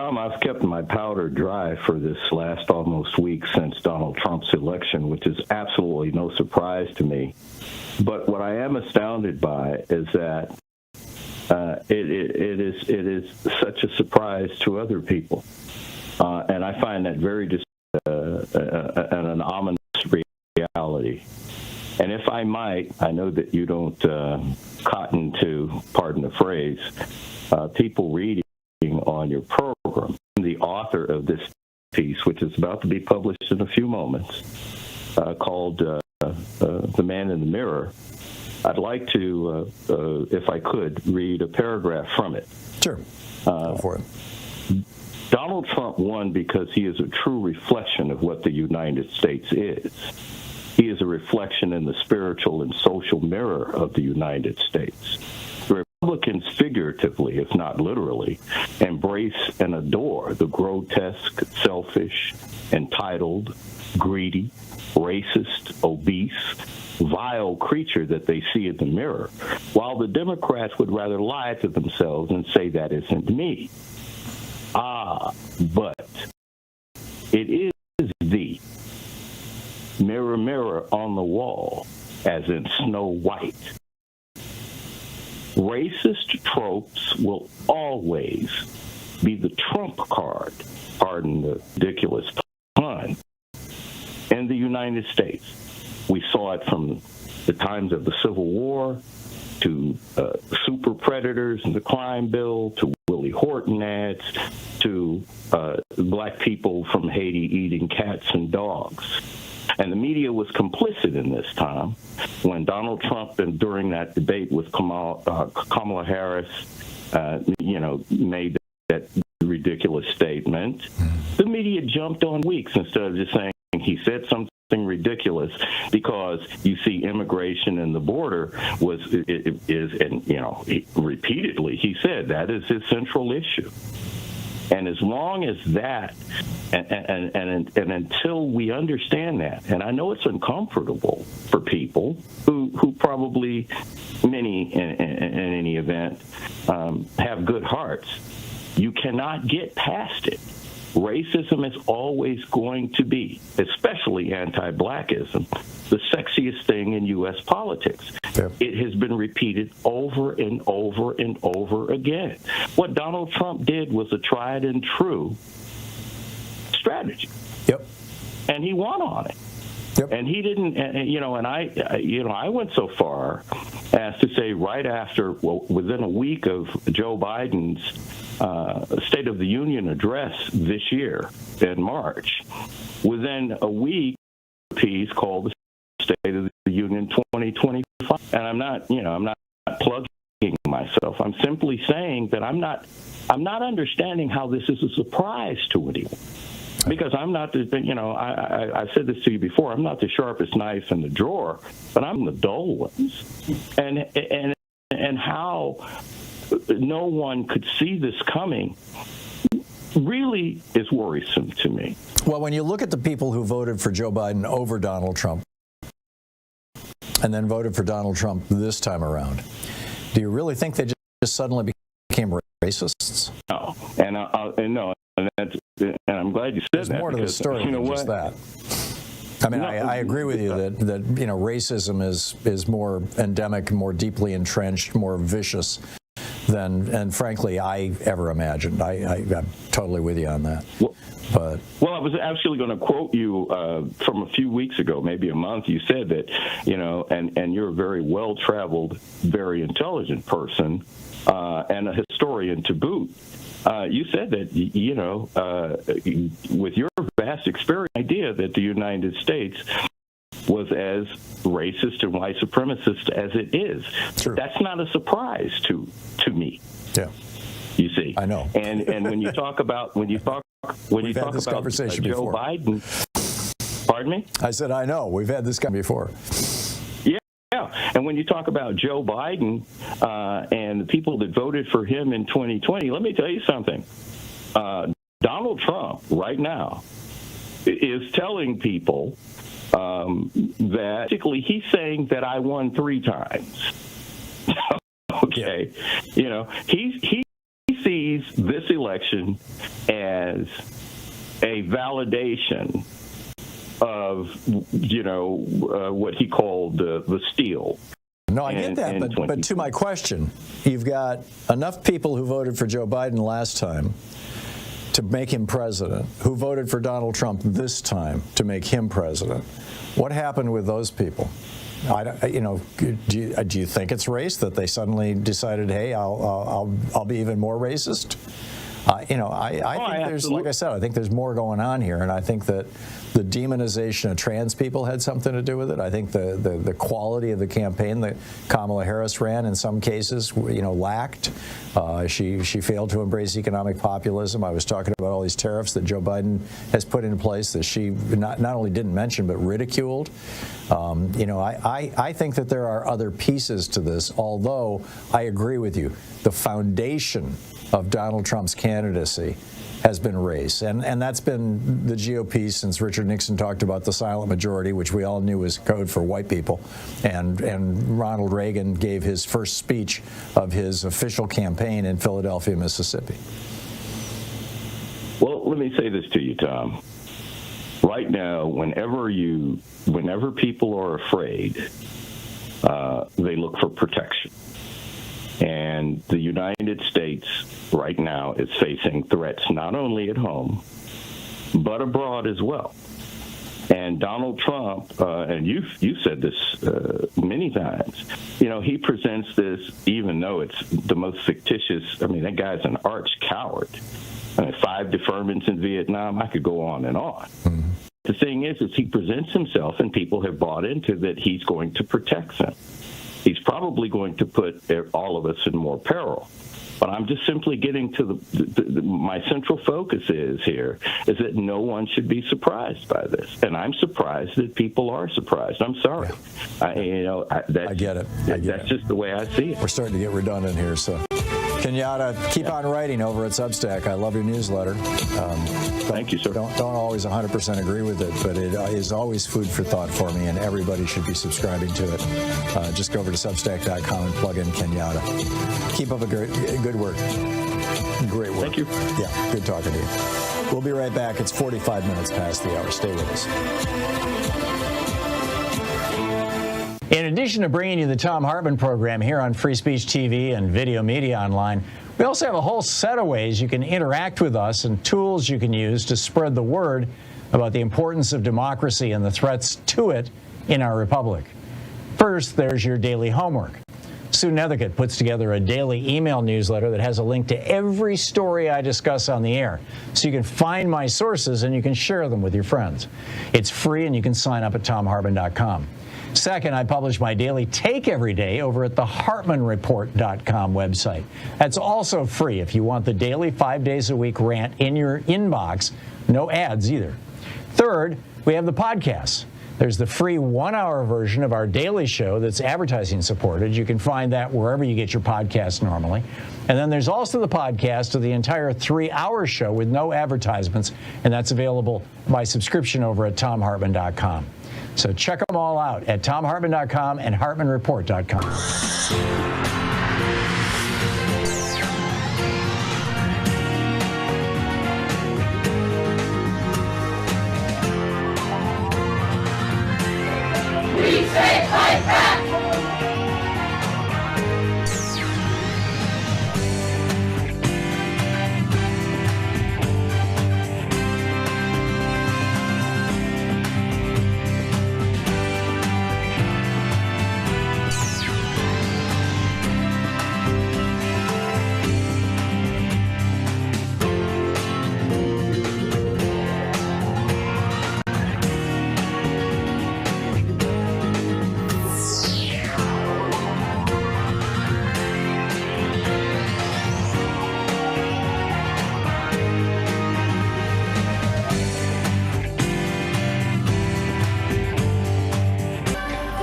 Thom, I've kept my powder dry for this last almost week since Donald Trump's election, which is absolutely no surprise to me. But what I am astounded by is that it is such a surprise to other people, and I find that very an ominous reality. And if I might, I know that you don't cotton to, pardon the phrase, people reading on your program. The author of this piece, which is about to be published in a few moments, called The Man in the Mirror, I'd like to, if I could, read a paragraph from it. Sure. Go for it. Donald Trump won because he is a true reflection of what the United States is. He is a reflection in the spiritual and social mirror of the United States. The Republicans figuratively, if not literally, embrace and adore the grotesque, selfish, entitled, greedy, racist, obese, vile creature that they see in the mirror, while the Democrats would rather lie to themselves and say that isn't me. But it is the mirror, mirror on the wall, as in Snow White. Racist tropes will always be the trump card, pardon the ridiculous pun, in the United States. We saw it from the times of the Civil War to super predators and the crime bill, to Willie Horton ads, to black people from Haiti eating cats and dogs. And the media was complicit in this time when Donald Trump, and during that debate with Kamala Harris, made that ridiculous statement. The media jumped on weeks instead of just saying he said something ridiculous, because you see immigration and the border repeatedly he said that is his central issue. And as long as that, and until we understand that, and I know it's uncomfortable for people who probably, many in any event, have good hearts, you cannot get past it. Racism is always going to be, especially anti-blackism, the sexiest thing in U.S. politics. Yeah. It has been repeated over and over and over again. What Donald Trump did was a tried and true strategy. Yep. And he won on it. Yep. And he didn't, I went so far as to say right after, within a week of Joe Biden's State of the Union address this year in March, within a week, a piece called the State of the Union 2025. And I'm not plugging myself. I'm simply saying that I'm not understanding how this is a surprise to anyone. Because I'm not I said this to you before, I'm not the sharpest knife in the drawer, but I'm the dull ones. And how no one could see this coming really is worrisome to me. Well, when you look at the people who voted for Joe Biden over Donald Trump and then voted for Donald Trump this time around, do you really think they just suddenly became racists? No, and I'm glad you said There's that. There's more to the story than just that. I mean, I agree with you that racism is more endemic, more deeply entrenched, more vicious than, and frankly, I ever imagined. I'm totally with you on that. Well, I was actually going to quote you from a few weeks ago, maybe a month. You said that, and you're a very well-traveled, very intelligent person, and a historian to boot. You said that, with your vast experience, idea that the United States was as racist and white supremacist as it is. True. That's not a surprise to me. Yeah. You see. I know. And when you talk about Joe before. Biden, pardon me? I said I know. We've had this guy before. Yeah, and when you talk about Joe Biden and the people that voted for him in 2020, let me tell you something. Donald Trump right now is telling people that basically he's saying that I won 3 times. Okay, he sees sees this election as a validation of, what he called the steal. No, I get that, but to my question, you've got enough people who voted for Joe Biden last time to make him president, who voted for Donald Trump this time to make him president. What happened with those people? Do you think it's race that they suddenly decided, hey, I'll be even more racist? I think there's, like I said, I think there's more going on here, and I think that the demonization of trans people had something to do with it. I think the quality of the campaign that Kamala Harris ran in some cases, lacked. She failed to embrace economic populism. I was talking about all these tariffs that Joe Biden has put into place that she not only didn't mention but ridiculed. I think that there are other pieces to this, although I agree with you. The foundation of Donald Trump's candidacy has been race, and that's been the GOP since Richard Nixon talked about the silent majority, which we all knew was code for white people, and Ronald Reagan gave his first speech of his official campaign in Philadelphia, Mississippi. Well, let me say this to you, Tom. Right now, whenever people are afraid, they look for protection. And the United States right now is facing threats not only at home, but abroad as well. And Donald Trump, and you said this many times, he presents this, even though it's the most fictitious. I mean, that guy's an arch coward. 5 deferments in Vietnam, I could go on and on. Mm-hmm. The thing is he presents himself, and people have bought into that he's going to protect them. He's probably going to put all of us in more peril. But I'm just simply getting to my central focus is that no one should be surprised by this. And I'm surprised that people are surprised. I'm sorry. Yeah. I get it. That's just the way I see it. We're starting to get redundant here, so. Kenyatta, keep on writing over at Substack. I love your newsletter. Thank you, sir. Don't always 100% agree with it, but it is always food for thought for me, and everybody should be subscribing to it. Just go over to Substack.com and plug in Kenyatta. Keep up a good work. Great work. Thank you. Yeah, good talking to you. We'll be right back. It's 45 minutes past the hour. Stay with us. In addition to bringing you the Thom Hartmann Program here on Free Speech TV and Video Media Online, we also have a whole set of ways you can interact with us and tools you can use to spread the word about the importance of democracy and the threats to it in our republic. First, there's your daily homework. Sue Nethercutt puts together a daily email newsletter that has a link to every story I discuss on the air, so you can find my sources and you can share them with your friends. It's free, and you can sign up at ThomHartmann.com. Second, I publish my daily take every day over at the HartmannReport.com website. That's also free if you want the daily 5 days a week rant in your inbox. No ads either. Third, we have the podcasts. There's the free 1-hour version of our daily show that's advertising supported. You can find that wherever you get your podcasts normally. And then there's also the podcast of the entire 3-hour show with no advertisements, and that's available by subscription over at ThomHartmann.com. So check them all out at ThomHartmann.com and HartmannReport.com.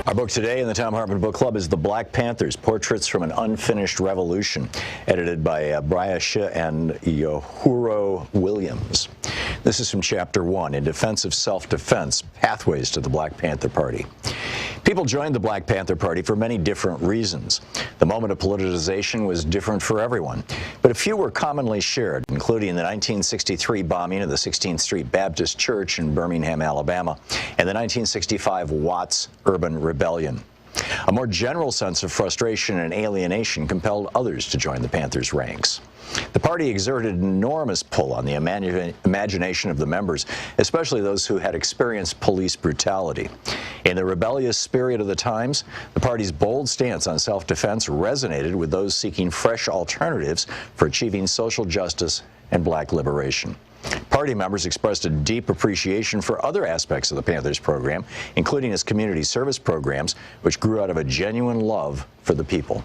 Our book today in the Thom Hartmann Book Club is The Black Panthers, Portraits from an Unfinished Revolution, edited by Briasha and Yohuro Williams. This is from Chapter 1, In Defense of Self-Defense, Pathways to the Black Panther Party. People joined the Black Panther Party for many different reasons. The moment of politicization was different for everyone, but a few were commonly shared, including the 1963 bombing of the 16th Street Baptist Church in Birmingham, Alabama, and the 1965 Watts Urban Rebellion. A more general sense of frustration and alienation compelled others to join the Panthers' ranks. The party exerted an enormous pull on the imagination of the members, especially those who had experienced police brutality. In the rebellious spirit of the times, the party's bold stance on self-defense resonated with those seeking fresh alternatives for achieving social justice and black liberation. Party members expressed a deep appreciation for other aspects of the Panthers program, including its community service programs, which grew out of a genuine love for the people.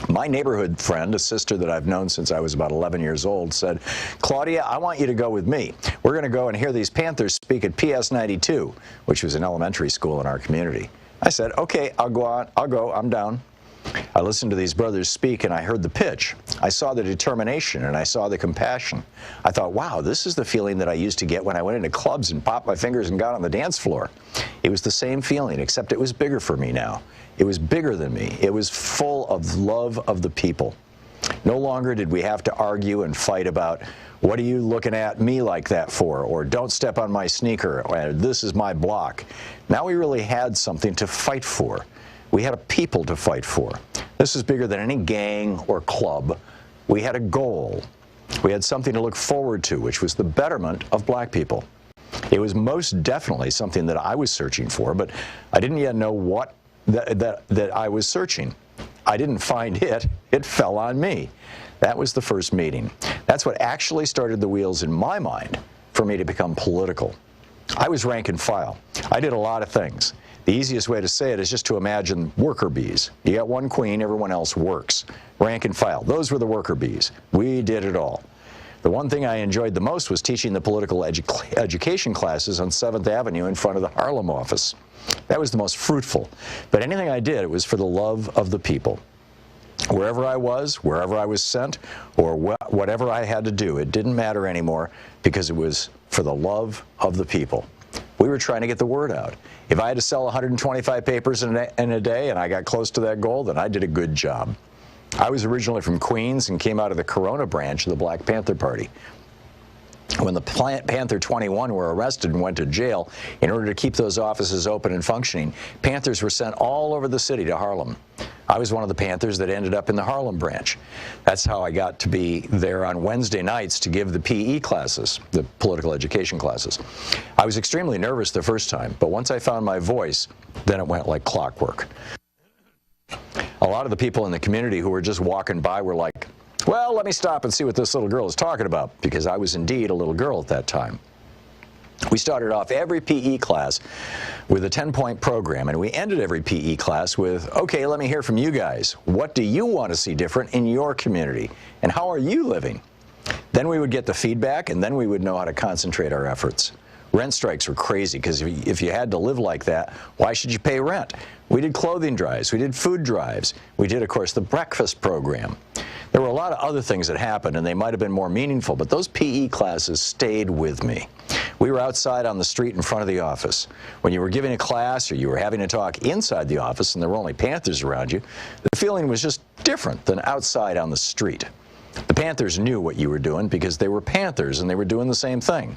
My neighborhood friend, a sister that I've known since I was about 11 years old, said, "Claudia, I want you to go with me. We're going to go and hear these Panthers speak at PS 92, which was an elementary school in our community." I said, "Okay, I'll go, I'm down." I listened to these brothers speak and I heard the pitch. I saw the determination and I saw the compassion. I thought, wow, this is the feeling that I used to get when I went into clubs and popped my fingers and got on the dance floor. It was the same feeling, except it was bigger for me now. It was bigger than me. It was full of love of the people. No longer did we have to argue and fight about, what are you looking at me like that for? Or don't step on my sneaker, or this is my block. Now we really had something to fight for. We had a people to fight for. This is bigger than any gang or club. We had a goal. We had something to look forward to, which was the betterment of black people. It was most definitely something that I was searching for, but I didn't yet know what that I was searching. I didn't find it. It fell on me. That was the first meeting. That's what actually started the wheels in my mind for me to become political. I was rank and file. I did a lot of things. The easiest way to say it is just to imagine worker bees. You got one queen, everyone else works. Rank and file. Those were the worker bees. We did it all. The one thing I enjoyed the most was teaching the political education classes on 7th Avenue in front of the Harlem office. That was the most fruitful. But anything I did, it was for the love of the people. Wherever I was sent, or whatever I had to do, it didn't matter anymore because it was for the love of the people. We were trying to get the word out. If I had to sell 125 papers in a day and I got close to that goal, then I did a good job. I was originally from Queens and came out of the Corona branch of the Black Panther Party. When the Panther 21 were arrested and went to jail, in order to keep those offices open and functioning, Panthers were sent all over the city to Harlem. I was one of the Panthers that ended up in the Harlem branch. That's how I got to be there on Wednesday nights to give the PE classes, the political education classes. I was extremely nervous the first time, but once I found my voice, then it went like clockwork. A lot of the people in the community who were just walking by were like, well, let me stop and see what this little girl is talking about, because I was indeed a little girl at that time. We started off every PE class with a 10-point program, and we ended every PE class with, okay, let me hear from you guys. What do you want to see different in your community, and how are you living? Then we would get the feedback, and then we would know how to concentrate our efforts. Rent strikes were crazy, because if you had to live like that, why should you pay rent? We did clothing drives. We did food drives. We did, of course, the breakfast program. There were a lot of other things that happened, and they might have been more meaningful, but those PE classes stayed with me. We were outside on the street in front of the office. When you were giving a class or you were having a talk inside the office and there were only Panthers around you, the feeling was just different than outside on the street. The Panthers knew what you were doing because they were Panthers and they were doing the same thing.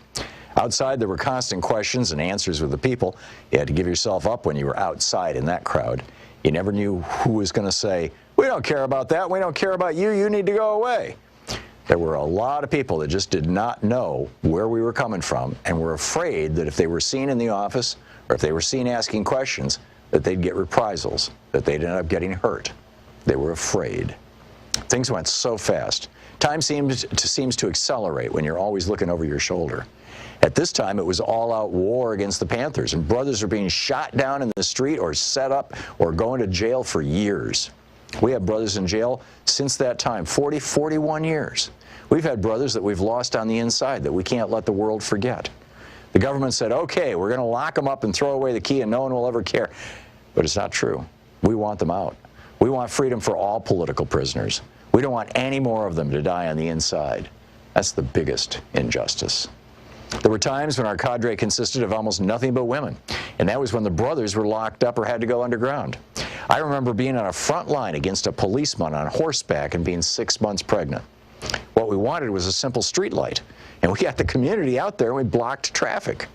Outside, there were constant questions and answers with the people. You had to give yourself up when you were outside in that crowd. You never knew who was going to say, we don't care about that, we don't care about you, you need to go away. There were a lot of people that just did not know where we were coming from and were afraid that if they were seen in the office or if they were seen asking questions, that they'd get reprisals, that they'd end up getting hurt. They were afraid. Things went so fast. Time seems to accelerate when you're always looking over your shoulder. At this time, it was all-out war against the Panthers, and brothers are being shot down in the street or set up or going to jail for years. We have brothers in jail since that time, 40, 41 years. We've had brothers that we've lost on the inside that we can't let the world forget. The government said, okay, we're going to lock them up and throw away the key and no one will ever care. But it's not true. We want them out. We want freedom for all political prisoners. We don't want any more of them to die on the inside. That's the biggest injustice. There were times when our cadre consisted of almost nothing but women. And that was when the brothers were locked up or had to go underground. I remember being on a front line against a policeman on horseback and being 6 months pregnant. What we wanted was a simple street light, and we got the community out there and we blocked traffic.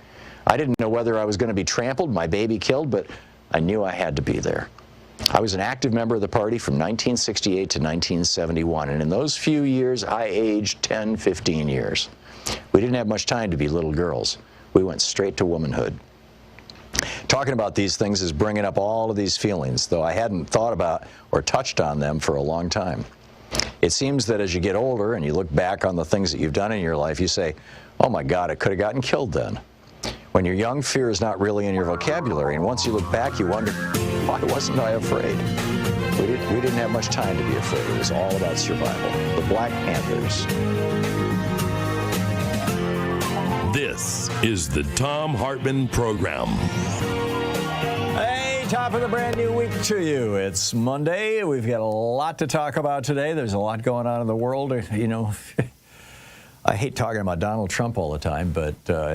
I didn't know whether I was going to be trampled, my baby killed, but I knew I had to be there. I was an active member of the party from 1968 to 1971, and in those few years, I aged 10, 15 years. We didn't have much time to be little girls. We went straight to womanhood. Talking about these things is bringing up all of these feelings, though I hadn't thought about or touched on them for a long time. It seems that as you get older and you look back on the things that you've done in your life, you say, oh my God, I could have gotten killed then. When you're young, fear is not really in your vocabulary, and once you look back, you wonder, why wasn't I afraid? We didn't have much time to be afraid. It was all about survival. The Black Panthers. This is the Thom Hartmann Program. Hey, top of the brand new week to you. It's Monday. We've got a lot to talk about today. There's a lot going on in the world. You know, I hate talking about Donald Trump all the time, but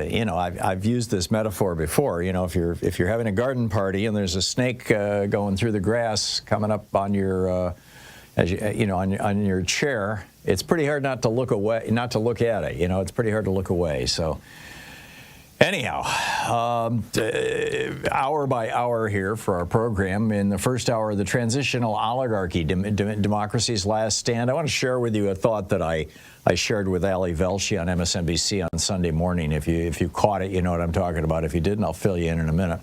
you know, I've used this metaphor before. You know, if you're having a garden party and there's a snake going through the grass coming up on your on your chair, it's pretty hard not to look away, not to look at it. You know, it's pretty hard to look away. So anyhow, hour by hour here for our program. In the first hour, the Transitional Oligarchy, Democracy's Last Stand. I want to share with you a thought that I shared with Ali Velshi on MSNBC on Sunday morning. If you caught it, you know what I'm talking about. If you didn't, I'll fill you in a minute.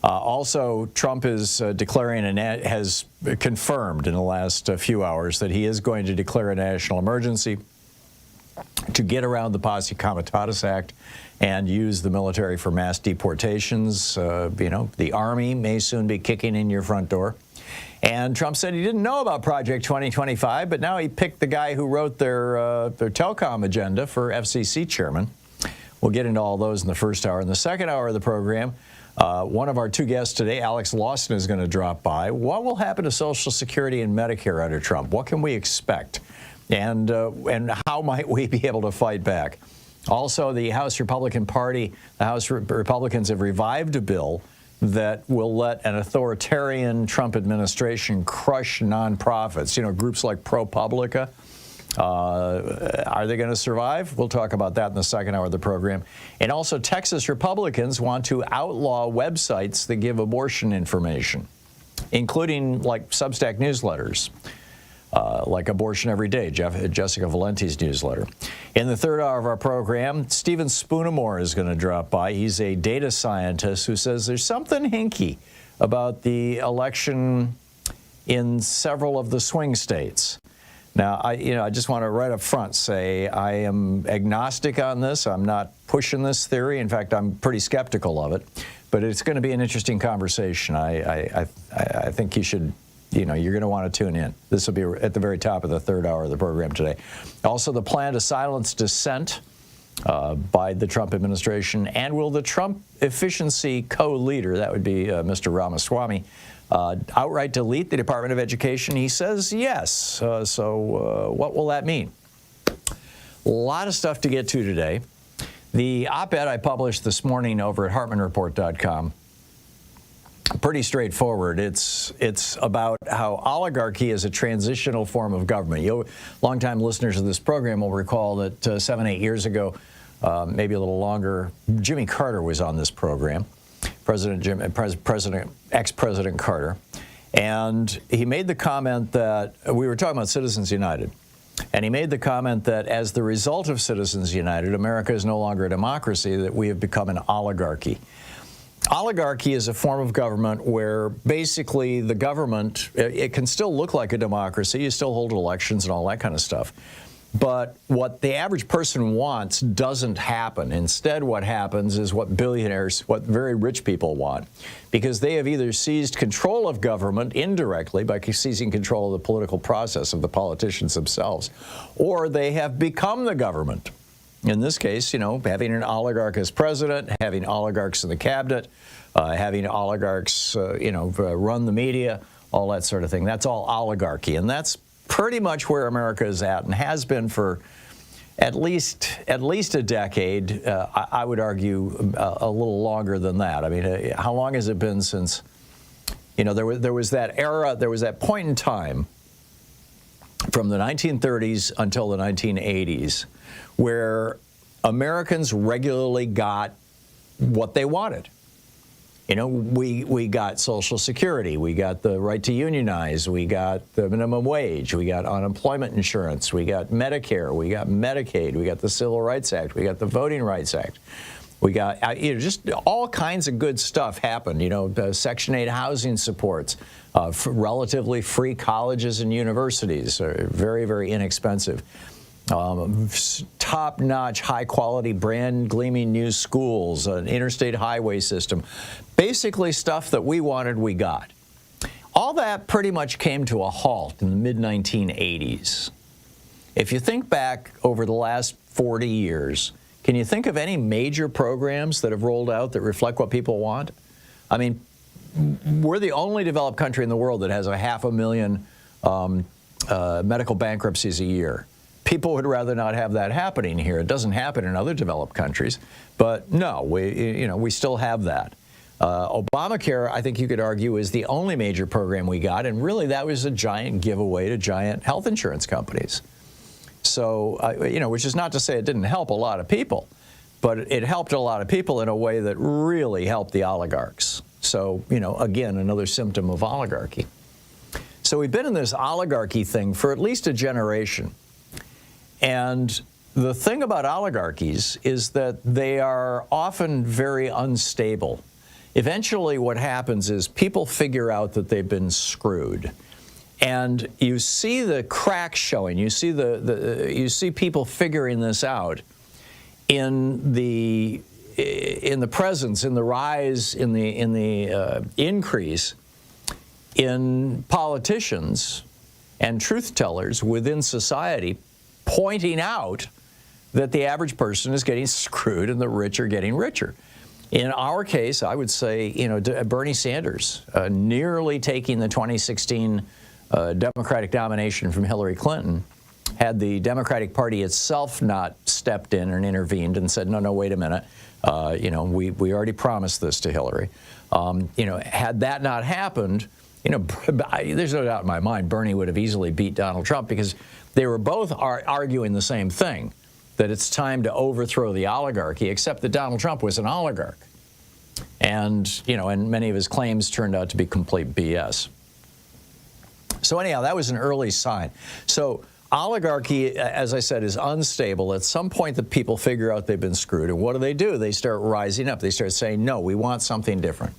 Also, Trump is declaring has confirmed in the last few hours that he is going to declare a national emergency to get around the Posse Comitatus Act and use the military for mass deportations. You know, the Army may soon be kicking in your front door. And Trump said he didn't know about Project 2025, but now he picked the guy who wrote their telecom agenda for FCC chairman. We'll get into all those in the first hour. In the second hour of the program, one of our two guests today, Alex Lawson, is going to drop by. What will happen to Social Security and Medicare under Trump? What can we expect? And how might we be able to fight back? Also, the House Republican Party, the House Republicans have revived a bill that will let an authoritarian Trump administration crush nonprofits, you know, groups like ProPublica. Are they going to survive? We'll talk about that in the second hour of the program. And also, Texas Republicans want to outlaw websites that give abortion information, including like Substack newsletters. Like Abortion Every Day, Jessica Valenti's newsletter. In the third hour of our program, Stephen Spoonamore is going to drop by. He's a data scientist who says there's something hinky about the election in several of the swing states. Now, I just want to right up front say I am agnostic on this. I'm not pushing this theory. In fact, I'm pretty skeptical of it. But it's going to be an interesting conversation. I think you should. You know, you're going to want to tune in. This will be at the very top of the third hour of the program today. Also, the plan to silence dissent by the Trump administration. And will the Trump efficiency co-leader, that would be Mr. Ramaswamy, outright delete the Department of Education? He says yes. So what will that mean? A lot of stuff to get to today. The op-ed I published this morning over at HartmannReport.com, pretty straightforward. It's about how oligarchy is a transitional form of government. Longtime listeners of this program will recall that 7-8 years ago, maybe a little longer, Jimmy Carter was on this program, ex-President Carter, and he made the comment that we were talking about Citizens United. And he made the comment that as the result of Citizens United, America is no longer a democracy, that we have become an oligarchy. Oligarchy is a form of government where basically the government, it can still look like a democracy. You still hold elections and all that kind of stuff. But what the average person wants doesn't happen. Instead, what happens is what billionaires, what very rich people want, because they have either seized control of government indirectly by seizing control of the political process of the politicians themselves, or they have become the government. In this case, you know, having an oligarch as president, having oligarchs in the cabinet, having oligarchs, run the media, all that sort of thing. That's all oligarchy. And that's pretty much where America is at and has been for, at least a decade. I would argue a little longer than that. I mean, how long has it been since, there was that era, there was that point in time from the 1930s until the 1980s where Americans regularly got what they wanted. We got Social Security, we got the right to unionize, we got the minimum wage, we got unemployment insurance, we got Medicare, we got Medicaid, we got the Civil Rights Act, we got the Voting Rights Act. We got just all kinds of good stuff happened. Section 8 housing supports, relatively free colleges and universities, are very, very inexpensive. Top-notch, high-quality, brand-gleaming new schools, an interstate highway system. Basically stuff that we wanted, we got. All that pretty much came to a halt in the mid-1980s. If you think back over the last 40 years, can you think of any major programs that have rolled out that reflect what people want? I mean, we're the only developed country in the world that has 500,000 medical bankruptcies a year. People would rather not have that happening here. It doesn't happen in other developed countries, but no, we still have that. Obamacare, I think you could argue, is the only major program we got, and really that was a giant giveaway to giant health insurance companies. So, which is not to say it didn't help a lot of people, but it helped a lot of people in a way that really helped the oligarchs. So, again, another symptom of oligarchy. So we've been in this oligarchy thing for at least a generation. And the thing about oligarchies is that they are often very unstable. Eventually what happens is people figure out that they've been screwed. And you see the cracks showing. You see you see people figuring this out in the presence, in the rise, in the increase in politicians and truth tellers within society, pointing out that the average person is getting screwed and the rich are getting richer. In our case, I would say, Bernie Sanders nearly taking the 2016 Democratic nomination from Hillary Clinton, had the Democratic Party itself not stepped in and intervened and said, no, wait a minute, we already promised this to Hillary. Had that not happened, there's no doubt in my mind Bernie would have easily beat Donald Trump, because they were both arguing the same thing, that it's time to overthrow the oligarchy, except that Donald Trump was an oligarch. And, and many of his claims turned out to be complete BS. So anyhow, that was an early sign. So oligarchy, as I said, is unstable. At some point, the people figure out they've been screwed. And what do? They start rising up. They start saying, no, we want something different.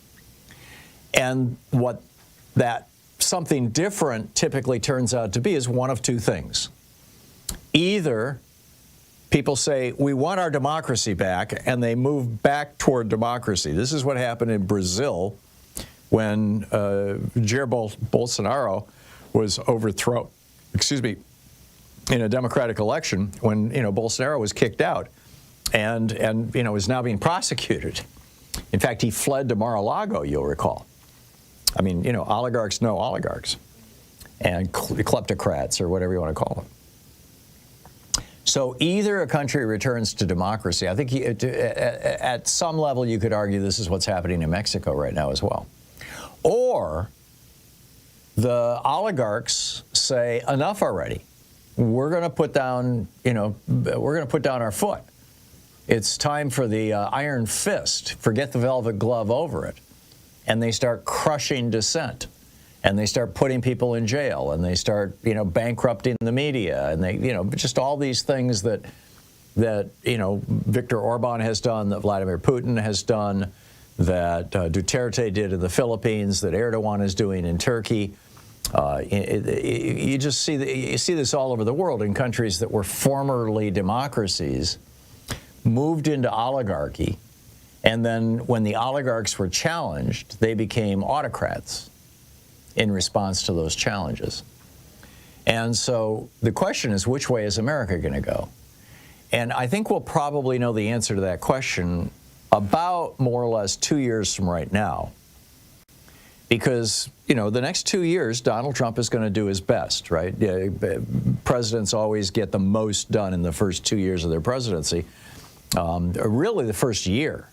And what that something different typically turns out to be is one of two things. Either people say, we want our democracy back, and they move back toward democracy. This is what happened in Brazil when Jair Bolsonaro was overthrown, in a democratic election, when, Bolsonaro was kicked out and is now being prosecuted. In fact, he fled to Mar-a-Lago, you'll recall. I mean, oligarchs know oligarchs, and kleptocrats, or whatever you want to call them. So either a country returns to democracy. I think at some level you could argue this is what's happening in Mexico right now as well. Or the oligarchs say, enough already. We're going to put down, our foot. It's time for the iron fist. Forget the velvet glove over it. And they start crushing dissent. And they start putting people in jail. And they start, bankrupting the media. And they, just all these things that Viktor Orban has done, that Vladimir Putin has done, that Duterte did in the Philippines, that Erdogan is doing in Turkey. You see this all over the world in countries that were formerly democracies, moved into oligarchy, and then when the oligarchs were challenged, they became autocrats in response to those challenges. And so the question is, which way is America going to go? And I think we'll probably know the answer to that question about more or less 2 years from right now. because, the next 2 years, Donald Trump is going to do his best, right? Presidents always get the most done in the first 2 years of their presidency, really the first year,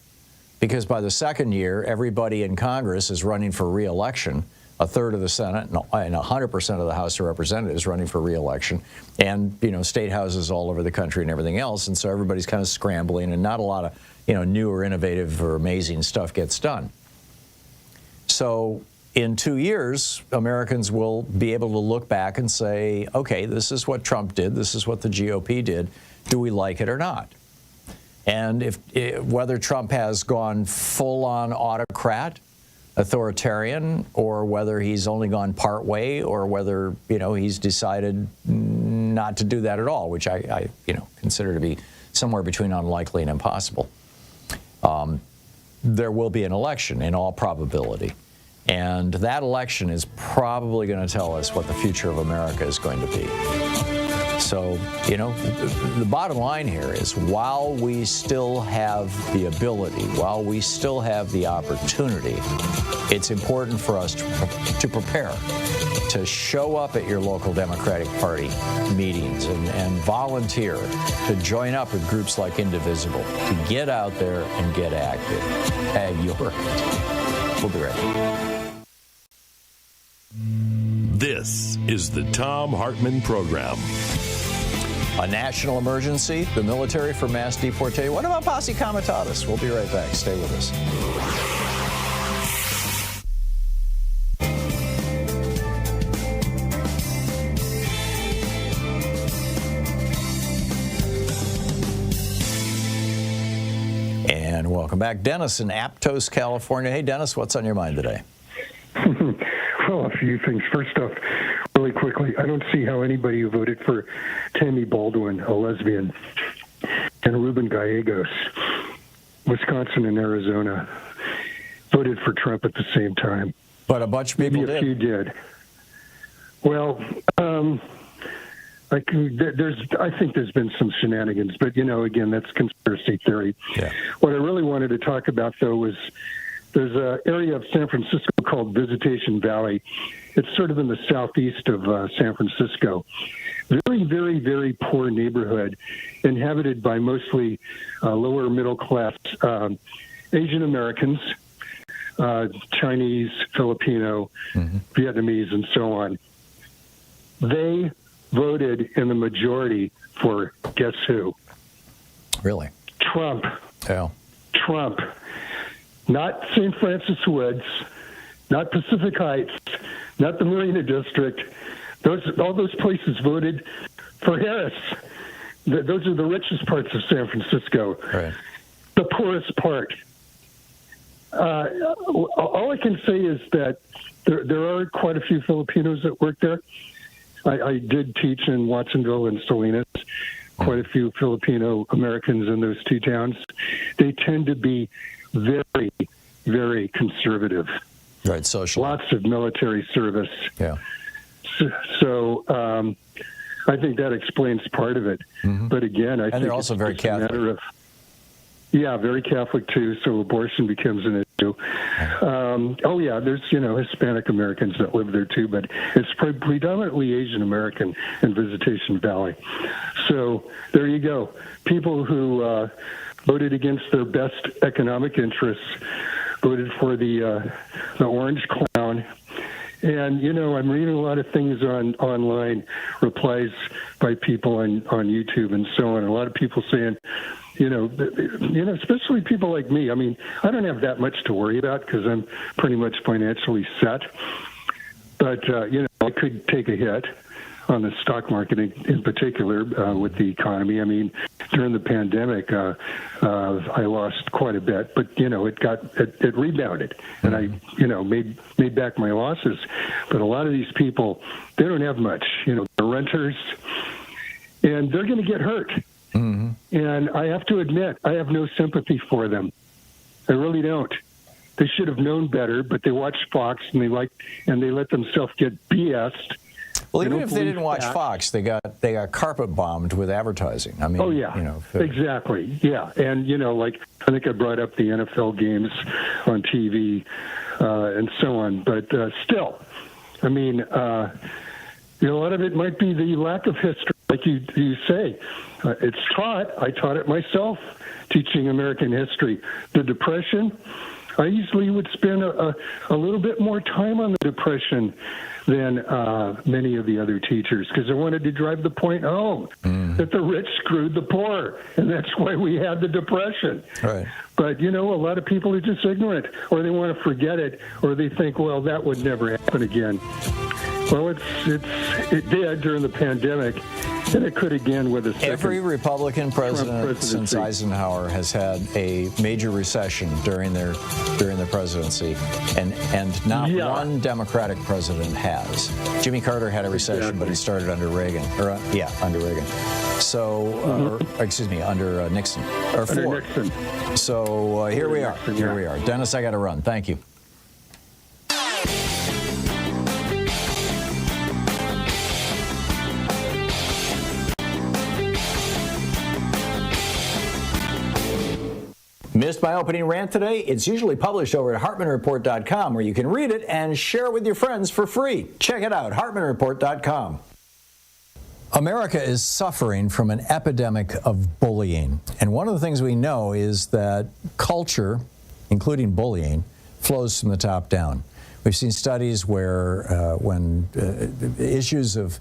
because by the second year, everybody in Congress is running for re-election. A third of the Senate and 100% of the House of Representatives running for re-election, and state houses all over the country and everything else. And so everybody's kind of scrambling, and not a lot of new or innovative or amazing stuff gets done. So in 2 years, Americans will be able to look back and say, okay, this is what Trump did, this is what the GOP did. Do we like it or not? And whether Trump has gone full-on autocrat, authoritarian, or whether he's only gone part way, or whether he's decided not to do that at all, which I consider to be somewhere between unlikely and impossible. There will be an election in all probability, and that election is probably going to tell us what the future of America is going to be. So, the bottom line here is, while we still have the ability, while we still have the opportunity, it's important for us to prepare, to show up at your local Democratic Party meetings and volunteer, to join up with groups like Indivisible, to get out there and get active. We'll be right back. This is the Thom Hartmann Program. A national emergency, the military for mass deportation. What about posse comitatus? We'll be right back. Stay with us. And welcome back. Dennis in Aptos, California. Hey, Dennis, what's on your mind today? Well, a few things. First off, really quickly, I don't see how anybody who voted for Tammy Baldwin, a lesbian, and Ruben Gallegos, Wisconsin and Arizona, voted for Trump at the same time. But a bunch of people Maybe did. A few did. Well, I think there's been some shenanigans, but, again, that's conspiracy theory. Yeah. What I really wanted to talk about, though, was there's an area of San Francisco called Visitation Valley. It's sort of in the southeast of San Francisco. Very, very, very poor neighborhood, inhabited by mostly lower middle class Asian Americans, Chinese, Filipino, Vietnamese, and so on. They voted in the majority for guess who? Really? Trump. Yeah. Trump. Not St. Francis Woods, not Pacific Heights, not the Marina District. All those places voted for Harris. Those are the richest parts of San Francisco. Right. The poorest part. All I can say is that there are quite a few Filipinos that work there. I did teach in Watsonville and Salinas. Quite a few Filipino Americans in those two towns. They tend to be very, very conservative. Right, social. Lots of military service. Yeah. So I think that explains part of it. But again, I think they're also very Catholic. A matter of, very Catholic too. So abortion becomes an issue. There's Hispanic Americans that live there too, but it's predominantly Asian American in Visitation Valley. So there you go. People who voted against their best economic interests voted for the orange clown. And, I'm reading a lot of things online, replies by people on YouTube and so on. A lot of people saying, especially people like me. I mean, I don't have that much to worry about because I'm pretty much financially set. But, I could take a hit on the stock market in particular with the economy. I mean, during the pandemic, I lost quite a bit, but it rebounded, and I made back my losses. But a lot of these people, they don't have much. They're renters, and they're going to get hurt. And I have to admit, I have no sympathy for them. I really don't. They should have known better, but they watch Fox and they let themselves get BS'd. Well, even if they didn't watch Fox, they got carpet bombed with advertising. I mean, exactly, yeah. And I think I brought up the NFL games on TV. and so on. But still, I mean, a lot of it might be the lack of history, like you say. It's taught. I taught it myself, teaching American history. The Depression, I usually would spend a little bit more time on the Depression than many of the other teachers, because I wanted to drive the point home that the rich screwed the poor, and that's why we had the Depression. Right. But, a lot of people are just ignorant, or they want to forget it, or they think, well, that would never happen again. Well, it did during the pandemic, and it could again with a second. Every Republican president since Eisenhower has had a major recession during their presidency, and not one Democratic president has. Jimmy Carter had a recession, but he started under Reagan, under Reagan. So, under Nixon, or under Ford. Nixon. So here we are. Here we are. Dennis, I got to run. Thank you. Missed my opening rant today? It's usually published over at HartmannReport.com, where you can read it and share it with your friends for free. Check it out, HartmannReport.com. America is suffering from an epidemic of bullying. And one of the things we know is that culture, including bullying, flows from the top down. We've seen studies where when issues of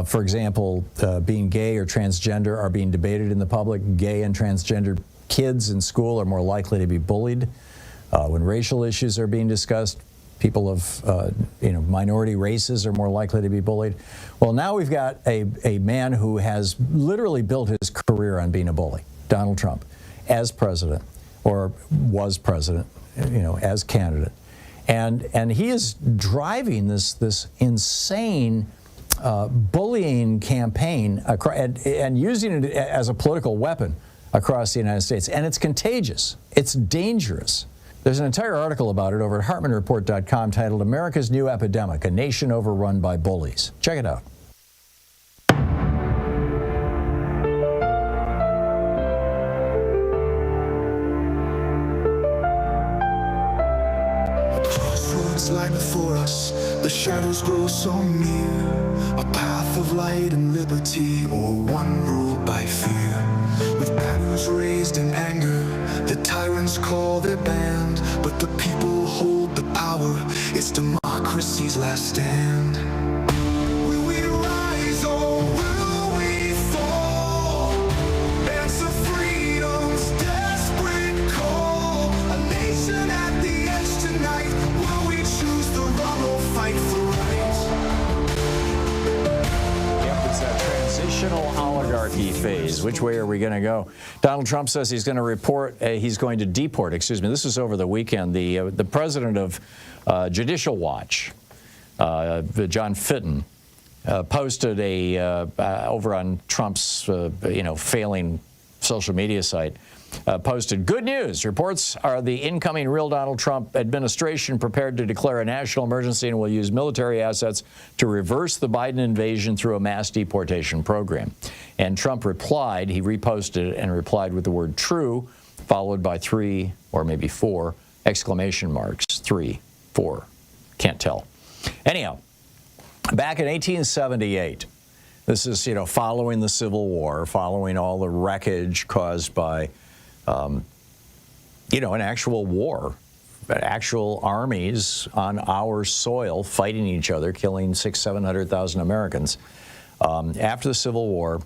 for example, being gay or transgender are being debated in the public, gay and transgender kids in school are more likely to be bullied. When racial issues are being discussed, people of minority races are more likely to be bullied. Well, now we've got a man who has literally built his career on being a bully, Donald Trump, as president, or was president, as candidate. And he is driving this insane bullying campaign and using it as a political weapon across the United States. And it's contagious. It's dangerous. There's an entire article about it over at HartmannReport.com titled America's New Epidemic, A Nation Overrun by Bullies. Check it out. Crossroads lie before us, the shadows grow so near. A path of light and liberty, or one ruled by fear. With banners raised in anger, the tyrants call their band, but the people hold the power. It's democracy's last stand. Will we rise or will we fall? Answer freedom's desperate call. A nation at the edge tonight. Will we choose the wrong or fight for right? Yep, it's that transitional oligarchy phase. Which way are we going to go? Donald Trump says he's going to deport. This is over the weekend. The president of Judicial Watch, John Fitton, posted over on Trump's failing social media site. Posted, good news. Reports are the incoming real Donald Trump administration prepared to declare a national emergency and will use military assets to reverse the Biden invasion through a mass deportation program. And Trump replied, he reposted it and replied with the word true, followed by 3 or maybe 4 exclamation marks. 3, 4, can't tell. Anyhow, back in 1878, this is, following the Civil War, following all the wreckage caused by an actual war, actual armies on our soil fighting each other, killing 600,000-700,000 Americans. After the Civil War,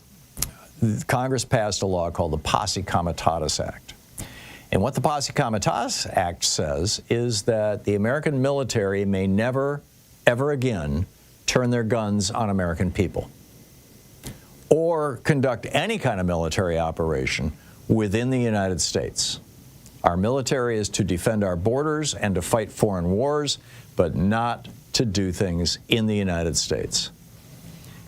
Congress passed a law called the Posse Comitatus Act. And what the Posse Comitatus Act says is that the American military may never, ever again turn their guns on American people or conduct any kind of military operation within the United States. Our military is to defend our borders and to fight foreign wars, but not to do things in the United States.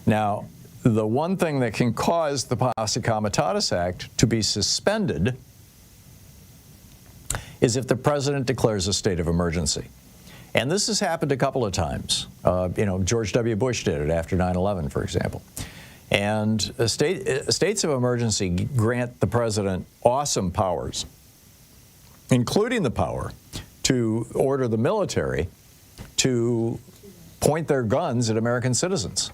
Now, the one thing that can cause the Posse Comitatus Act to be suspended is if the president declares a state of emergency. And this has happened a couple of times. George W. Bush did it after 9/11, for example. And states of emergency grant the president awesome powers, including the power to order the military to point their guns at American citizens,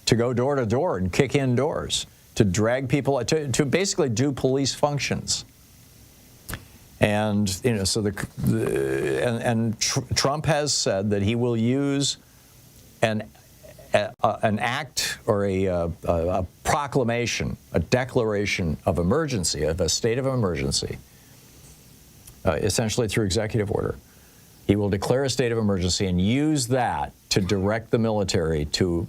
to go door to door and kick in doors, to drag people, to basically do police functions. And so Trump has said that he will use an act or a proclamation, a declaration of emergency, of a state of emergency, essentially through executive order. He will declare a state of emergency and use that to direct the military to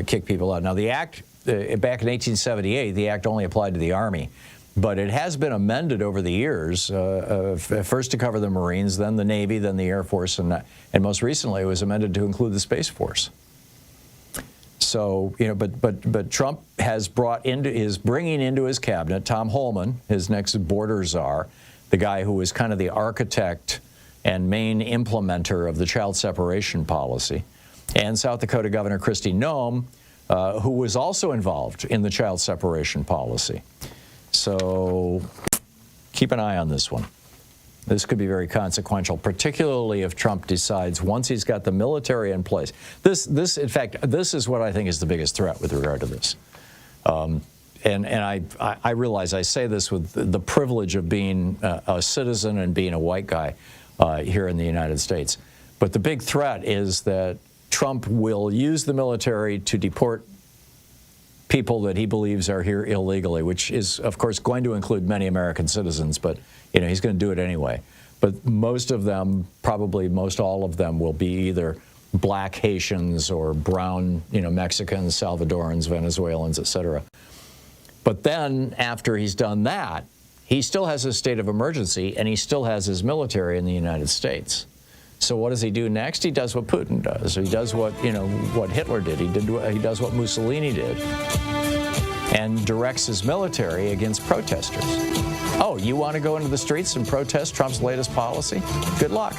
kick people out. Now, the act, back in 1878, the act only applied to the Army. But it has been amended over the years, first to cover the Marines, then the Navy, then the Air Force, and most recently it was amended to include the Space Force. So, but Trump is bringing into his cabinet Thom Hartmann, his next border czar, the guy who was kind of the architect and main implementer of the child separation policy, and South Dakota Governor Kristi Noem, who was also involved in the child separation policy. So keep an eye on this one. This could be very consequential, particularly if Trump decides, once he's got the military in place. In fact, this is what I think is the biggest threat with regard to this. And I realize I say this with the privilege of being a citizen and being a white guy here in the United States. But the big threat is that Trump will use the military to deport people that he believes are here illegally, which is, of course, going to include many American citizens, but he's going to do it anyway. But most of them, probably most all of them, will be either black Haitians or brown, Mexicans, Salvadorans, Venezuelans, etc. But then, after he's done that, he still has a state of emergency, and he still has his military in the United States. So what does he do next? He does what Putin does. He does what what Hitler did. He does what Mussolini did, and directs his military against protesters. Oh, you want to go into the streets and protest Trump's latest policy? Good luck.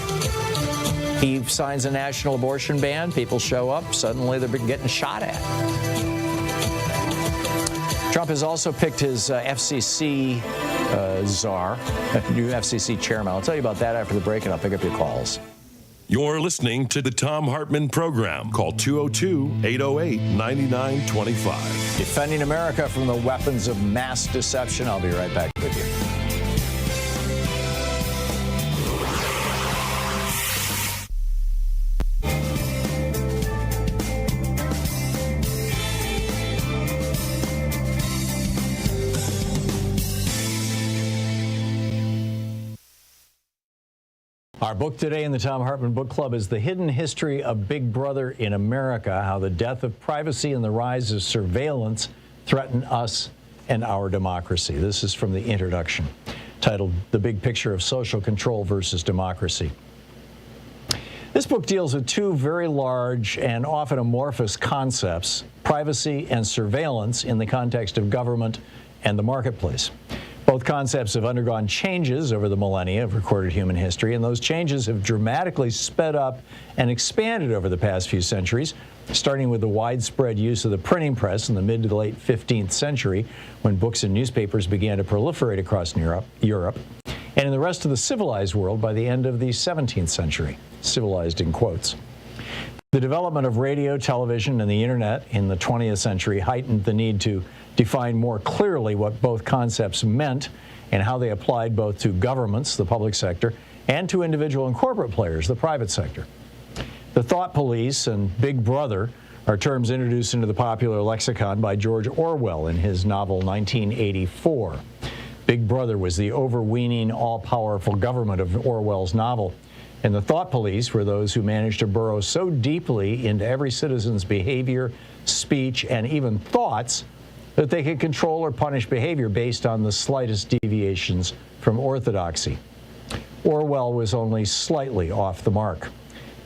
He signs a national abortion ban. People show up. Suddenly they're getting shot at. Trump has also picked his FCC czar, new FCC chairman. I'll tell you about that after the break, and I'll pick up your calls. You're listening to the Thom Hartmann Program. Call 202-808-9925. Defending America from the weapons of mass deception. I'll be right back with you. Our book today in the Thom Hartmann Book Club is The Hidden History of Big Brother in America, How the Death of Privacy and the Rise of Surveillance Threaten Us and Our Democracy. This is from the introduction, titled The Big Picture of Social Control versus Democracy. This book deals with two very large and often amorphous concepts, privacy and surveillance, in the context of government and the marketplace. Both concepts have undergone changes over the millennia of recorded human history, and those changes have dramatically sped up and expanded over the past few centuries, starting with the widespread use of the printing press in the mid to late 15th century, when books and newspapers began to proliferate across Europe, and in the rest of the civilized world by the end of the 17th century, civilized in quotes. The development of radio, television, and the internet in the 20th century heightened the need to define more clearly what both concepts meant and how they applied both to governments, the public sector, and to individual and corporate players, the private sector. The thought police and Big Brother are terms introduced into the popular lexicon by George Orwell in his novel 1984. Big Brother was the overweening, all-powerful government of Orwell's novel. And the thought police were those who managed to burrow so deeply into every citizen's behavior, speech, and even thoughts that they could control or punish behavior based on the slightest deviations from orthodoxy. Orwell was only slightly off the mark.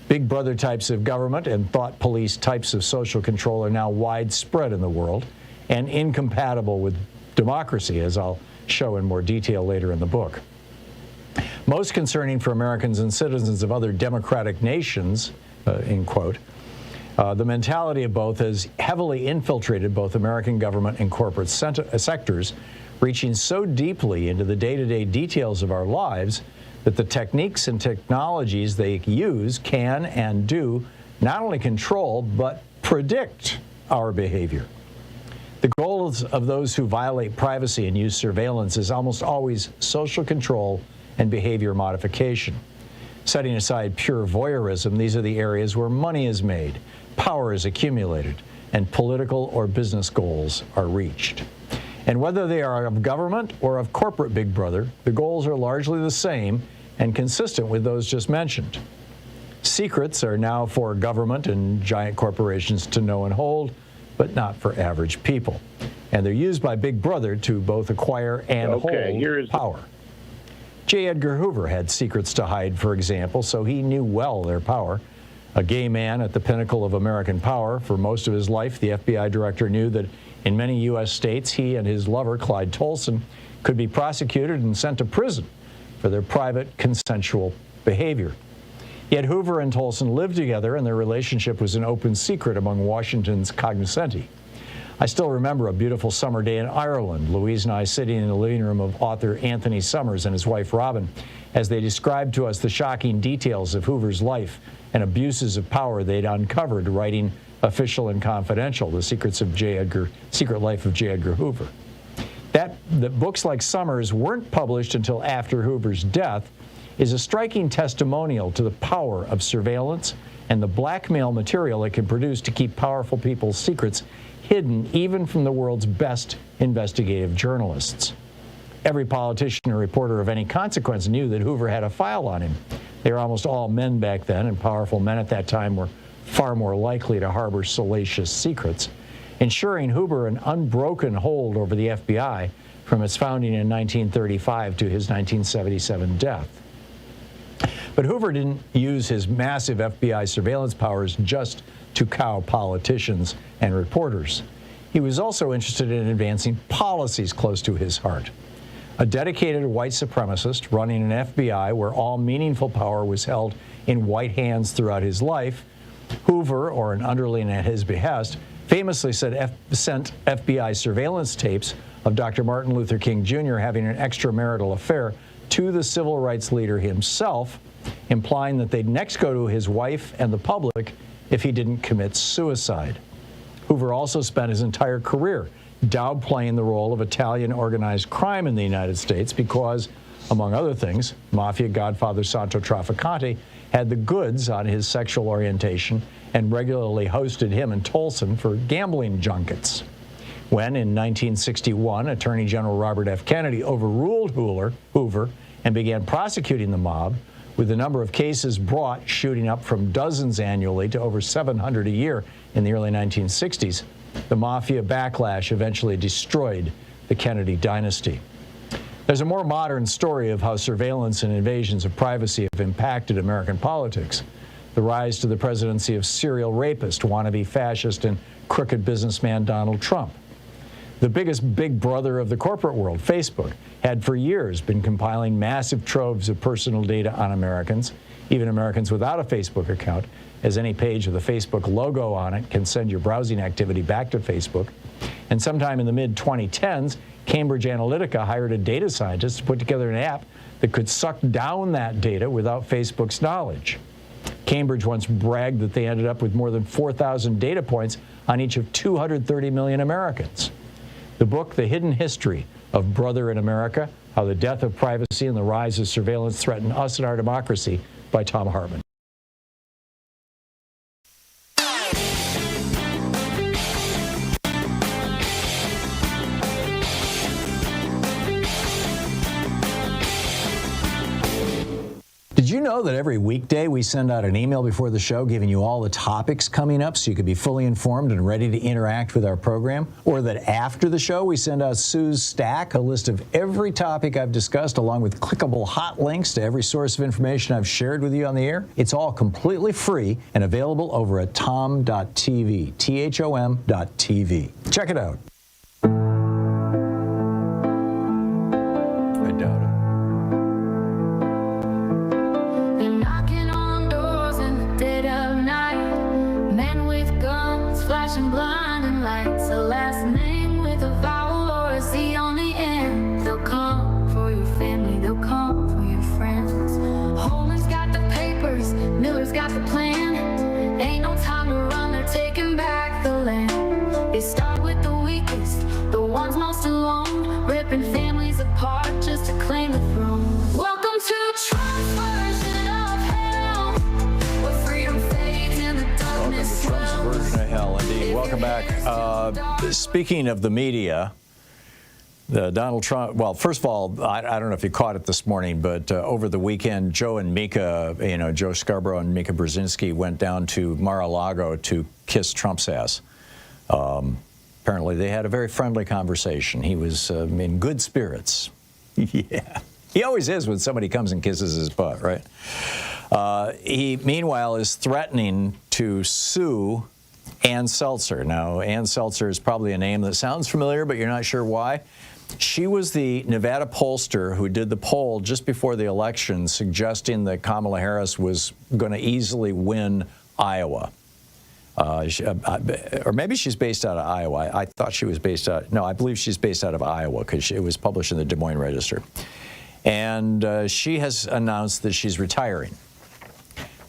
Big Brother types of government and thought police types of social control are now widespread in the world and incompatible with democracy, as I'll show in more detail later in the book. Most concerning for Americans and citizens of other democratic nations, in quote, the mentality of both has heavily infiltrated both American government and corporate sectors, reaching so deeply into the day-to-day details of our lives that the techniques and technologies they use can and do not only control, but predict our behavior. The goals of those who violate privacy and use surveillance is almost always social control and behavior modification. Setting aside pure voyeurism, these are the areas where money is made, power is accumulated, and political or business goals are reached. And whether they are of government or of corporate Big Brother, the goals are largely the same and consistent with those just mentioned. Secrets are now for government and giant corporations to know and hold, but not for average people. And they're used by Big Brother to both acquire and hold power. J. Edgar Hoover had secrets to hide, for example, so he knew well their power. A gay man at the pinnacle of American power for most of his life, the FBI director knew that in many U.S. states, he and his lover, Clyde Tolson, could be prosecuted and sent to prison for their private, consensual behavior. Yet Hoover and Tolson lived together, and their relationship was an open secret among Washington's cognoscenti. I still remember a beautiful summer day in Ireland, Louise and I sitting in the living room of author Anthony Summers and his wife Robin, as they described to us the shocking details of Hoover's life and abuses of power they'd uncovered writing Official and Confidential, The Secret Life of J. Edgar Hoover. That books like Summers weren't published until after Hoover's death is a striking testimonial to the power of surveillance and the blackmail material it can produce to keep powerful people's secrets hidden even from the world's best investigative journalists. Every politician or reporter of any consequence knew that Hoover had a file on him. They were almost all men back then, and powerful men at that time were far more likely to harbor salacious secrets, ensuring Hoover an unbroken hold over the FBI from its founding in 1935 to his 1977 death. But Hoover didn't use his massive FBI surveillance powers just to cow politicians and reporters. He was also interested in advancing policies close to his heart. A dedicated white supremacist running an FBI where all meaningful power was held in white hands throughout his life, Hoover, or an underling at his behest, famously sent FBI surveillance tapes of Dr. Martin Luther King Jr. having an extramarital affair to the civil rights leader himself, implying that they'd next go to his wife and the public if he didn't commit suicide. Hoover also spent his entire career downplaying the role of Italian organized crime in the United States because, among other things, mafia godfather Santo Trafficante had the goods on his sexual orientation and regularly hosted him and Tolson for gambling junkets. When, in 1961, Attorney General Robert F. Kennedy overruled Hoover and began prosecuting the mob, with the number of cases brought shooting up from dozens annually to over 700 a year in the early 1960s, the mafia backlash eventually destroyed the Kennedy dynasty. There's a more modern story of how surveillance and invasions of privacy have impacted American politics. The rise to the presidency of serial rapist, wannabe fascist, and crooked businessman Donald Trump. The biggest big brother of the corporate world, Facebook, had for years been compiling massive troves of personal data on Americans, even Americans without a Facebook account, as any page with a Facebook logo on it can send your browsing activity back to Facebook. And sometime in the mid-2010s, Cambridge Analytica hired a data scientist to put together an app that could suck down that data without Facebook's knowledge. Cambridge once bragged that they ended up with more than 4,000 data points on each of 230 million Americans. The book, The Hidden History of Brother in America, How the Death of Privacy and the Rise of Surveillance Threaten Us and Our Democracy, by Thom Hartmann. Did you know that every weekday we send out an email before the show giving you all the topics coming up so you can be fully informed and ready to interact with our program? Or that after the show we send out Sue's Stack, a list of every topic I've discussed along with clickable hot links to every source of information I've shared with you on the air? It's all completely free and available over at thom.tv, THOM.tv. Check it out. I doubt it. Flashing blinding lights, a last name with a vowel or is the only end. They'll come for your family, they'll come for your friends. ripping families apart just to claim the throne. Welcome to Trump's version of hell, where freedom fades in the darkness. Trump's version of hell, indeed. Welcome back. Speaking of the media, Donald Trump, well, first of all, I don't know if you caught it this morning, but over the weekend, Joe and Mika, Joe Scarborough and Mika Brzezinski went down to Mar-a-Lago to kiss Trump's ass. Apparently, they had a very friendly conversation. He was in good spirits. Yeah. He always is when somebody comes and kisses his butt, right? He, meanwhile, is threatening to sue Ann Seltzer. Now, Ann Seltzer is probably a name that sounds familiar, but you're not sure why. She was the Nevada pollster who did the poll just before the election suggesting that Kamala Harris was going to easily win Iowa. Or maybe she's based out of Iowa. I thought she was based out. No, I believe she's based out of Iowa because it was published in the Des Moines Register. And she has announced that she's retiring.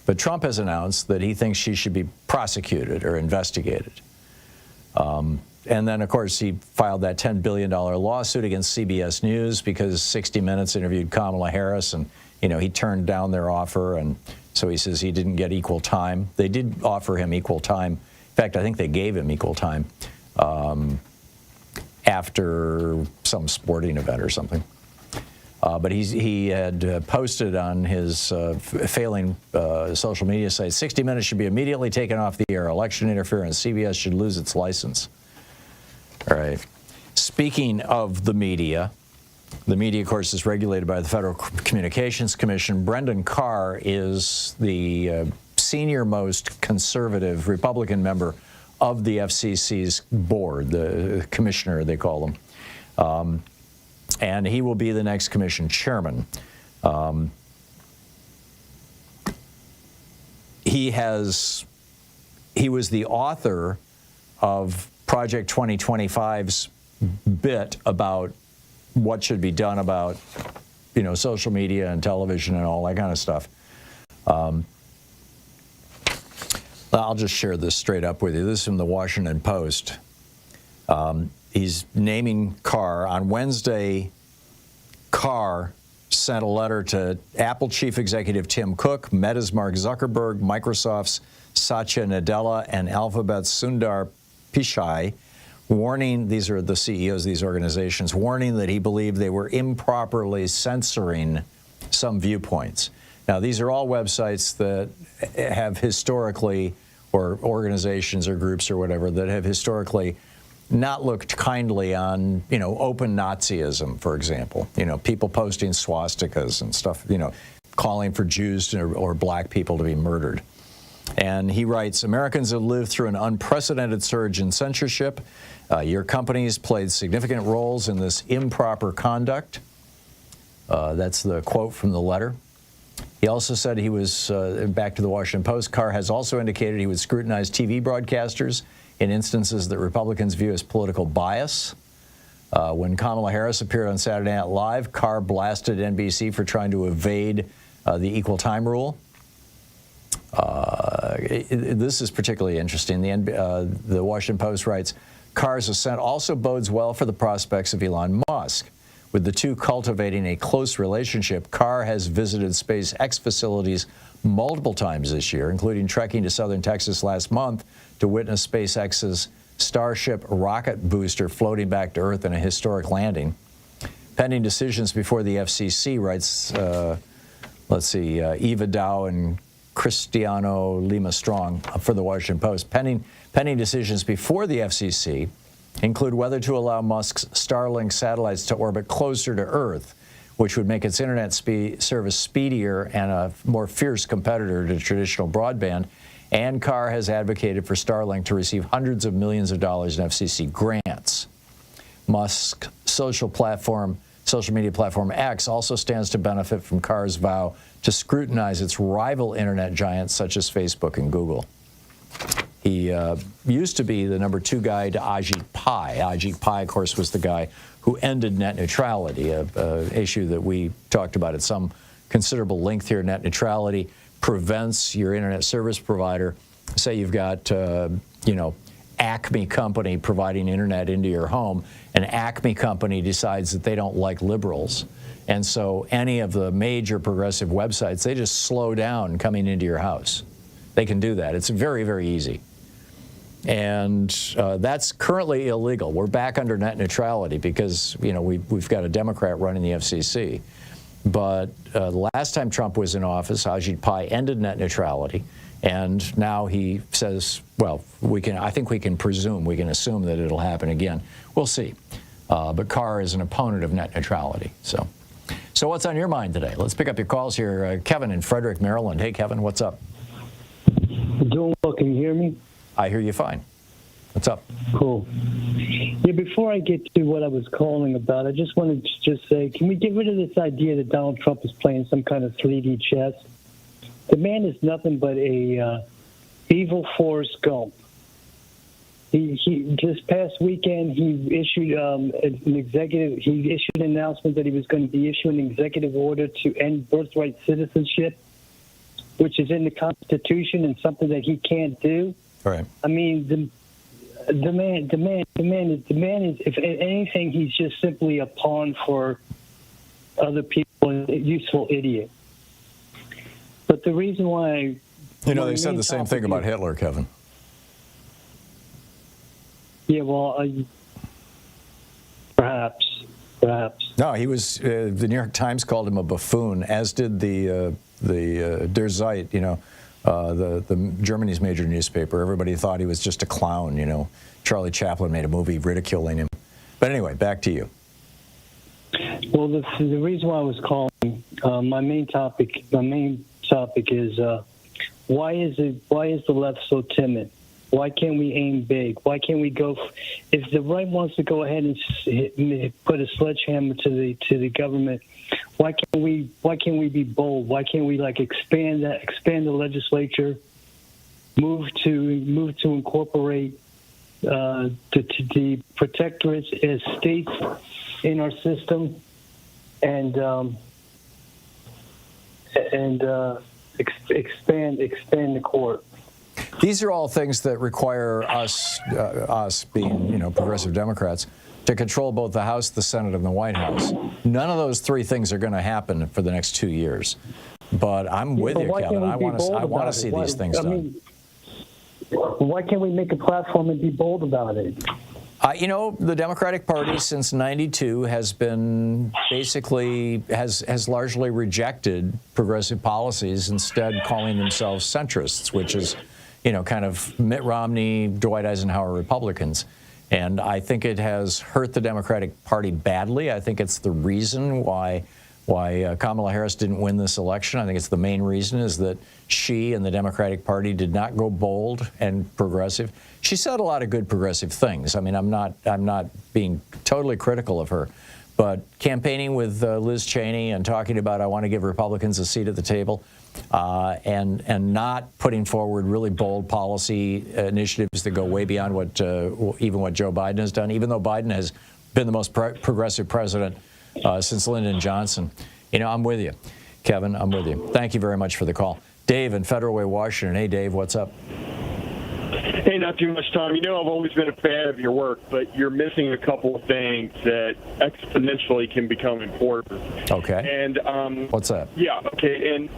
But Trump has announced that he thinks she should be prosecuted or investigated. And then, of course, he filed that $10 billion lawsuit against CBS News because 60 Minutes interviewed Kamala Harris, and, he turned down their offer, and so he says he didn't get equal time. They did offer him equal time. In fact, I think they gave him equal time after some sporting event or something. But he had posted on his failing social media site, 60 Minutes should be immediately taken off the air. Election interference. CBS should lose its license. All right. Speaking of the media, of course, is regulated by the Federal Communications Commission. Brendan Carr is the senior-most conservative Republican member of the FCC's board, the commissioner, they call him. And he will be the next commission chairman. He was the author of Project 2025's bit about what should be done about, social media and television and all that kind of stuff. I'll just share this straight up with you. This is from the Washington Post. He's naming Carr. On Wednesday, Carr sent a letter to Apple chief executive Tim Cook, Meta's Mark Zuckerberg, Microsoft's Satya Nadella, and Alphabet's Sundar Pichai, warning, these are the CEOs of these organizations, warning that he believed they were improperly censoring some viewpoints. Now, these are all websites that have historically, or organizations or groups or whatever, that have historically not looked kindly on, open Nazism, for example. People posting swastikas and stuff, calling for Jews or black people to be murdered. And he writes, Americans have lived through an unprecedented surge in censorship. Your companies played significant roles in this improper conduct. That's the quote from the letter. He also said he was, back to the Washington Post, Carr has also indicated he would scrutinize TV broadcasters in instances that Republicans view as political bias. When Kamala Harris appeared on Saturday Night Live, Carr blasted NBC for trying to evade the equal time rule. This is particularly interesting. The Washington Post writes, Carr's ascent also bodes well for the prospects of Elon Musk. With the two cultivating a close relationship, Carr has visited SpaceX facilities multiple times this year, including trekking to southern Texas last month to witness SpaceX's Starship rocket booster floating back to Earth in a historic landing. Pending decisions before the FCC, writes, Eva Dow and Cristiano Lima Strong for the Washington Post. Pending decisions before the FCC include whether to allow Musk's Starlink satellites to orbit closer to Earth, which would make its internet service speedier and a more fierce competitor to traditional broadband. And Carr has advocated for Starlink to receive hundreds of millions of dollars in FCC grants. Musk's social media platform X also stands to benefit from Carr's vow to scrutinize its rival internet giants such as Facebook and Google. He used to be the number 2 guy to Ajit Pai. Ajit Pai, of course, was the guy who ended net neutrality, an issue that we talked about at some considerable length here. Net neutrality prevents your internet service provider. Say you've got, Acme company providing internet into your home, an Acme company decides that they don't like liberals. And so any of the major progressive websites, they just slow down coming into your house. They can do that. It's very, very easy. And that's currently illegal. We're back under net neutrality because, you know, we've got a Democrat running the FCC. But the last time Trump was in office, Ajit Pai ended net neutrality. And now he says, well, I think we can assume that it'll happen again. We'll see. But Carr is an opponent of net neutrality. So what's on your mind today? Let's pick up your calls here. Kevin in Frederick, Maryland. Hey, Kevin, what's up? Doing well. Can you hear me? I hear you fine. What's up? Cool. Yeah, before I get to what I was calling about, I just wanted to just say, can we get rid of this idea that Donald Trump is playing some kind of 3D chess? The man is nothing but a evil Forrest Gump. He this past weekend he issued an announcement that he was going to be issuing an executive order to end birthright citizenship, which is in the Constitution and something that he can't do. Right. I mean, the man is, if anything, he's just simply a pawn for other people, a useful idiot. But the reason why, they said the same thing about Hitler, Kevin. Yeah, well, perhaps. No, he was. The New York Times called him a buffoon, as did the Der Zeit, the Germany's major newspaper. Everybody thought he was just a clown. Charlie Chaplin made a movie ridiculing him. But anyway, back to you. Well, the reason why I was calling, my main topic is why is the left so timid? Why can't we aim big? Why can't we go? If the right wants to go ahead and put a sledgehammer to the government, why can't we be bold? Why can't we expand the legislature, move to incorporate the protectorates as states in our system, and expand the court. These are all things that require us being, progressive Democrats, to control both the House, the Senate, and the White House. None of those three things are going to happen for the next 2 years. But I'm with you, Kevin. I want to see these things done. Why can't we make a platform and be bold about it? The Democratic Party since '92 has been basically has largely rejected progressive policies, instead calling themselves centrists, which is, kind of Mitt Romney, Dwight Eisenhower Republicans. And I think it has hurt the Democratic Party badly. I think it's the reason why Kamala Harris didn't win this election. I think it's the main reason is that she and the Democratic Party did not go bold and progressive. She said a lot of good progressive things. I mean, I'm not being totally critical of her, but campaigning with Liz Cheney and talking about I want to give Republicans a seat at the table, and not putting forward really bold policy initiatives that go way beyond what Joe Biden has done, even though Biden has been the most progressive president since Lyndon Johnson. I'm with you, Kevin. I'm with you. Thank you very much for the call. Dave in Federal Way, Washington. Hey, Dave, what's up? Hey, not too much, Tom. I've always been a fan of your work, but you're missing a couple of things that exponentially can become important. Okay. And what's that? Yeah. Okay. And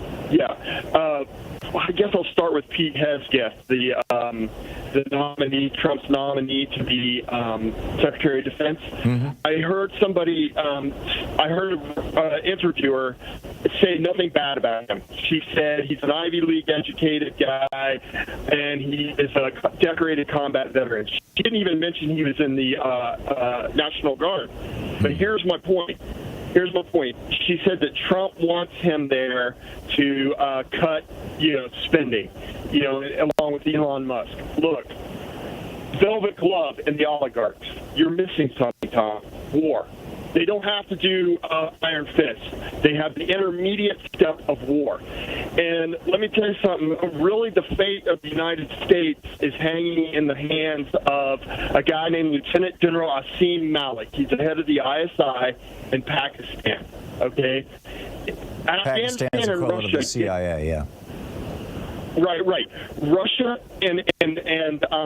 I guess I'll start with Pete Hegseth, the nominee, Trump's nominee to be Secretary of Defense. Mm-hmm. I heard an interviewer say nothing bad about him. She said he's an Ivy League educated guy, and he is a decorated combat veteran. She didn't even mention he was in the National Guard. But here's my point. She said that Trump wants him there to cut, spending, along with Elon Musk. Look, velvet glove and the oligarchs. You're missing something, Tom. War. They don't have to do iron fist. They have the intermediate step of war. And let me tell you something. Really, the fate of the United States is hanging in the hands of a guy named Lieutenant General Asim Malik. He's the head of the ISI in Pakistan. Okay? Pakistan's equivalent of the CIA, yeah. Right. Russia and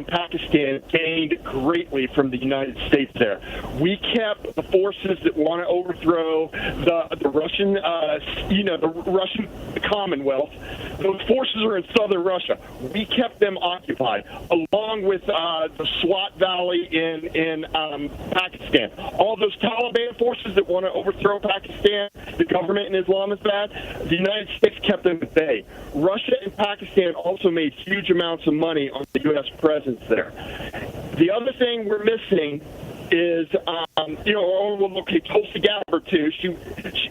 Pakistan gained greatly from the United States there. We kept the forces that want to overthrow the Russian, the Russian Commonwealth. Those forces are in southern Russia. We kept them occupied, along with the Swat Valley in Pakistan. All those Taliban forces that want to overthrow Pakistan, the government in Islamabad, the United States kept them at bay. Russia and Pakistan also made huge amounts of money on the U.S. presence there. The other thing we're missing is, Tulsi Gabbard, too.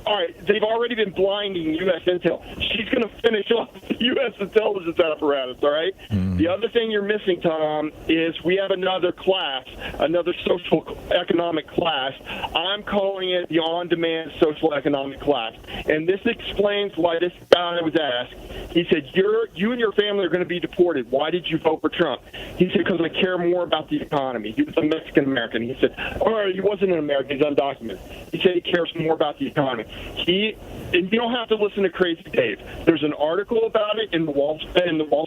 All right, they've already been blinding U.S. intel. She's going to finish off the U.S. intelligence apparatus, all right? The other thing you're missing, Tom, is we have another class, another social economic class. I'm calling it the on-demand social economic class. And this explains why this guy was asked. He said, you and your family are going to be deported. Why did you vote for Trump? He said, because I care more about the economy. He was a Mexican-American. He said, he wasn't an American. He's undocumented. He said he cares more about the economy. And you don't have to listen to Crazy Dave. There's an article about it in the Wall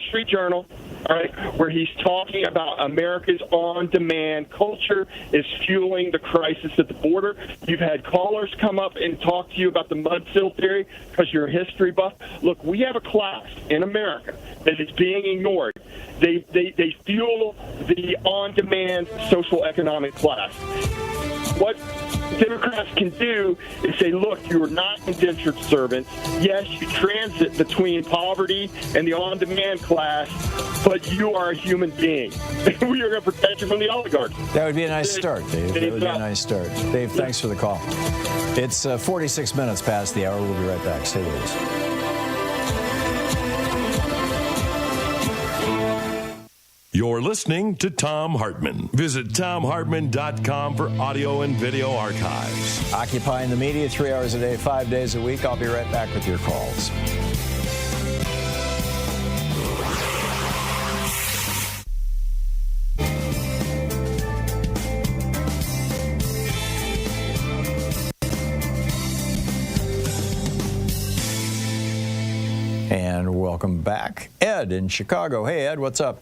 Street Journal, all right, where he's talking about America's on-demand culture is fueling the crisis at the border. You've had callers come up and talk to you about the mudsill theory because you're a history buff. Look, we have a class in America that is being ignored. They fuel the on-demand social economic class. What Democrats can do is say, look, you are not indentured servants. Yes, you transit between poverty and the on-demand class, but you are a human being. We are going to protect you from the oligarchy. That would be a nice start, Dave. That would be a nice start. Dave, thanks for the call. It's 46 minutes past the hour. We'll be right back. Stay with us. You're listening to Thom Hartmann. Visit ThomHartmann.com for audio and video archives. Occupying the media 3 hours a day, 5 days a week. I'll be right back with your calls. And welcome back. Ed in Chicago. Hey, Ed, what's up?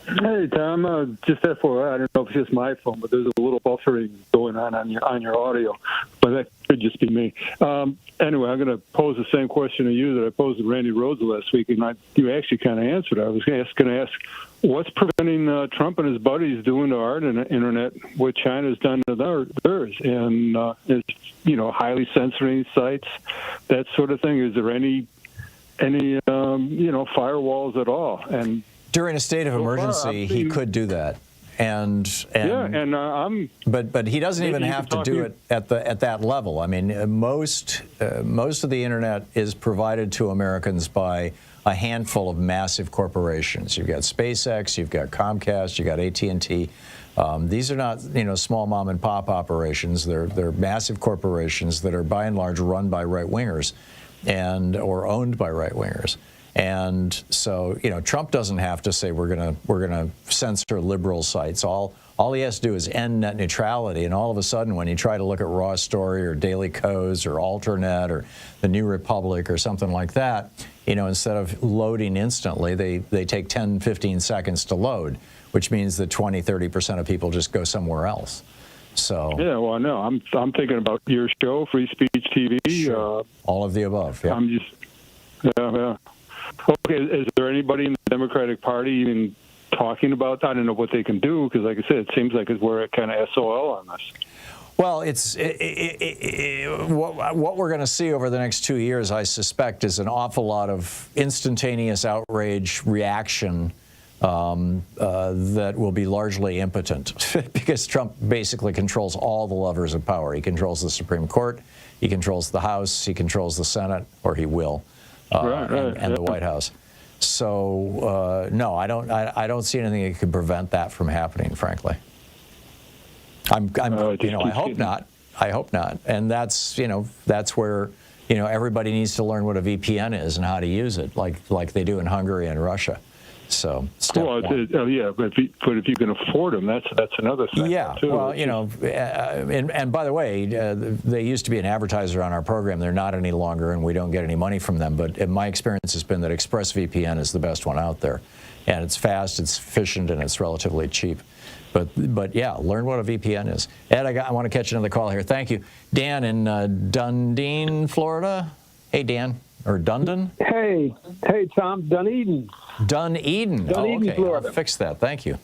Hey, Tom. Just FYI, I don't know if it's just my phone, but there's a little buffering going on your audio, but that could just be me. Anyway, I'm going to pose the same question to you that I posed to Randy Rhodes last week, and you actually kind of answered it. I was going to ask, what's preventing Trump and his buddies doing to our internet what China's done to theirs? And highly censoring sites, that sort of thing. Is there any firewalls at all? And during a state of emergency, he could do that, but he doesn't even have to do it at that level. I mean, most of the internet is provided to Americans by a handful of massive corporations. You've got SpaceX, you've got Comcast, you've got AT&T. These are not small mom and pop operations. They're massive corporations that are by and large run by right wingers, or owned by right wingers. And so, Trump doesn't have to say we're gonna censor liberal sites. All he has to do is end net neutrality, and all of a sudden, when you try to look at Raw Story or Daily Kos or Alternet or the New Republic or something like that, instead of loading instantly, they take 10, 15 seconds to load, which means that 20, 30% of people just go somewhere else. So yeah, well, no, I'm thinking about your show, Free Speech TV. Sure. All of the above. Yeah. Yeah. Okay, is there anybody in the Democratic Party even talking about that? I don't know what they can do, because like I said, it seems like we're kind of SOL on this. Well, what we're going to see over the next 2 years, I suspect, is an awful lot of instantaneous outrage reaction that will be largely impotent because Trump basically controls all the levers of power. He controls the Supreme Court, he controls the House, he controls the Senate, or he will. And the White House. So no, I don't see anything that could prevent that from happening. Frankly, I hope not. I hope not. And that's where everybody needs to learn what a VPN is and how to use it, like they do in Hungary and Russia. So, step one. But if you can afford them, that's another thing. Yeah, too. well, and by the way, they used to be an advertiser on our program. They're not any longer, and we don't get any money from them. But my experience has been that ExpressVPN is the best one out there, and it's fast, it's efficient, and it's relatively cheap. But yeah, learn what a VPN is. Ed, I want to catch another call here. Thank you, Dan in Dundee, Florida. Hey, Dan. Or Dundon? Hey, Tom, Dunedin. Dunedin. Okay. Florida. I'll fix that. Thank you.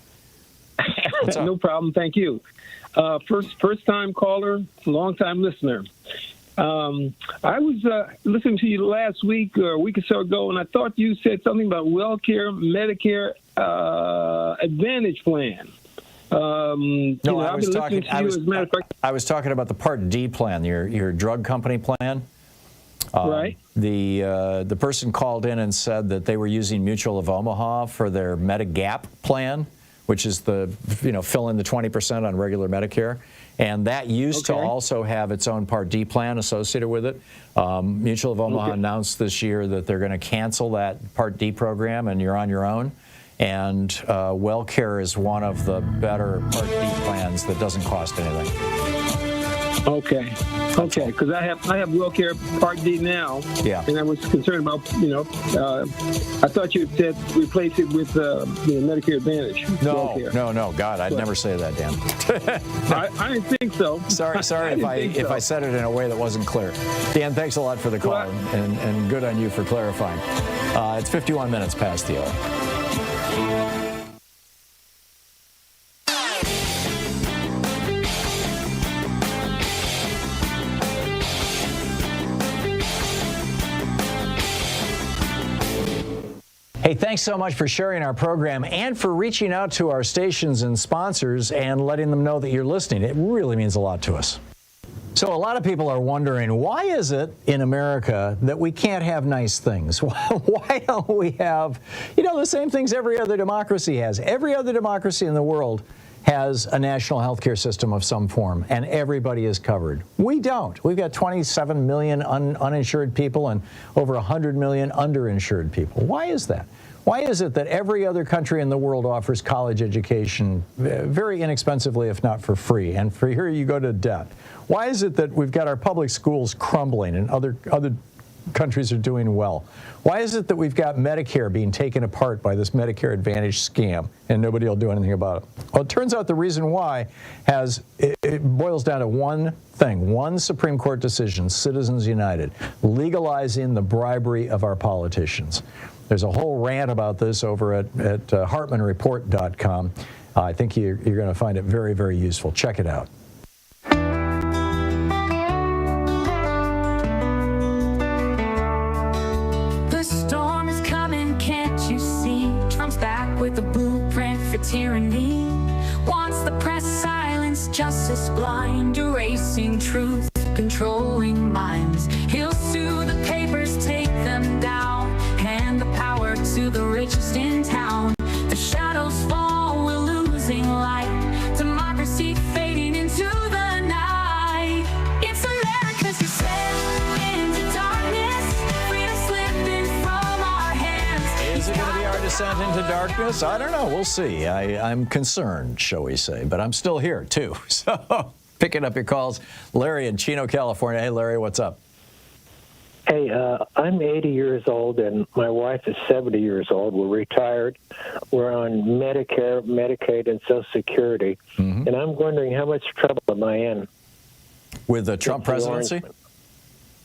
No problem. Thank you. First time caller, long time listener. I was listening to you last week or a week or so ago, and I thought you said something about Medicare Advantage plan. No, I was talking about the Part D plan, your drug company plan. Right. The person called in and said that they were using Mutual of Omaha for their Medigap plan, which is the fill in the 20% on regular Medicare, and that used to also have its own Part D plan associated with it. Mutual of Omaha announced this year that they're going to cancel that Part D program, and you're on your own. And WellCare is one of the better Part D plans that doesn't cost anything. Okay, because I have WellCare Part D now, and I was concerned about, I thought you said replace it with Medicare Advantage. No, God, I'd never say that, Dan. I didn't think so. Sorry if I said it in a way that wasn't clear. Dan, thanks a lot for the call, and good on you for clarifying. It's 51 minutes past the hour. Hey, thanks so much for sharing our program and for reaching out to our stations and sponsors and letting them know that you're listening. It really means a lot to us. So a lot of people are wondering, why is it in America that we can't have nice things? Why don't we have, the same things every other democracy has? Every other democracy in the world has a national health care system of some form, and everybody is covered. We don't. We've got 27 million uninsured people and over 100 million underinsured people. Why is that? Why is it that every other country in the world offers college education very inexpensively, if not for free, and for here you go to debt? Why is it that we've got our public schools crumbling and other countries are doing well? Why is it that we've got Medicare being taken apart by this Medicare Advantage scam and nobody will do anything about it? Well, it turns out the reason why it boils down to one thing, one Supreme Court decision, Citizens United, legalizing the bribery of our politicians. There's a whole rant about this over at HartmannReport.com. I think you're going to find it very, very useful. Check it out. With a blueprint for tyranny, wants the press silenced, justice blind, erasing truth, controlling minds. He'll sue the papers, take them down, hand the power to the richest in town. The shadows fall, we're losing light, democracy fading into the night. It's America's descent into darkness, freedom slipping from our hands. Is it going to be our descent into darkness? I don't know. We'll see. I'm concerned, shall we say, but I'm still here, too. So, picking up your calls. Larry in Chino, California. Hey, Larry, what's up? Hey, I'm 80 years old, and my wife is 70 years old. We're retired. We're on Medicare, Medicaid, and Social Security. And I'm wondering, how much trouble am I in? With the Trump presidency?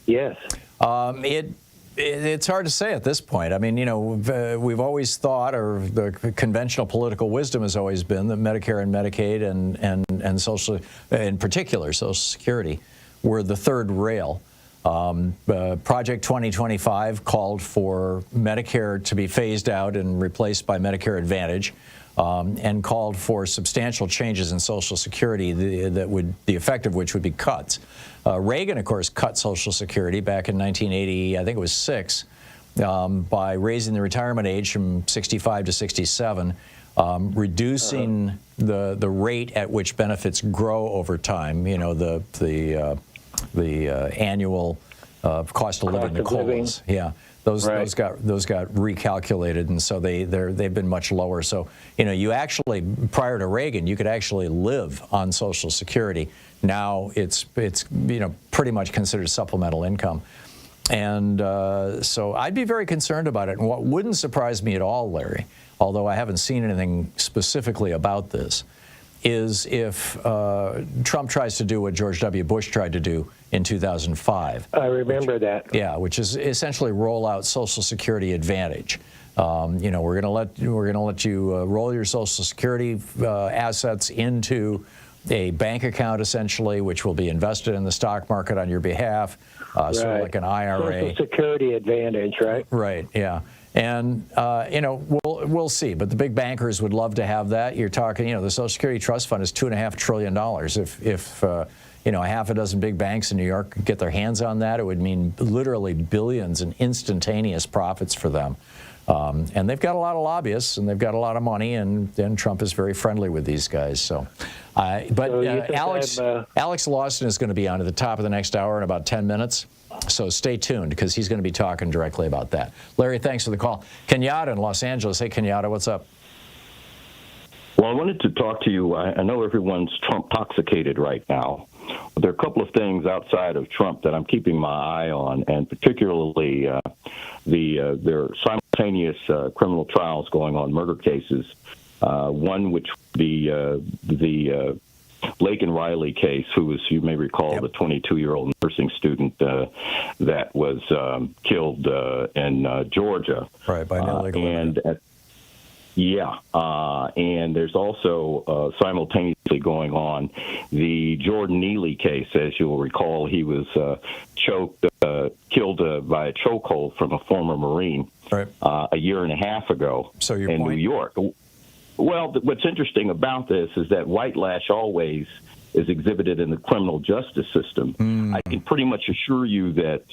Yes. It's hard to say at this point. I mean, we've always thought, or the conventional political wisdom has always been that Medicare and Medicaid and Social, in particular, Social Security, were the third rail. Project 2025 called for Medicare to be phased out and replaced by Medicare Advantage, and called for substantial changes in Social Security the effect of which would be cuts. Reagan, of course, cut Social Security back in 1980, I think it was 6, by raising the retirement age from 65 to 67, reducing the rate at which benefits grow over time. The annual cost of living, the COLAs. Yeah. Those got recalculated, and so they've been much lower. So you actually, prior to Reagan, you could actually live on Social Security. Now it's pretty much considered supplemental income, and so I'd be very concerned about it. And what wouldn't surprise me at all, Larry, although I haven't seen anything specifically about this, is if Trump tries to do what George W. Bush tried to do in 2005. I remember that. Yeah, which is essentially roll out Social Security Advantage. We're going to let you roll your Social Security assets into a bank account, essentially, which will be invested in the stock market on your behalf, sort of like an IRA. Social Security Advantage, right? Right. Yeah. And we'll see. But the big bankers would love to have that. You're talking, the Social Security Trust Fund is $2.5 trillion. If a half a dozen big banks in New York could get their hands on that, it would mean literally billions in instantaneous profits for them. And they've got a lot of lobbyists, and they've got a lot of money, and Trump is very friendly with these guys. So, Alex Lawson is going to be on at the top of the next hour in about 10 minutes. So stay tuned, because he's going to be talking directly about that. Larry, thanks for the call. Kenyatta in Los Angeles. Hey, Kenyatta, what's up? Well, I wanted to talk to you. I know everyone's Trump-toxicated right now. There are a couple of things outside of Trump that I'm keeping my eye on, and particularly there are simultaneous criminal trials going on, murder cases. One which the Lake and Riley case, who was, you may recall, the 22-year-old nursing student that was killed in Georgia. Right, by an illegal immigrant. And there's also simultaneously going on the Jordan Neely case. As you'll recall, he was killed by a chokehold from a former Marine a year and a half ago in New York. Well, what's interesting about this is that white lash always is exhibited in the criminal justice system. I can pretty much assure you that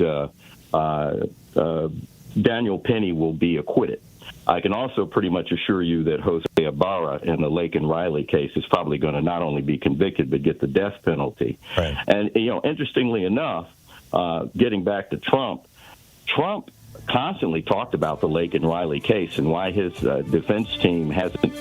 Daniel Penny will be acquitted. I can also pretty much assure you that Jose Ibarra in the Lake and Riley case is probably going to not only be convicted but get the death penalty. Right. And, interestingly enough, getting back to Trump constantly talked about the Lake and Riley case, and why his defense team hasn't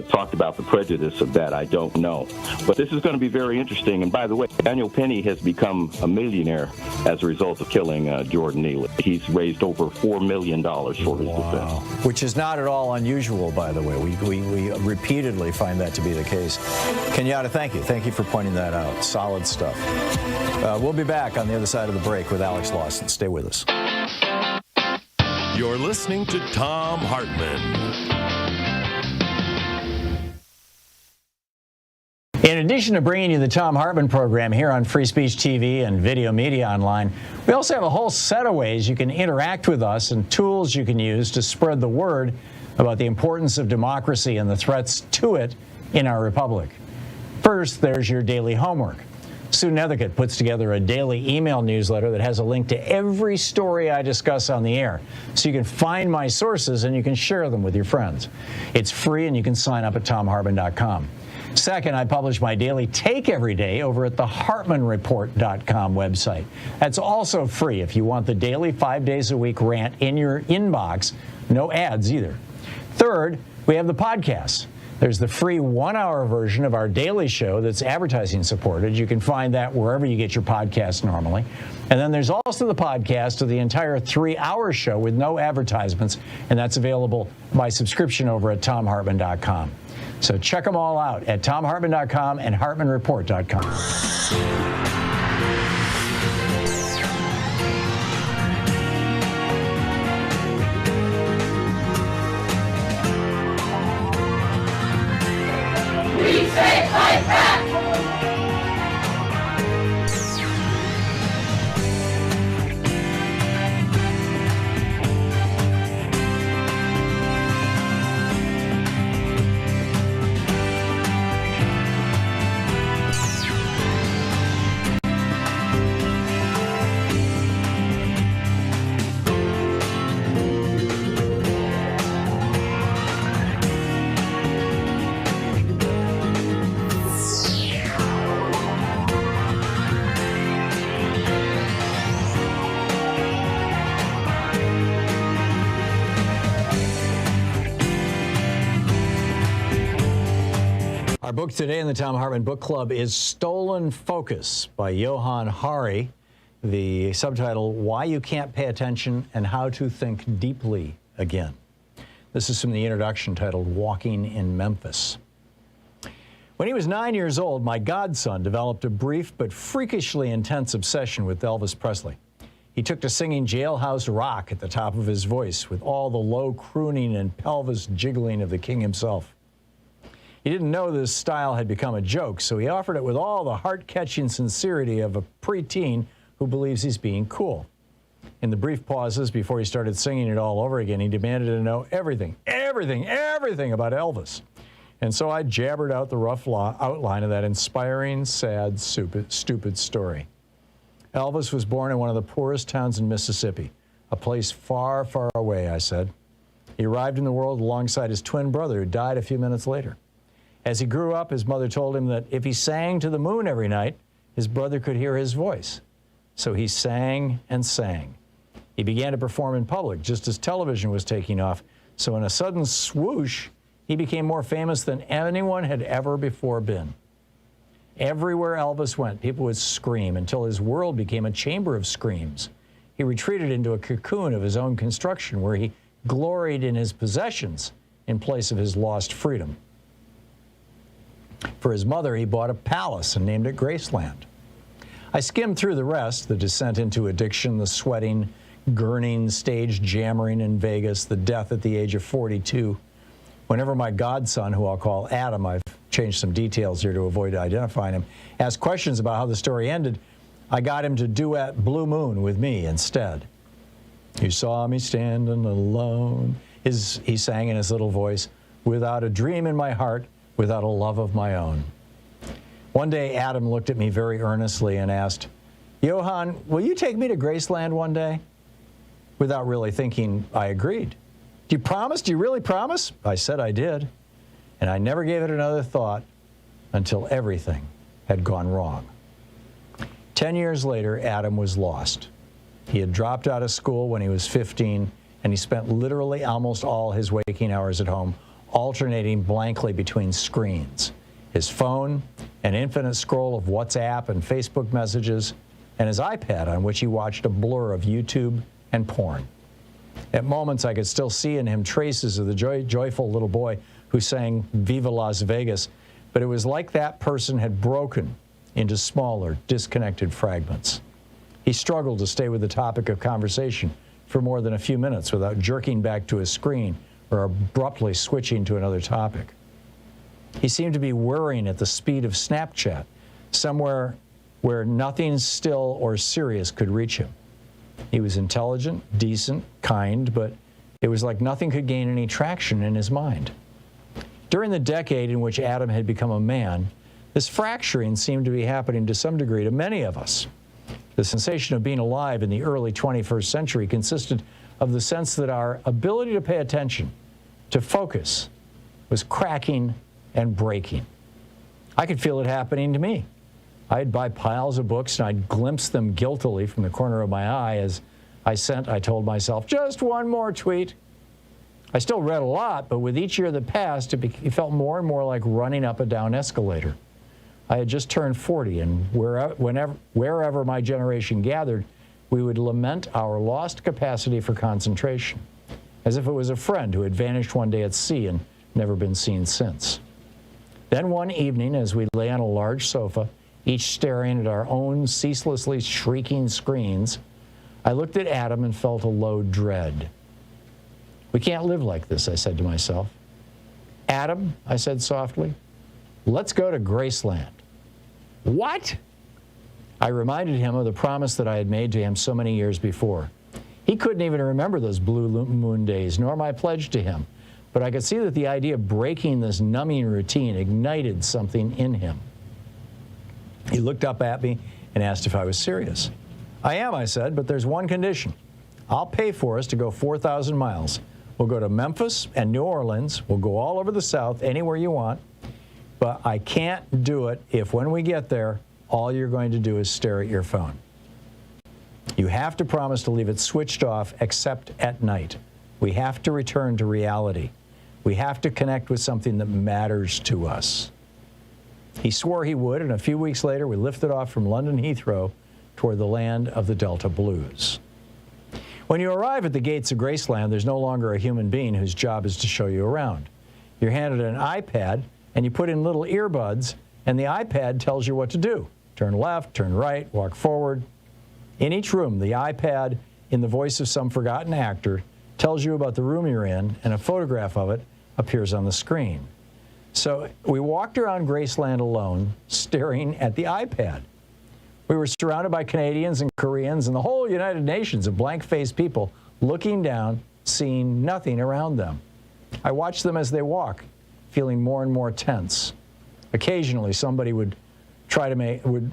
talked about the prejudice of that, I don't know. But this is going to be very interesting. And by the way, Daniel Penny has become a millionaire as a result of killing Jordan Neely. He's raised over $4 million for his defense. Which is not at all unusual, by the way. We repeatedly find that to be the case. Kenyatta, thank you. Thank you for pointing that out. Solid stuff. We'll be back on the other side of the break with Alex Lawson. Stay with us. You're listening to Thom Hartmann. In addition to bringing you the Thom Hartmann Program here on Free Speech TV and Video Media Online, we also have a whole set of ways you can interact with us and tools you can use to spread the word about the importance of democracy and the threats to it in our republic. First, there's your daily homework. Sue Nethercutt puts together a daily email newsletter that has a link to every story I discuss on the air, so you can find my sources and you can share them with your friends. It's free, and you can sign up at ThomHartmann.com. Second, I publish my daily take every day over at the HartmannReport.com website. That's also free if you want the daily 5 days a week rant in your inbox. No ads either. Third, we have the podcast. There's the free 1-hour version of our daily show that's advertising supported. You can find that wherever you get your podcast normally. And then there's also the podcast of the entire 3-hour show with no advertisements, and that's available by subscription over at ThomHartmann.com. So check them all out at ThomHartmann.com and HartmannReport.com. book today in the Thom Hartmann Book Club is Stolen Focus by Johann Hari. The subtitle, Why You Can't Pay Attention and How to Think Deeply Again. This is from the introduction titled Walking in Memphis. When he was 9 years old, my godson developed a brief but freakishly intense obsession with Elvis Presley. He took to singing Jailhouse Rock at the top of his voice with all the low crooning and pelvis jiggling of the king himself. He didn't know this style had become a joke, so he offered it with all the heart-catching sincerity of a preteen who believes he's being cool. In the brief pauses before he started singing it all over again, he demanded to know everything about Elvis. And so I jabbered out the rough outline of that inspiring, sad, stupid story. Elvis was born in one of the poorest towns in Mississippi, a place far, far away, I said. He arrived in the world alongside his twin brother, who died a few minutes later. As he grew up, his mother told him that if he sang to the moon every night, his brother could hear his voice. So he sang and sang. He began to perform in public just as television was taking off. So in a sudden swoosh, he became more famous than anyone had ever before been. Everywhere Elvis went, people would scream until his world became a chamber of screams. He retreated into a cocoon of his own construction where he gloried in his possessions in place of his lost freedom. For his mother, he bought a palace and named it Graceland. I skimmed through the rest, the descent into addiction, the sweating, gurning, stage jammering in Vegas, the death at the age of 42. Whenever my godson, who I'll call Adam, I've changed some details here to avoid identifying him, asked questions about how the story ended, I got him to duet Blue Moon with me instead. You saw me standing alone, he sang in his little voice, without a dream in my heart, without a love of my own. One day, Adam looked at me very earnestly and asked, Johann, will you take me to Graceland one day? Without really thinking, I agreed. Do you promise? Do you really promise? I said I did. And I never gave it another thought until everything had gone wrong. 10 years later, Adam was lost. He had dropped out of school when he was 15, and he spent literally almost all his waking hours at home alternating blankly between screens. His phone, an infinite scroll of WhatsApp and Facebook messages, and his iPad on which he watched a blur of YouTube and porn. At moments, I could still see in him traces of the joyful little boy who sang Viva Las Vegas, but it was like that person had broken into smaller, disconnected fragments. He struggled to stay with the topic of conversation for more than a few minutes without jerking back to his screen or abruptly switching to another topic. He seemed to be whirring at the speed of Snapchat, somewhere where nothing still or serious could reach him. He was intelligent, decent, kind, but it was like nothing could gain any traction in his mind. During the decade in which Adam had become a man, this fracturing seemed to be happening to some degree to many of us. The sensation of being alive in the early 21st century consisted of the sense that our ability to pay attention, to focus, was cracking and breaking. I could feel it happening to me. I'd buy piles of books and I'd glimpse them guiltily from the corner of my eye as I told myself, just one more tweet. I still read a lot, but with each year that passed, it felt more and more like running up a down escalator. I had just turned 40, and wherever my generation gathered, we would lament our lost capacity for concentration, as if it was a friend who had vanished one day at sea and never been seen since. Then one evening, as we lay on a large sofa, each staring at our own ceaselessly shrieking screens, I looked at Adam and felt a low dread. We can't live like this, I said to myself. Adam, I said softly, let's go to Graceland. What? I reminded him of the promise that I had made to him so many years before. He couldn't even remember those blue moon days, nor my pledge to him. But I could see that the idea of breaking this numbing routine ignited something in him. He looked up at me and asked if I was serious. I am, I said, but there's one condition. I'll pay for us to go 4,000 miles. We'll go to Memphis and New Orleans. We'll go all over the South, anywhere you want. But I can't do it if when we get there, all you're going to do is stare at your phone. You have to promise to leave it switched off except at night. We have to return to reality. We have to connect with something that matters to us. He swore he would, and a few weeks later, we lifted off from London Heathrow toward the land of the Delta Blues. When you arrive at the gates of Graceland, there's no longer a human being whose job is to show you around. You're handed an iPad, and you put in little earbuds, and the iPad tells you what to do. Turn left, turn right, walk forward. In each room, the iPad, in the voice of some forgotten actor, tells you about the room you're in, and a photograph of it appears on the screen. So we walked around Graceland alone, staring at the iPad. We were surrounded by Canadians and Koreans and the whole United Nations of blank-faced people looking down, seeing nothing around them. I watched them as they walk, feeling more and more tense. Occasionally, somebody would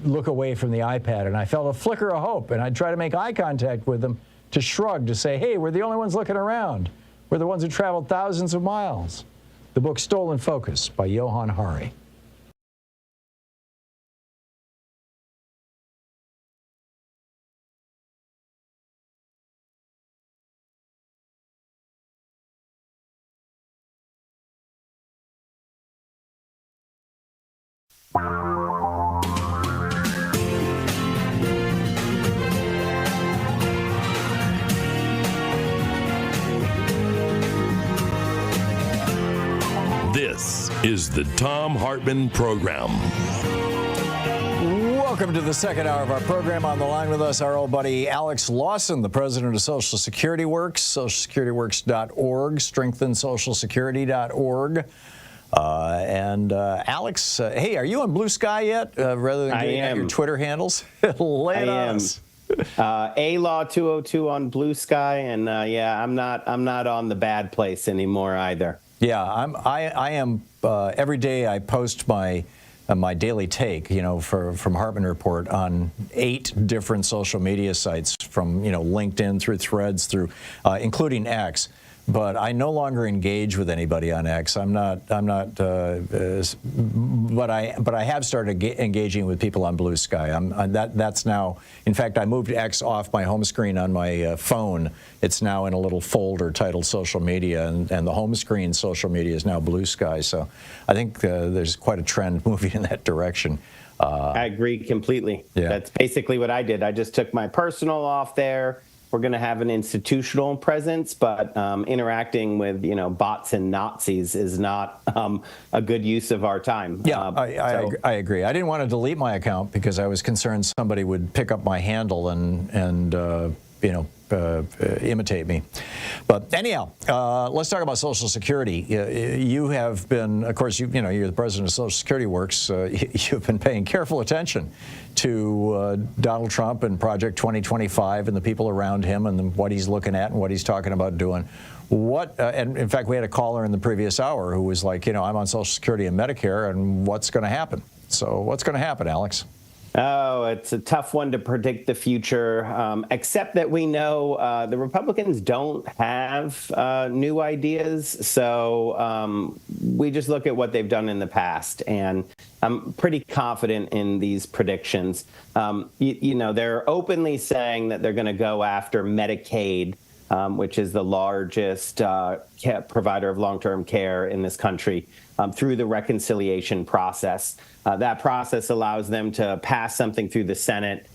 look away from the iPad, and I felt a flicker of hope, and I'd try to make eye contact with them to shrug, to say, hey, we're the only ones looking around. We're the ones who traveled thousands of miles. The book Stolen Focus by Johann Hari. This is the Thom Hartmann Program. Welcome to the second hour of our program. On the line with us, our old buddy Alex Lawson, the president of Social Security Works, socialsecurityworks.org, strengthensocialsecurity.org. Alex, hey, are you on Blue Sky yet? Rather than getting out your Twitter handles, lay it on us. A-Law 202 on Blue Sky, and yeah, I'm not on the bad place anymore either. Yeah, I am. Every day I post my daily take, from Hartmann Report on 8 different social media sites, from LinkedIn through Threads through including X. But I no longer engage with anybody on X. But I have started engaging with people on Blue Sky. That's now, in fact, I moved X off my home screen on my phone. It's now in a little folder titled Social Media, and the home screen social media is now Blue Sky. So I think there's quite a trend moving in that direction. I agree completely. Yeah. That's basically what I did. I just took my personal off there. We're going to have an institutional presence, but interacting with, bots and Nazis is not a good use of our time. Yeah, I agree. I didn't want to delete my account because I was concerned somebody would pick up my handle and imitate me. But anyhow, let's talk about Social Security. You have been, of course, you're the president of Social Security Works. You've been paying careful attention to Donald Trump and Project 2025 and the people around him and what he's looking at and what he's talking about doing. And in fact, we had a caller in the previous hour who was like, I'm on Social Security and Medicare, and what's going to happen? So what's going to happen, Alex? Oh, it's a tough one to predict the future, except that we know the Republicans don't have new ideas. So we just look at what they've done in the past, and I'm pretty confident in these predictions. They're openly saying that they're going to go after Medicaid, which is the largest provider of long-term care in this country, through the reconciliation process. That process allows them to pass something through the Senate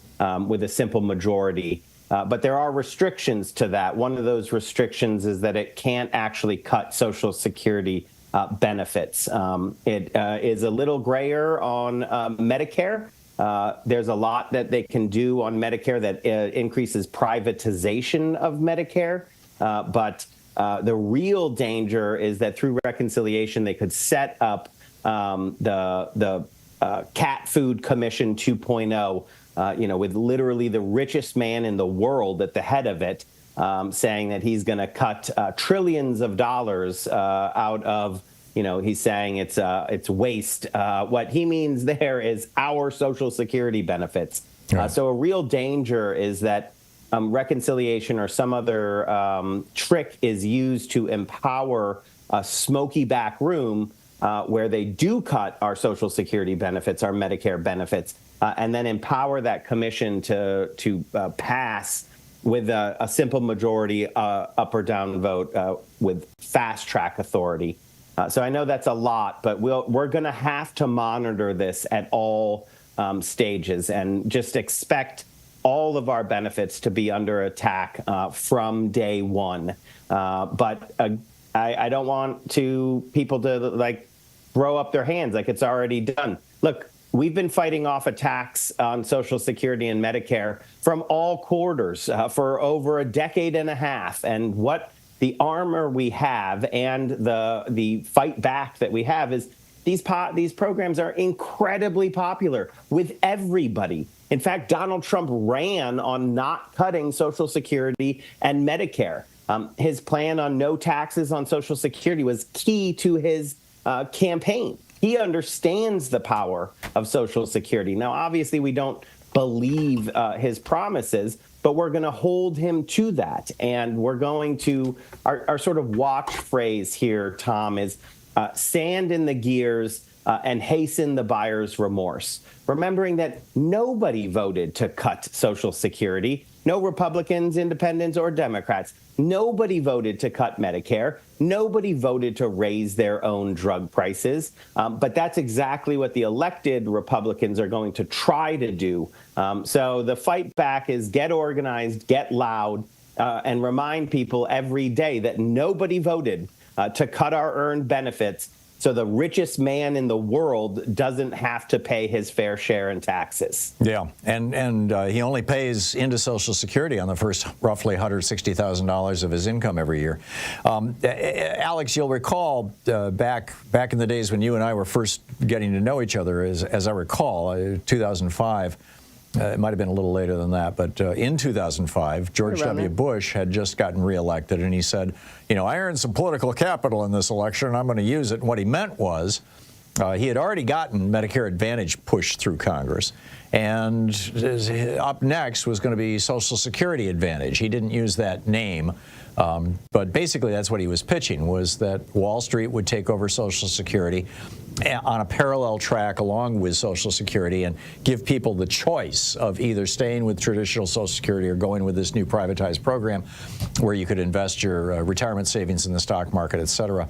with a simple majority. But there are restrictions to that. One of those restrictions is that it can't actually cut Social Security benefits. It is a little grayer on Medicare. There's a lot that they can do on Medicare that increases privatization of Medicare. But the real danger is that through reconciliation, they could set up the Cat Food Commission 2.0, with literally the richest man in the world at the head of it, saying that he's going to cut trillions of dollars out of, he's saying it's waste. What he means there is our Social Security benefits. Right. So a real danger is that reconciliation or some other trick is used to empower a smoky back room where they do cut our Social Security benefits, our Medicare benefits, and then empower that commission to pass with a simple majority, up or down vote, with fast track authority. So I know that's a lot, but we're going to have to monitor this at all stages and just expect all of our benefits to be under attack from day one. But I don't want people to throw up their hands like it's already done. Look, we've been fighting off attacks on Social Security and Medicare from all quarters for over a decade and a half. And what the armor we have and the fight back that we have is these programs are incredibly popular with everybody. In fact, Donald Trump ran on not cutting Social Security and Medicare. His plan on no taxes on Social Security was key to his campaign. He understands the power of Social Security. Now, obviously, we don't believe his promises, but we're going to hold him to that. And we're going to, our sort of watch phrase here, Tom, is sand in the gears and hasten the buyer's remorse. Remembering that nobody voted to cut Social Security. No Republicans, Independents, or Democrats. Nobody voted to cut Medicare. Nobody voted to raise their own drug prices. But that's exactly what the elected Republicans are going to try to do. So the fight back is get organized, get loud, and remind people every day that nobody voted to cut our earned benefits so the richest man in the world doesn't have to pay his fair share in taxes. Yeah, and he only pays into Social Security on the first roughly $160,000 of his income every year. Alex, you'll recall back in the days when you and I were first getting to know each other, as I recall, 2005. It might have been a little later than that, but in 2005, George W. Bush had just gotten reelected, and he said, I earned some political capital in this election, and I'm going to use it. And what he meant was he had already gotten Medicare Advantage pushed through Congress, and up next was going to be Social Security Advantage. He didn't use that name, but basically that's what he was pitching, was that Wall Street would take over Social Security on a parallel track along with Social Security and give people the choice of either staying with traditional Social Security or going with this new privatized program where you could invest your retirement savings in the stock market, et cetera.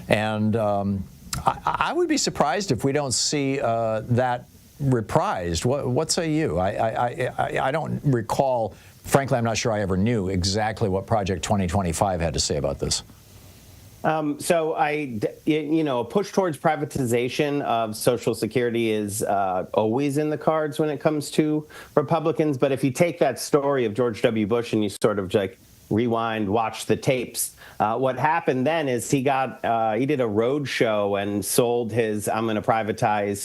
And I would be surprised if we don't see that reprised. What say you? I don't recall. Frankly, I'm not sure I ever knew exactly what Project 2025 had to say about this. So a push towards privatization of Social Security is always in the cards when it comes to Republicans. But if you take that story of George W. Bush and you sort of rewind, watch the tapes, what happened then is he did a road show and sold his I'm going to privatize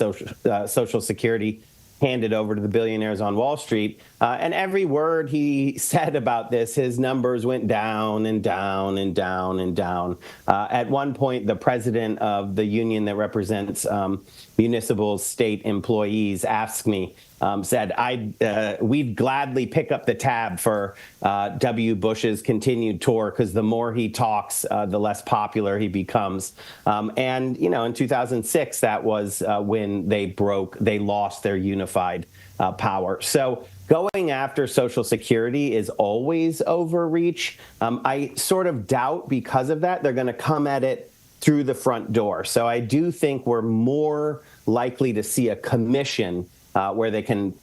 Social Security, handed over to the billionaires on Wall Street. And every word he said about this, his numbers went down and down and down and down. At one point, the president of the union that represents municipal state employees asked me, said, we'd gladly pick up the tab for W. Bush's continued tour because the more he talks, the less popular he becomes. And, in 2006, that was when they lost their unified power. So going after Social Security is always overreach. I sort of doubt because of that they're going to come at it through the front door. So I do think we're more likely to see a commission where they can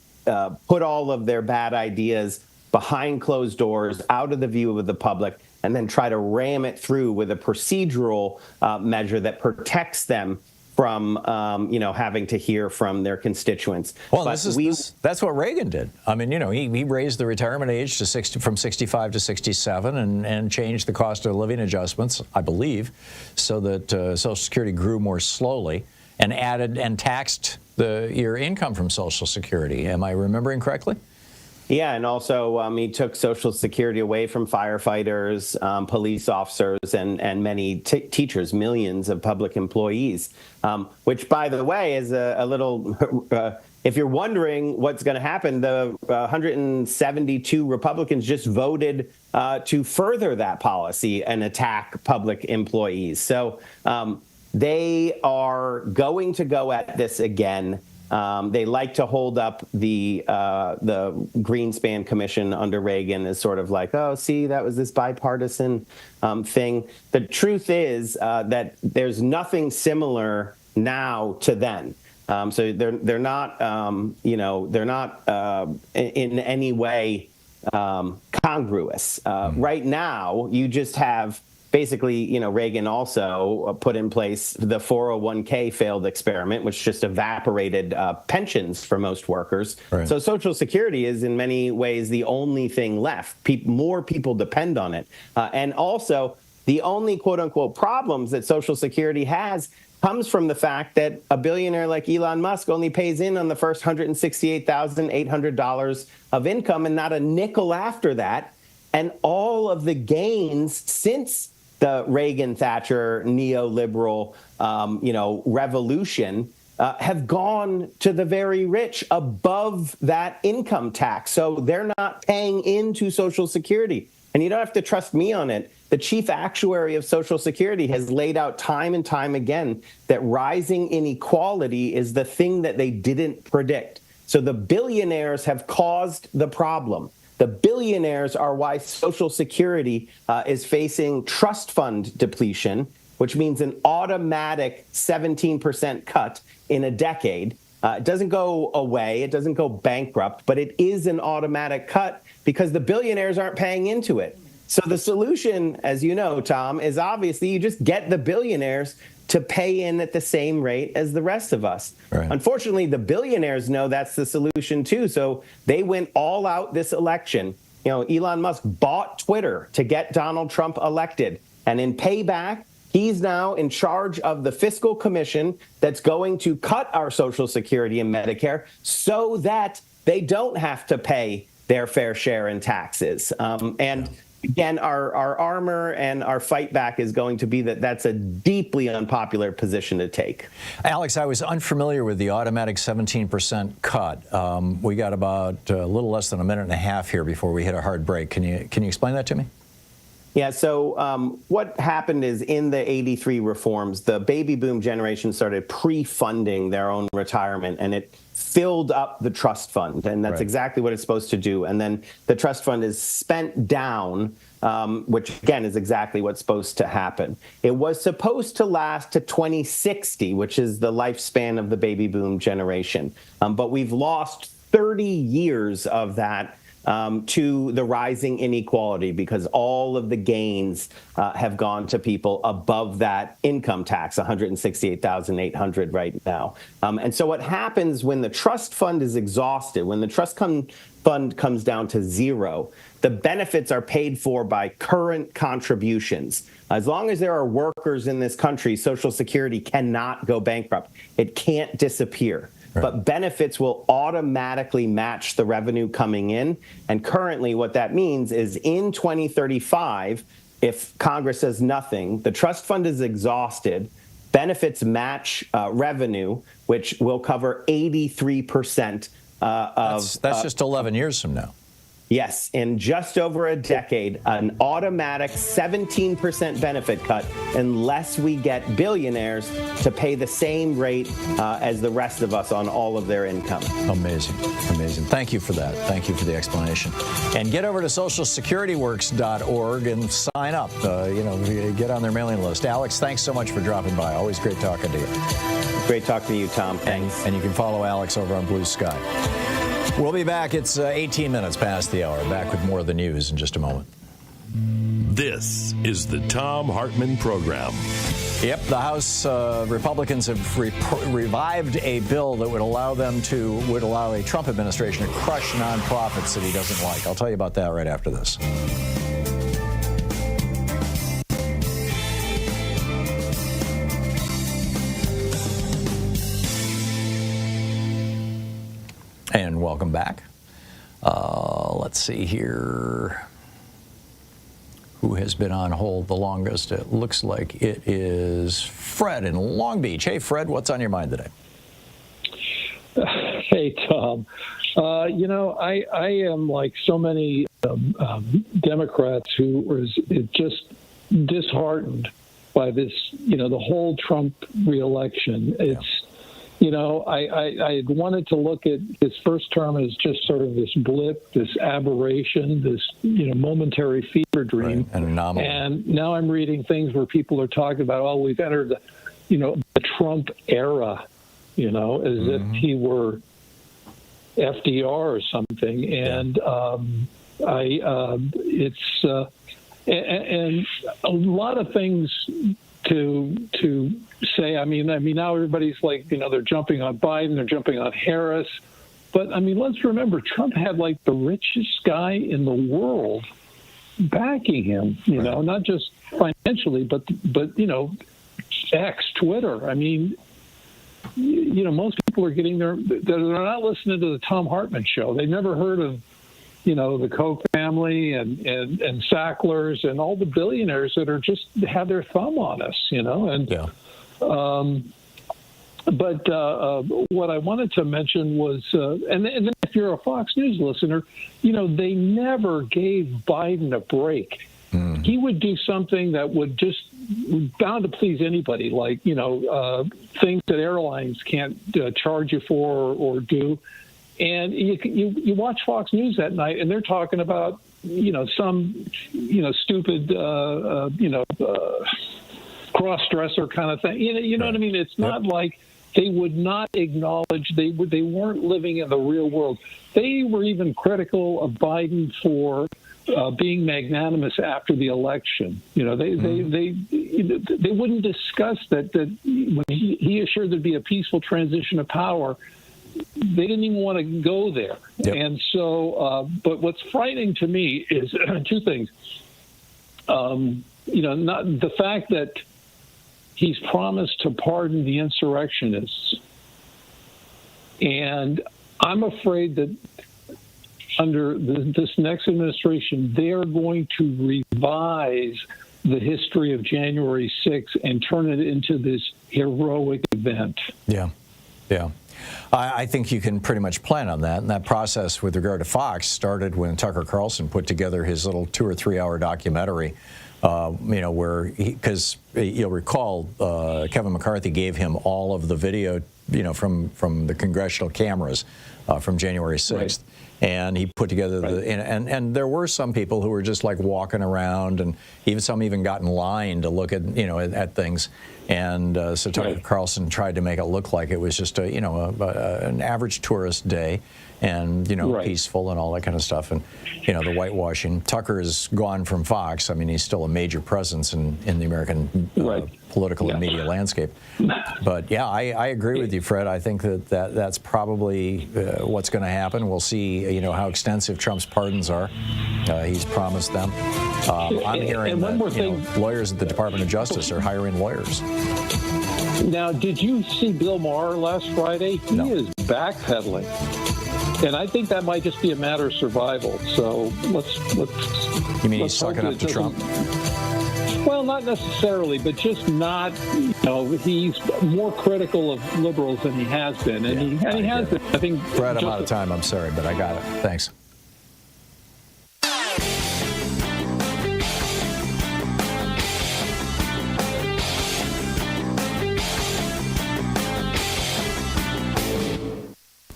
put all of their bad ideas behind closed doors, out of the view of the public, and then try to ram it through with a procedural measure that protects them from, having to hear from their constituents. Well, that's what Reagan did. I mean, he raised the retirement age to from 65 to 67 and changed the cost of living adjustments, I believe, so that Social Security grew more slowly and added and taxed your income from Social Security. Am I remembering correctly? Yeah, and also he took Social Security away from firefighters, police officers, and many teachers, millions of public employees, which, by the way, is a little, if you're wondering what's going to happen, the 172 Republicans just voted to further that policy and attack public employees. So they are going to go at this again. They like to hold up the Greenspan Commission under Reagan as sort of like, oh, see, that was this bipartisan thing. The truth is that there's nothing similar now to then. So they're not they're not in any way congruous. Right now, you just have basically, Reagan also put in place the 401k failed experiment, which just evaporated pensions for most workers. Right. So Social Security is in many ways the only thing left. More people depend on it. And also, the only quote unquote problems that Social Security has comes from the fact that a billionaire like Elon Musk only pays in on the first $168,800 of income and not a nickel after that. And all of the gains since the Reagan-Thatcher neoliberal, revolution have gone to the very rich above that income tax. So they're not paying into Social Security. And you don't have to trust me on it. The chief actuary of Social Security has laid out time and time again that rising inequality is the thing that they didn't predict. So the billionaires have caused the problem. The billionaires are why Social Security is facing trust fund depletion, which means an automatic 17% cut in a decade. It doesn't go away. It doesn't go bankrupt, but it is an automatic cut because the billionaires aren't paying into it. So the solution, as you know, Tom, is obviously you just get the billionaires to pay in at the same rate as the rest of us. Right. Unfortunately, the billionaires know that's the solution, too. So they went all out this election. Elon Musk bought Twitter to get Donald Trump elected. And in payback, he's now in charge of the fiscal commission that's going to cut our Social Security and Medicare so that they don't have to pay their fair share in taxes. Again, our armor and our fight back is going to be that's a deeply unpopular position to take. Alex, I was unfamiliar with the automatic 17% cut. We got about a little less than a minute and a half here before we hit a hard break. Can you explain that to me? Yeah, so what happened is in the 83 reforms, the baby boom generation started pre-funding their own retirement, and it filled up the trust fund, and that's exactly what it's supposed to do. And then the trust fund is spent down, which, again, is exactly what's supposed to happen. It was supposed to last to 2060, which is the lifespan of the baby boom generation. But we've lost 30 years of that to the rising inequality because all of the gains have gone to people above that income tax, $168,800 right now. And so what happens when the trust fund is exhausted, when the trust fund comes down to zero, the benefits are paid for by current contributions. As long as there are workers in this country, Social Security cannot go bankrupt. It can't disappear. Right. But benefits will automatically match the revenue coming in. And currently what that means is in 2035, if Congress says nothing, the trust fund is exhausted, benefits match revenue, which will cover 83% of... That's just 11 years from now. Yes, in just over a decade, an automatic 17% benefit cut unless we get billionaires to pay the same rate as the rest of us on all of their income. Amazing. Amazing. Thank you for that. Thank you for the explanation. And get over to socialsecurityworks.org and sign up. Get on their mailing list. Alex, thanks so much for dropping by. Always great talking to you. Great talking to you, Tom. Thanks. And you can follow Alex over on Blue Sky. We'll be back. It's 18 minutes past the hour. Back with more of the news in just a moment. This is the Thom Hartmann Program. Yep, the House Republicans have revived a bill that would allow a Trump administration to crush nonprofits that he doesn't like. I'll tell you about that right after this. And welcome back. Let's see here. Who has been on hold the longest? It looks like it is Fred in Long Beach. Hey, Fred, what's on your mind today? Hey, Tom. I am like so many Democrats who was just disheartened by this, the whole Trump reelection. It's, I wanted to look at his first term as just sort of this blip, this aberration, this, momentary fever dream. Right. An anomaly. And now I'm reading things where people are talking about, we've entered the Trump era, as if he were FDR or something. And and a lot of things to say. I mean, now everybody's like, they're jumping on Biden, they're jumping on Harris. But, let's remember, Trump had like the richest guy in the world backing him, not just financially, but X, Twitter. Most people are getting they're not listening to the Thom Hartmann show. They've never heard of, the Koch family and Sacklers and all the billionaires that are just have their thumb on us, But what I wanted to mention was, and then if you're a Fox News listener, they never gave Biden a break. He would do something that would just bound to please anybody, like, things that airlines can't charge you for or do. And you watch Fox News that night, and they're talking about, some, stupid, cross-dresser kind of thing. You know what I mean? It's not like they would not acknowledge they weren't living in the real world. They were even critical of Biden for being magnanimous after the election. They wouldn't discuss that when he assured there'd be a peaceful transition of power. They didn't even want to go there. Yep. And so, but what's frightening to me is two things. Not the fact that he's promised to pardon the insurrectionists. And I'm afraid that under this next administration, they're going to revise the history of January 6th and turn it into this heroic event. Yeah. I think you can pretty much plan on that. And that process with regard to Fox started when Tucker Carlson put together his little 2 or 3 hour documentary, where because you'll recall Kevin McCarthy gave him all of the video, from the congressional cameras from January 6th. Right. And he put together and there were some people who were just like walking around, and some even got in line to look at at things. And so Tucker Carlson tried to make it look like it was just an average tourist day, and peaceful and all that kind of stuff. And the whitewashing. Tucker is gone from Fox. He's still a major presence in the American political and media landscape. But I agree with you, Fred. I think that's probably what's going to happen. We'll see how extensive Trump's pardons are. He's promised them. I'm hearing that lawyers at the Department of Justice are hiring lawyers. Now, did you see Bill Maher last Friday? He is backpedaling. And I think that might just be a matter of survival. So let's. You mean he's sucking up to Trump? Well, not necessarily, but just not. He's more critical of liberals than he has been, and he has been. I think. Brad, I'm out of time. I'm sorry, but I got it. Thanks.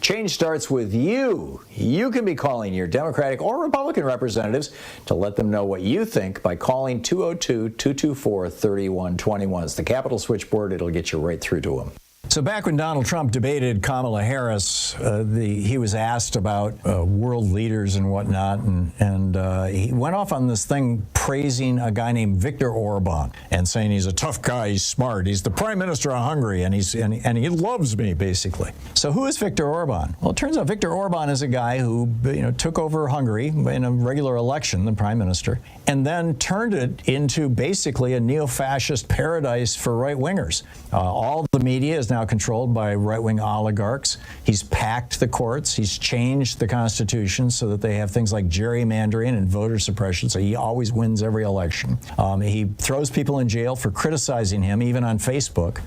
Change starts with you. You can be calling your Democratic or Republican representatives to let them know what you think by calling 202-224-3121. It's the Capitol switchboard. It'll get you right through to them. So back when Donald Trump debated Kamala Harris, he was asked about world leaders and whatnot, and he went off on this thing praising a guy named Viktor Orban and saying he's a tough guy, he's smart, he's the prime minister of Hungary, and he loves me, basically. So who is Viktor Orban? Well, it turns out Viktor Orban is a guy who took over Hungary in a regular election, the prime minister, and then turned it into basically a neo-fascist paradise for right-wingers. All the media is now controlled by right-wing oligarchs. He's packed the courts. He's changed the Constitution so that they have things like gerrymandering and voter suppression, so he always wins every election. He throws people in jail for criticizing him, even on Facebook.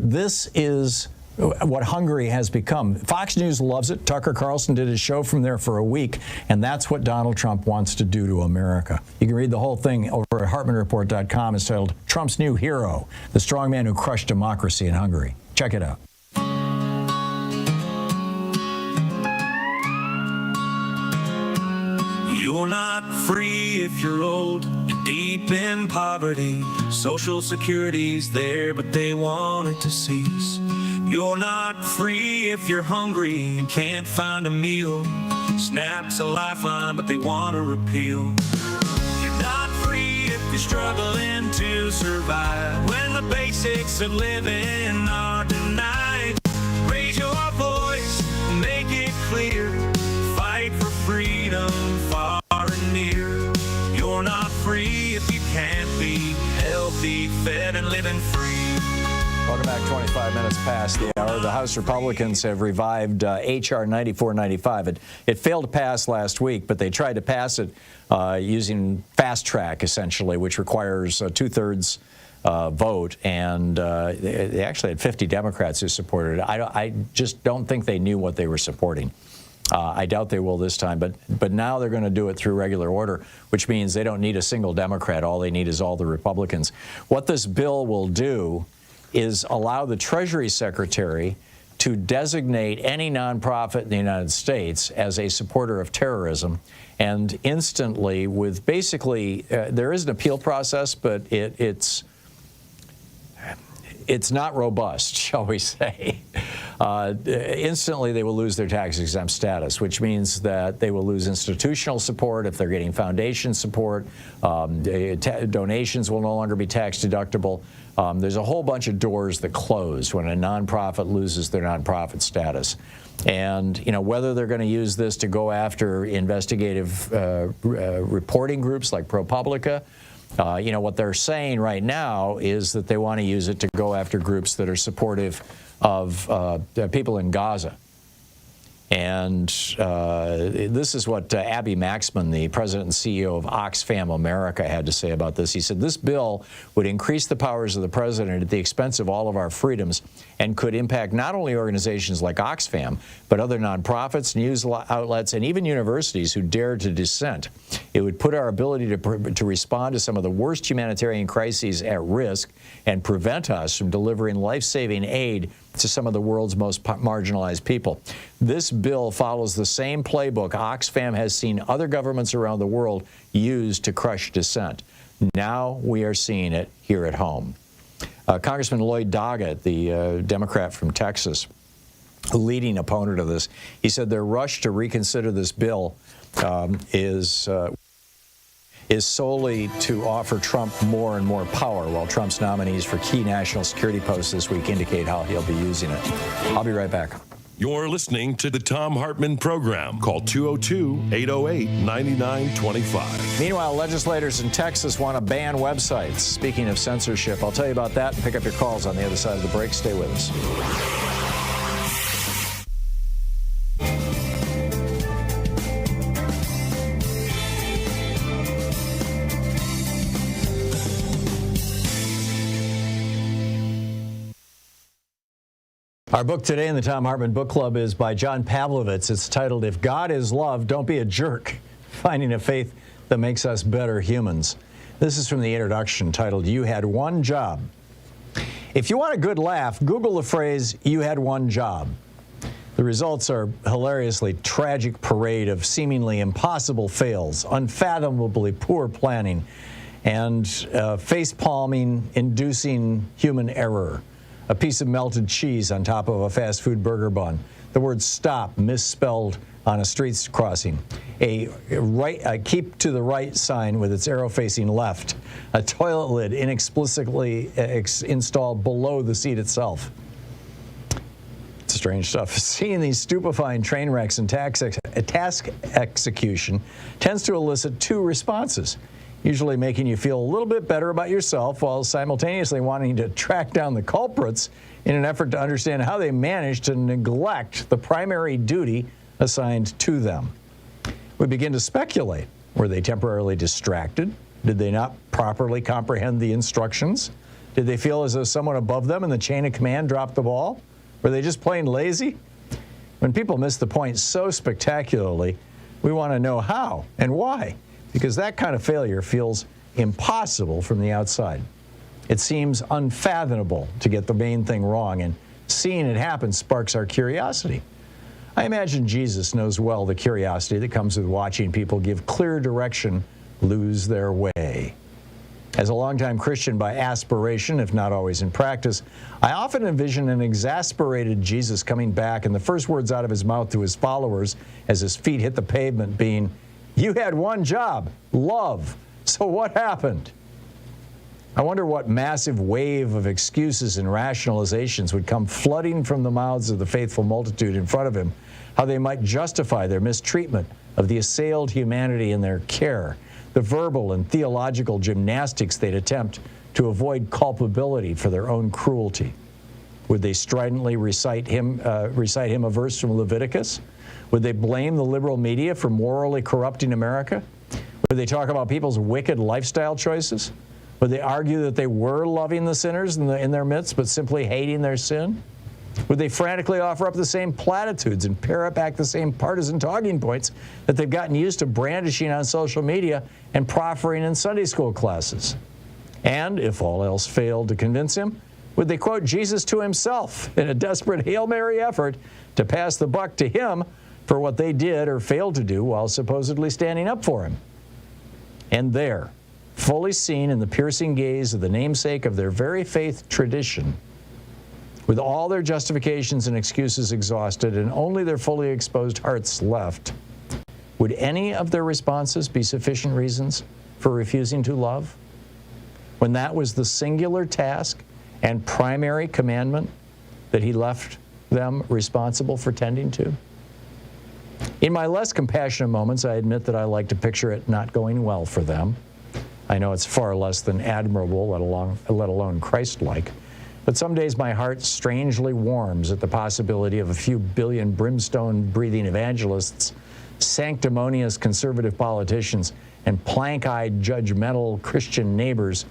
This is what Hungary has become. Fox News loves it. Tucker Carlson did his show from there for a week, and that's what Donald Trump wants to do to America. You can read the whole thing over at HartmannReport.com. It's titled Trump's New Hero, the strongman who crushed democracy in Hungary. Check it out. You're not free if you're old and deep in poverty. Social Security's there, but they want it to cease. You're not free if you're hungry and can't find a meal. SNAP's a lifeline, but they want to repeal. You're not free if you're struggling to survive when the basics of living are denied. Raise your voice, make it clear. Fight for freedom far and near. You're not free if you can't be healthy, fed, and living free. Welcome back. 25 minutes past the hour. The House Republicans have revived H.R. 9495. It failed to pass last week, but they tried to pass it using fast track, essentially, which requires a two-thirds vote, and they actually had 50 Democrats who supported it. I just don't think they knew what they were supporting. I doubt they will this time, but now they're going to do it through regular order, which means they don't need a single Democrat. All they need is all the Republicans. What this bill will do is allow the Treasury Secretary to designate any nonprofit in the United States as a supporter of terrorism, and instantly, with basically, there is an appeal process, but it's not robust, shall we say. Instantly, they will lose their tax-exempt status, which means that they will lose institutional support if they're getting foundation support. Donations will no longer be tax-deductible. There's a whole bunch of doors that close when a nonprofit loses their nonprofit status. And, you know, whether they're going to use this to go after investigative reporting groups like ProPublica, you know, what they're saying right now is that they want to use it to go after groups that are supportive of people in Gaza. And this is what Abby Maxman, the president and CEO of Oxfam America, had to say about this. He said, this bill would increase the powers of the president at the expense of all of our freedoms and could impact not only organizations like Oxfam, but other nonprofits, news outlets, and even universities who dare to dissent. It would put our ability to respond to some of the worst humanitarian crises at risk and prevent us from delivering life-saving aid to some of the world's most marginalized people. This bill follows the same playbook Oxfam has seen other governments around the world use to crush dissent. Now we are seeing it here at home. Congressman Lloyd Doggett, the Democrat from Texas, a leading opponent of this, he said their rush to reconsider this bill is solely to offer Trump more and more power, while Trump's nominees for key national security posts this week indicate how he'll be using it. I'll be right back. You're listening to the Thom Hartmann Program. Call 202-808-9925. Meanwhile, legislators in Texas want to ban websites. Speaking of censorship, I'll tell you about that and pick up your calls on the other side of the break. Stay with us. Our book today in the Thom Hartmann Book Club is by John Pavlovitz. It's titled, If God is Love, Don't Be a Jerk, Finding a Faith That Makes Us Better Humans. This is from the introduction titled, You Had One Job. If you want a good laugh, Google the phrase, you had one job. The results are a hilariously tragic parade of seemingly impossible fails, unfathomably poor planning, and face-palming inducing human error. A piece of melted cheese on top of a fast food burger bun, the word stop misspelled on a street crossing, a keep to the right sign with its arrow facing left, a toilet lid inexplicably installed below the seat itself. It's strange stuff. Seeing these stupefying train wrecks in task execution tends to elicit two responses, usually making you feel a little bit better about yourself while simultaneously wanting to track down the culprits in an effort to understand how they managed to neglect the primary duty assigned to them. We begin to speculate. Were they temporarily distracted? Did they not properly comprehend the instructions? Did they feel as though someone above them in the chain of command dropped the ball? Were they just plain lazy? When people miss the point so spectacularly, we want to know how and why, because that kind of failure feels impossible from the outside. It seems unfathomable to get the main thing wrong, and seeing it happen sparks our curiosity. I imagine Jesus knows well the curiosity that comes with watching people give clear direction lose their way. As a longtime Christian by aspiration, if not always in practice, I often envision an exasperated Jesus coming back and the first words out of his mouth to his followers as his feet hit the pavement being, "You had one job, love. So what happened?" I wonder what massive wave of excuses and rationalizations would come flooding from the mouths of the faithful multitude in front of him, how they might justify their mistreatment of the assailed humanity in their care, the verbal and theological gymnastics they'd attempt to avoid culpability for their own cruelty. Would they stridently recite him a verse from Leviticus? Would they blame the liberal media for morally corrupting America? Would they talk about people's wicked lifestyle choices? Would they argue that they were loving the sinners in their midst, but simply hating their sin? Would they frantically offer up the same platitudes and parrot back the same partisan talking points that they've gotten used to brandishing on social media and proffering in Sunday school classes? And if all else failed to convince him, would they quote Jesus to himself in a desperate Hail Mary effort to pass the buck to him for what they did or failed to do while supposedly standing up for him? And there, fully seen in the piercing gaze of the namesake of their very faith tradition, with all their justifications and excuses exhausted and only their fully exposed hearts left, would any of their responses be sufficient reasons for refusing to love? When that was the singular task and primary commandment that he left them responsible for tending to? In my less compassionate moments, I admit that I like to picture it not going well for them. I know it's far less than admirable, let alone Christ-like. But some days my heart strangely warms at the possibility of a few billion brimstone-breathing evangelists, sanctimonious conservative politicians, and plank-eyed judgmental Christian neighbors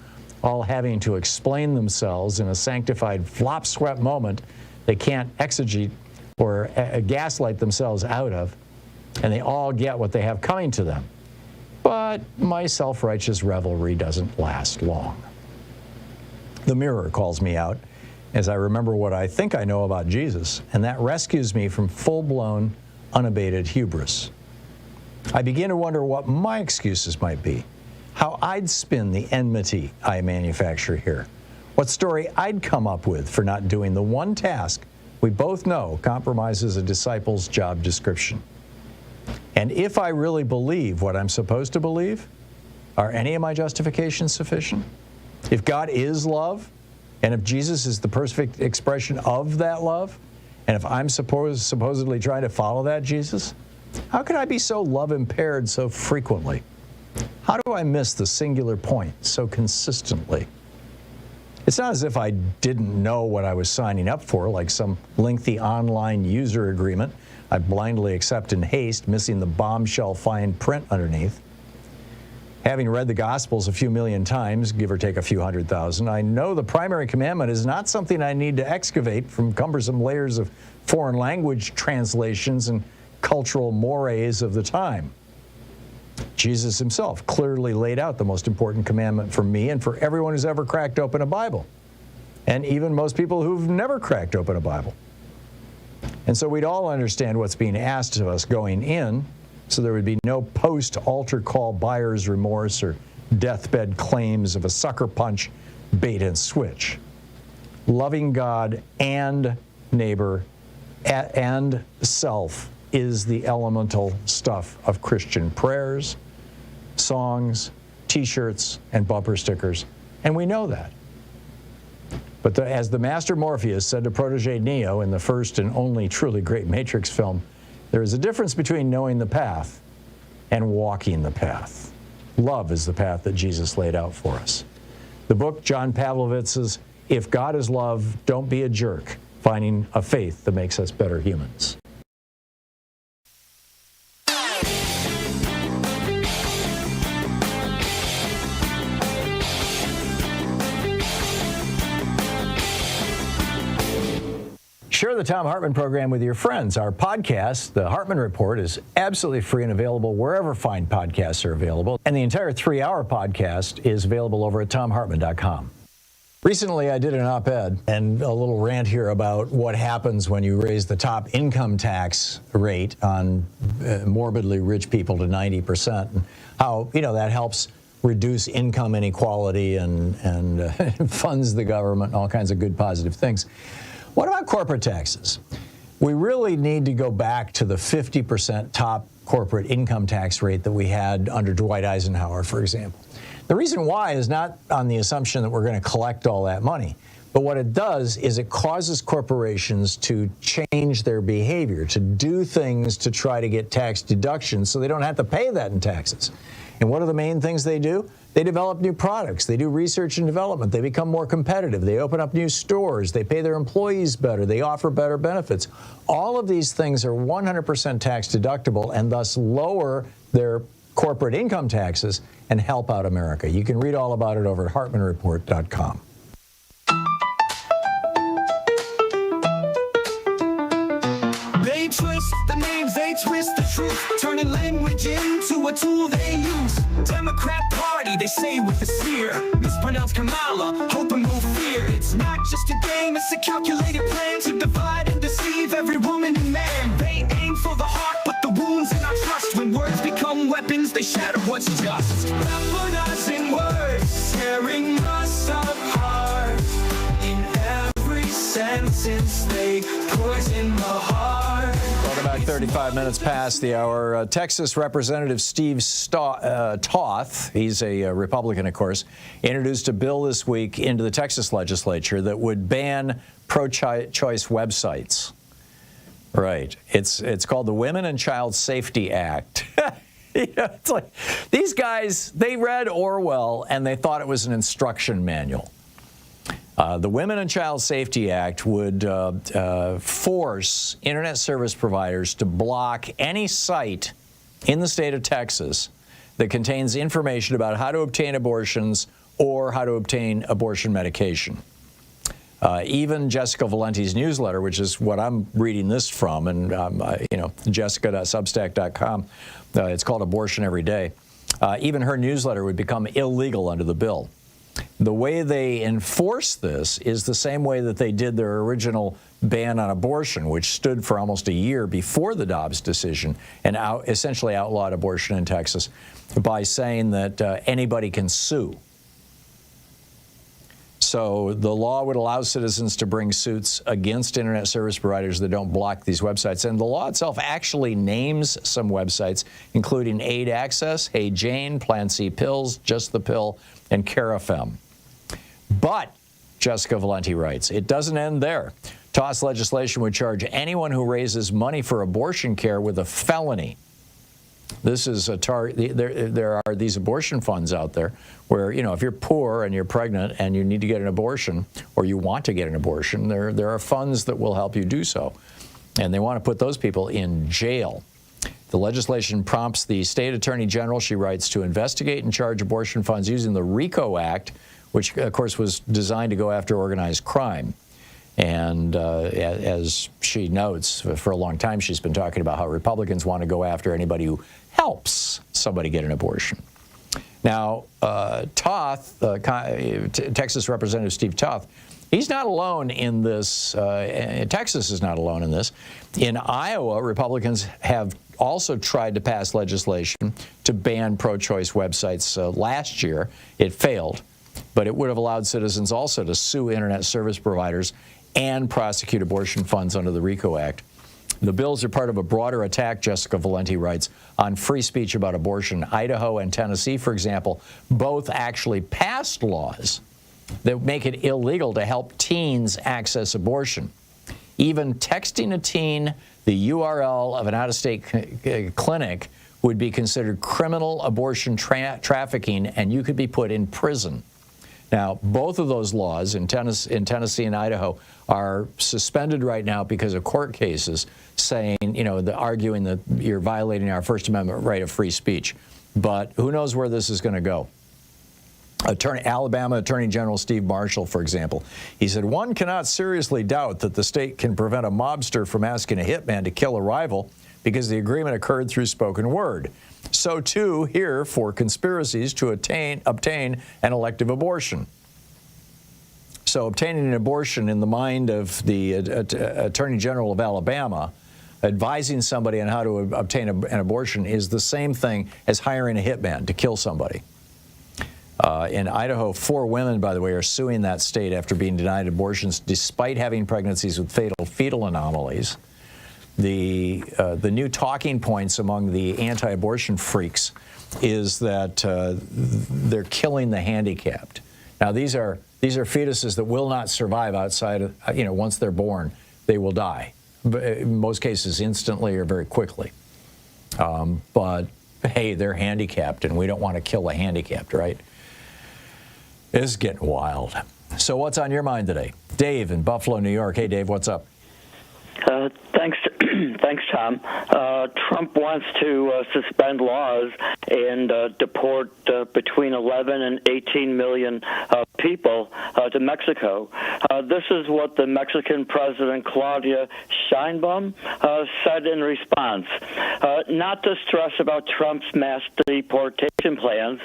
all having to explain themselves in a sanctified flop-swept moment they can't exegete or gaslight themselves out of, and they all get what they have coming to them. But my self-righteous revelry doesn't last long. The mirror calls me out as I remember what I think I know about Jesus, and that rescues me from full-blown, unabated hubris. I begin to wonder what my excuses might be, how I'd spin the enmity I manufacture here, what story I'd come up with for not doing the one task we both know compromises a disciple's job description. And if I really believe what I'm supposed to believe, are any of my justifications sufficient? If God is love, and if Jesus is the perfect expression of that love, and if I'm supposedly trying to follow that Jesus, how could I be so love-impaired so frequently? How do I miss the singular point so consistently? It's not as if I didn't know what I was signing up for, like some lengthy online user agreement I blindly accept in haste, missing the bombshell fine print underneath. Having read the Gospels a few million times, give or take a few 100,000, I know the primary commandment is not something I need to excavate from cumbersome layers of foreign language translations and cultural mores of the time. Jesus himself clearly laid out the most important commandment for me and for everyone who's ever cracked open a Bible, and even most people who've never cracked open a Bible. And so we'd all understand what's being asked of us going in, so there would be no post-altar call buyer's remorse or deathbed claims of a sucker punch, bait and switch. Loving God and neighbor and self is the elemental stuff of Christian prayers, songs, T-shirts, and bumper stickers, and we know that. But as the master Morpheus said to protege Neo in the first and only truly great Matrix film, there is a difference between knowing the path and walking the path. Love is the path that Jesus laid out for us. The book, John Pavlovitz's If God is Love, Don't Be a Jerk, Finding a Faith That Makes Us Better Humans. Share the Thom Hartmann Program with your friends. Our podcast, The Hartmann Report, is absolutely free and available wherever fine podcasts are available. And the entire 3-hour podcast is available over at thomhartmann.com. Recently, I did an op-ed and a little rant here about what happens when you raise the top income tax rate on morbidly rich people to 90%, and how, that helps reduce income inequality and funds the government and all kinds of good positive things. What about corporate taxes? We really need to go back to the 50% top corporate income tax rate that we had under Dwight Eisenhower, for example. The reason why is not on the assumption that we're going to collect all that money, but what it does is it causes corporations to change their behavior, to do things to try to get tax deductions so they don't have to pay that in taxes. And what are the main things they do? They develop new products. They do research and development. They become more competitive. They open up new stores. They pay their employees better. They offer better benefits. All of these things are 100% tax deductible and thus lower their corporate income taxes and help out America. You can read all about it over at HartmannReport.com. They twist the names, they twist the truth, turning language into a tool they use. Democrat Party, they say with a sneer, mispronounce Kamala, hope and no fear. It's not just a game, it's a calculated plan to divide and deceive every woman and man. They aim for the heart, but the wounds in our trust. When words become weapons, they shatter what's just. Weaponizing words, tearing us apart. In every sentence, they poison the heart. Welcome back. 35 minutes past the hour. Texas Representative Steve Toth, he's a Republican, of course, introduced a bill this week into the Texas legislature that would ban pro-choice websites. Right. It's called the Women and Child Safety Act. It's like these guys, they read Orwell and they thought it was an instruction manual. The Women and Child Safety Act would force internet service providers to block any site in the state of Texas that contains information about how to obtain abortions or how to obtain abortion medication. Even Jessica Valenti's newsletter, which is what I'm reading this from, and jessica.substack.com, it's called Abortion Every Day. Even her newsletter would become illegal under the bill. The way they enforce this is the same way that they did their original ban on abortion, which stood for almost a year before the Dobbs decision and essentially outlawed abortion in Texas by saying that anybody can sue. So the law would allow citizens to bring suits against internet service providers that don't block these websites. And the law itself actually names some websites, including Aid Access, Hey Jane, Plan C Pills, Just the Pill, and Carafem. But, Jessica Valenti writes, it doesn't end there. Toss legislation would charge anyone who raises money for abortion care with a felony. This is there are these abortion funds out there where, if you're poor and you're pregnant and you need to get an abortion or you want to get an abortion, there are funds that will help you do so. And they want to put those people in jail. The legislation prompts the state attorney general, she writes, to investigate and charge abortion funds using the RICO Act, which, of course, was designed to go after organized crime. And as she notes, for a long time she's been talking about how Republicans want to go after anybody who helps somebody get an abortion. Now, Toth, Texas Representative Steve Toth, he's not alone in this. Texas is not alone in this. In Iowa, Republicans have also tried to pass legislation to ban pro-choice websites last year. It failed, but it would have allowed citizens also to sue internet service providers and prosecute abortion funds under the RICO Act. The bills are part of a broader attack, Jessica Valenti writes, on free speech about abortion. Idaho and Tennessee, for example, both actually passed laws that make it illegal to help teens access abortion. Even texting a teen the URL of an out-of-state clinic would be considered criminal abortion trafficking, and you could be put in prison. Now, both of those laws in Tennessee and Idaho are suspended right now because of court cases saying, arguing that you're violating our First Amendment right of free speech. But who knows where this is going to go. Alabama Attorney General Steve Marshall, for example, he said, one cannot seriously doubt that the state can prevent a mobster from asking a hitman to kill a rival because the agreement occurred through spoken word. So, too, here for conspiracies to obtain an elective abortion. So obtaining an abortion in the mind of the Attorney General of Alabama, advising somebody on how to obtain an abortion is the same thing as hiring a hitman to kill somebody. In Idaho, 4 women, by the way, are suing that state after being denied abortions despite having pregnancies with fatal fetal anomalies. The new talking points among the anti-abortion freaks is that they're killing the handicapped. Now, these are fetuses that will not survive outside of, once they're born, they will die. In most cases, instantly or very quickly. But, hey, they're handicapped, and we don't want to kill the handicapped, right? It's getting wild. So what's on your mind today? Dave in Buffalo, New York. Hey, Dave, what's up? Thanks, Tom. Trump wants to suspend laws and deport between 11 and 18 million people to Mexico. This is what the Mexican President Claudia Sheinbaum said in response. Not to stress about Trump's mass deportation plans,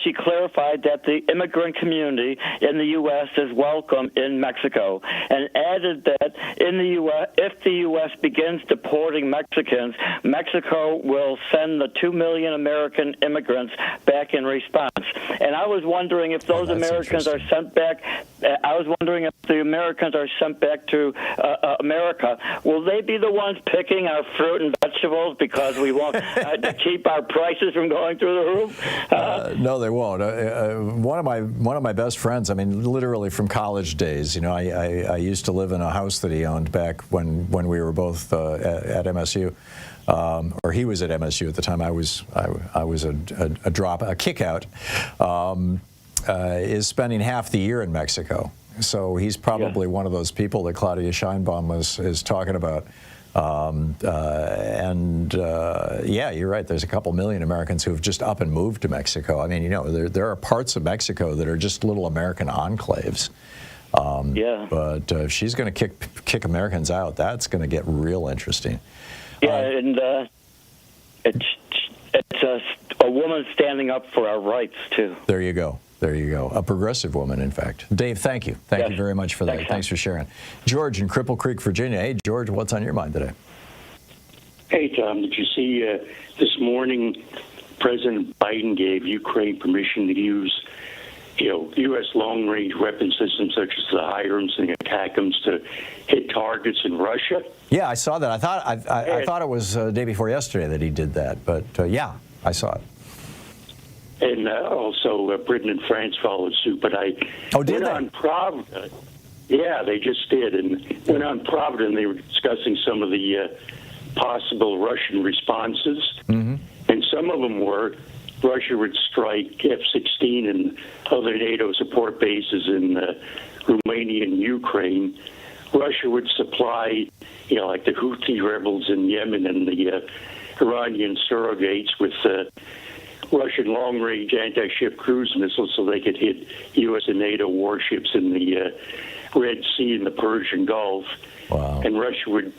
she clarified that the immigrant community in the U.S. is welcome in Mexico, and added that in the U.S., if the U.S. begins deporting Mexicans, Mexico will send the 2 million American immigrants back in response. And I was wondering if those Americans are sent back. I was wondering if the Americans are sent back to America. Will they be the ones picking our fruit and vegetables because we want to keep our prices from going through the roof? No, they won't. One of my best friends, I mean, literally from college days. I used to live in a house that he owned back when we were both at MSU. Or he was at MSU at the time. I was a kick out. Is spending half the year in Mexico. So he's probably one of those people that Claudia Sheinbaum is talking about. Yeah, you're right. There's a couple million Americans who have just up and moved to Mexico. I mean, there are parts of Mexico that are just little American enclaves. But if she's going to kick Americans out, that's going to get real interesting. Yeah, and it's a woman standing up for our rights, too. There you go. There you go. A progressive woman, in fact. Dave, thank you. Thank you very much for that. Thanks for sharing. George in Cripple Creek, Virginia. Hey, George, what's on your mind today? Hey, Tom, did you see this morning President Biden gave Ukraine permission to use, U.S. long-range weapon systems such as the HIMARS and the ATACMS to hit targets in Russia? Yeah, I saw that. I thought it was day before yesterday that he did that, but yeah, I saw it. And also Britain and France followed suit. But I went on Pravda. Yeah, they just did. And went on Pravda, and they were discussing some of the possible Russian responses. Mm-hmm. And some of them were Russia would strike F-16 and other NATO support bases in Romania and Ukraine. Russia would supply, like the Houthi rebels in Yemen and the Iranian surrogates with Russian long-range anti-ship cruise missiles so they could hit U.S. and NATO warships in the Red Sea and the Persian Gulf. Wow. And Russia would,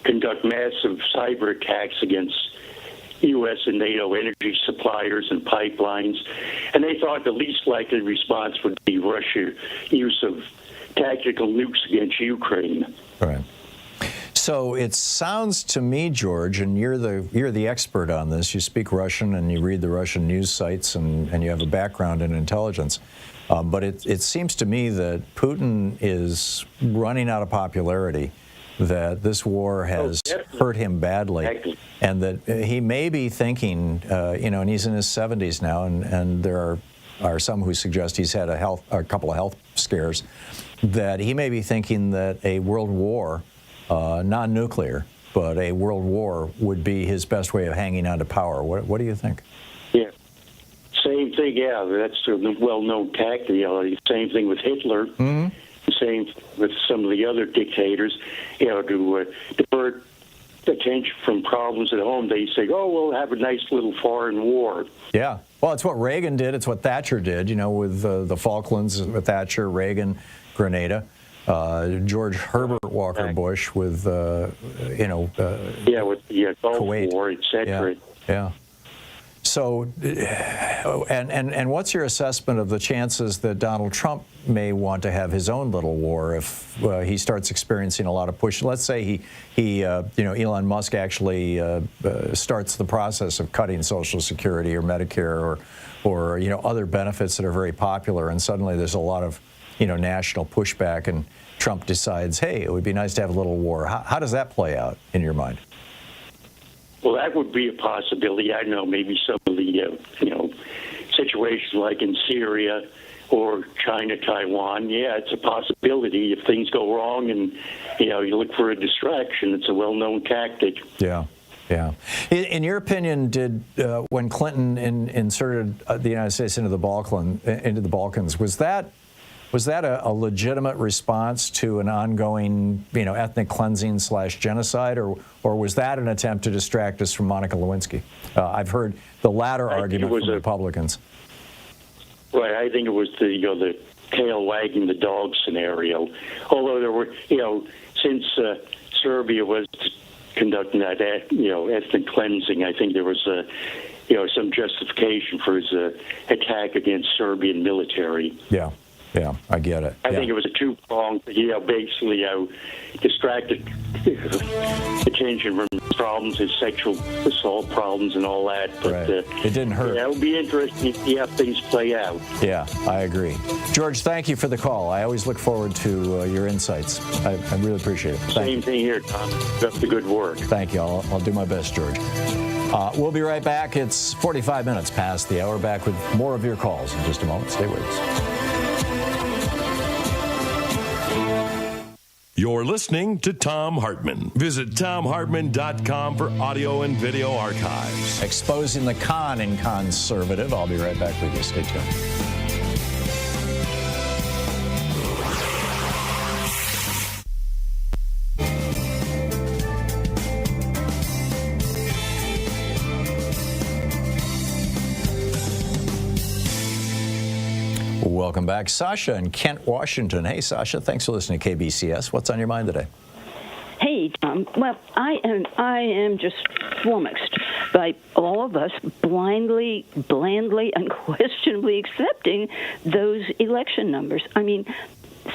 conduct massive cyber attacks against U.S. and NATO energy suppliers and pipelines. And they thought the least likely response would be Russia's use of tactical nukes against Ukraine. All right. So it sounds to me, George, and you're the expert on this. You speak Russian and you read the Russian news sites and you have a background in intelligence. But it seems to me that Putin is running out of popularity, that this war has hurt him badly, and that he may be thinking, and he's in his 70s now, and there are some who suggest he's had a couple of health scares, that he may be thinking that a world war, non-nuclear, but a world war would be his best way of hanging on to power. What do you think? Yeah, same thing. Yeah, that's a well-known tactic. Same thing with Hitler. Mm-hmm. Same with some of the other dictators. To divert attention from problems at home, they say, "Oh, we'll have a nice little foreign war." Yeah. Well, it's what Reagan did. It's what Thatcher did. With the Falklands, with Thatcher, Reagan, Grenada. George Herbert Walker Bush with, with the Gulf Kuwait. War, etc. Yeah. So, and what's your assessment of the chances that Donald Trump may want to have his own little war if he starts experiencing a lot of push? Let's say Elon Musk actually starts the process of cutting Social Security or Medicare or other benefits that are very popular, and suddenly there's a lot of national pushback, and Trump decides, hey, it would be nice to have a little war. How does that play out in your mind? Well, that would be a possibility. I know maybe some of the, situations like in Syria or China, Taiwan. Yeah, it's a possibility if things go wrong and, you look for a distraction. It's a well-known tactic. Yeah. Yeah. In your opinion, did when Clinton inserted the United States into the Balkans, was that a legitimate response to an ongoing, ethnic cleansing / genocide, or was that an attempt to distract us from Monica Lewinsky? I've heard the latter argument from Republicans. Right. I think it was the tail wagging the dog scenario. Although there were, since Serbia was conducting that, ethnic cleansing, I think there was some justification for his attack against Serbian military. Yeah. Yeah, I get it. I think it was a two-pronged, basically distracted attention from problems, his sexual assault problems and all that. But right. It didn't hurt. Yeah, it would be interesting to see how things play out. Yeah, I agree. George, thank you for the call. I always look forward to your insights. I really appreciate it. Same thing here, Tom. Keep up the good work. Thank you. I'll do my best, George. We'll be right back. It's 45 minutes past the hour. Back with more of your calls in just a moment. Stay with us. You're listening to Thom Hartmann. Visit ThomHartmann.com for audio and video archives. Exposing the con in conservative. I'll be right back with you. Stay tuned. Welcome back. Sasha in Kent, Washington. Hey, Sasha, thanks for listening to KBCS. What's on your mind today? Hey, Tom. Well, I am just flummoxed by all of us blandly, unquestionably accepting those election numbers. I mean,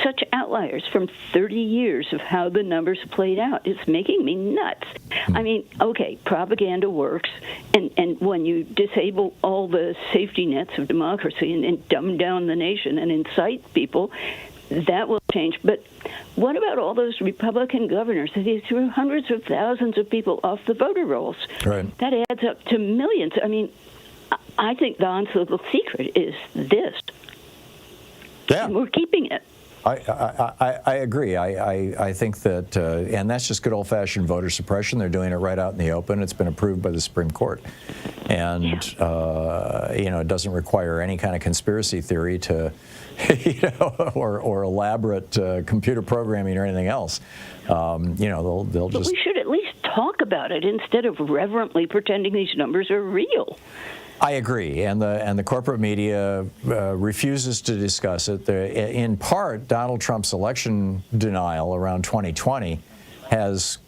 such outliers from 30 years of how the numbers played out. It's making me nuts. I mean, okay, propaganda works, and when you disable all the safety nets of democracy and dumb down the nation and incite people, that will change. But what about all those Republican governors? They threw hundreds of thousands of people off the voter rolls. Right. That adds up to millions. I mean, I think Don's little secret is this. Yeah. And we're keeping it. I agree. I think that, and that's just good old-fashioned voter suppression. They're doing it right out in the open. It's been approved by the Supreme Court. And, it doesn't require any kind of conspiracy theory to, or elaborate computer programming or anything else. They'll just... But we should at least talk about it instead of reverently pretending these numbers are real. I agree, and the corporate media refuses to discuss it. In part, Donald Trump's election denial around 2020 has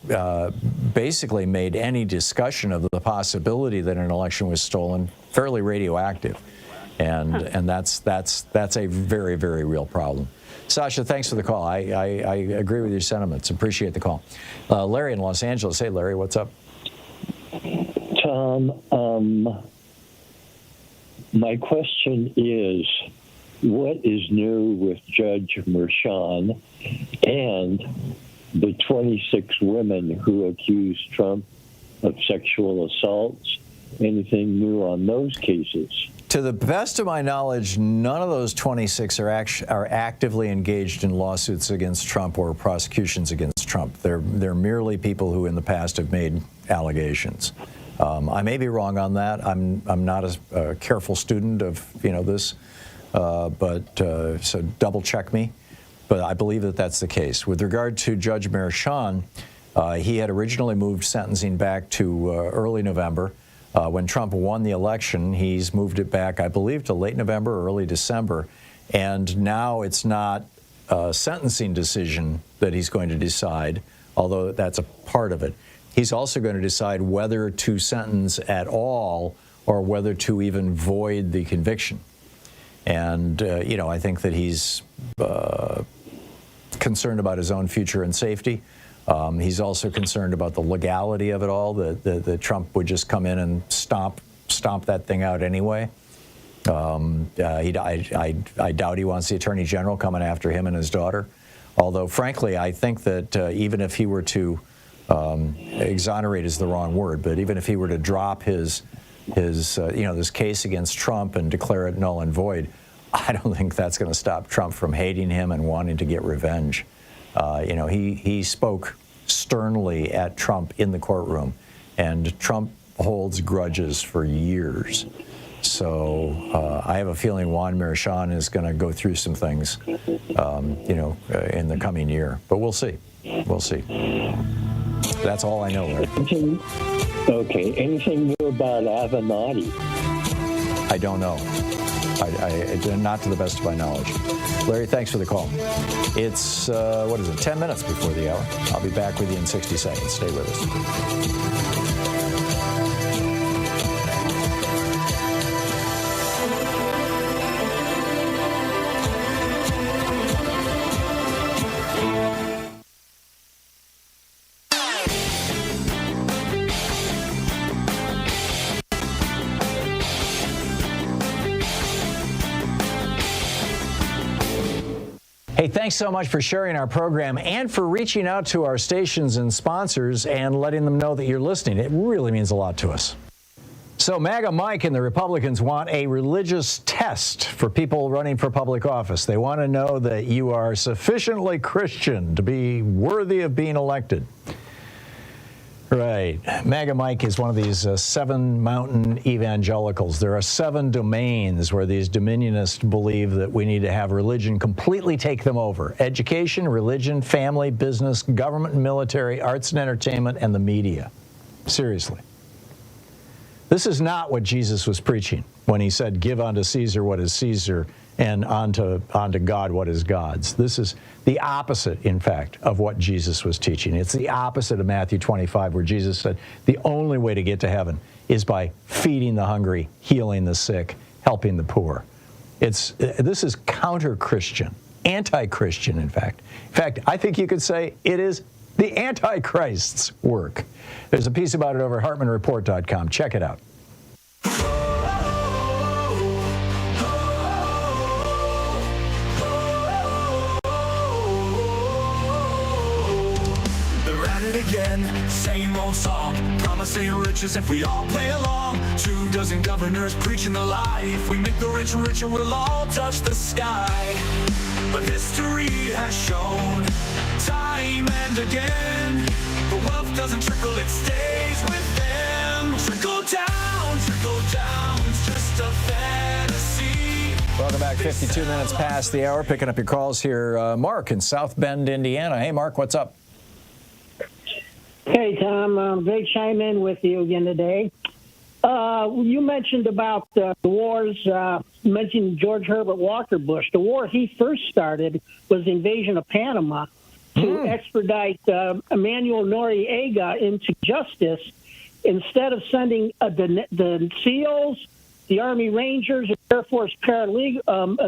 basically made any discussion of the possibility that an election was stolen fairly radioactive, and that's a very, very real problem. Sasha, thanks for the call. I agree with your sentiments. Appreciate the call. Larry in Los Angeles. Hey, Larry, what's up? Tom, my question is, what is new with Judge Merchan and the 26 women who accused Trump of sexual assaults? Anything new on those cases? To the best of my knowledge, none of those 26 are actively engaged in lawsuits against Trump or prosecutions against Trump. They're merely people who in the past have made allegations. I may be wrong on that. I'm not a careful student of this, so double check me. But I believe that that's the case. With regard to Judge Merchan, he had originally moved sentencing back to early November. When Trump won the election, he's moved it back, I believe, to late November or early December. And now it's not a sentencing decision that he's going to decide, although that's a part of it. He's also going to decide whether to sentence at all or whether to even void the conviction. And, I think that he's concerned about his own future and safety. He's also concerned about the legality of it all, that Trump would just come in and stomp that thing out anyway. I doubt he wants the Attorney General coming after him and his daughter. Although, frankly, I think that even if he were to exonerate is the wrong word, but even if he were to drop his this case against Trump and declare it null and void, I don't think that's going to stop Trump from hating him and wanting to get revenge. He spoke sternly at Trump in the courtroom, and Trump holds grudges for years. So I have a feeling Juan Merchan is going to go through some things, in the coming year. But we'll see. We'll see. That's all I know, Larry. Okay. Anything new about Avenatti? I don't know. I not to the best of my knowledge. Larry, thanks for the call. It's, 10 minutes before the hour. I'll be back with you in 60 seconds. Stay with us. Hey, thanks so much for sharing our program and for reaching out to our stations and sponsors and letting them know that you're listening. It really means a lot to us. So MAGA Mike and the Republicans want a religious test for people running for public office. They want to know that you are sufficiently Christian to be worthy of being elected. Right. MAGA Mike is one of these 7 mountain evangelicals. There are 7 domains where these dominionists believe that we need to have religion completely take them over. Education, religion, family, business, government and military, arts and entertainment, and the media. Seriously. This is not what Jesus was preaching when he said, give unto Caesar what is Caesar and unto God what is God's. This is the opposite, in fact, of what Jesus was teaching. It's the opposite of Matthew 25, where Jesus said the only way to get to heaven is by feeding the hungry, healing the sick, helping the poor. This is counter-Christian, anti-Christian, in fact. In fact, I think you could say it is the Antichrist's work. There's a piece about it over at HartmannReport.com. Check it out. Again, same old song, promising riches if we all play along. 24 governors preaching the lie. If we make the rich richer, we'll all touch the sky. But history has shown time and again, the wealth doesn't trickle, it stays with them. Trickle down, it's just a fantasy. Welcome back. 52 minutes past the hour. Picking up your calls here. Mark in South Bend, Indiana. Hey, Mark, what's up? Hey, Tom, great chime in with you again today. You mentioned about the wars, you mentioned George Herbert Walker Bush. The war he first started was the invasion of Panama to expedite Emmanuel Noriega into justice. Instead of sending the SEALs, the Army Rangers, the Air Force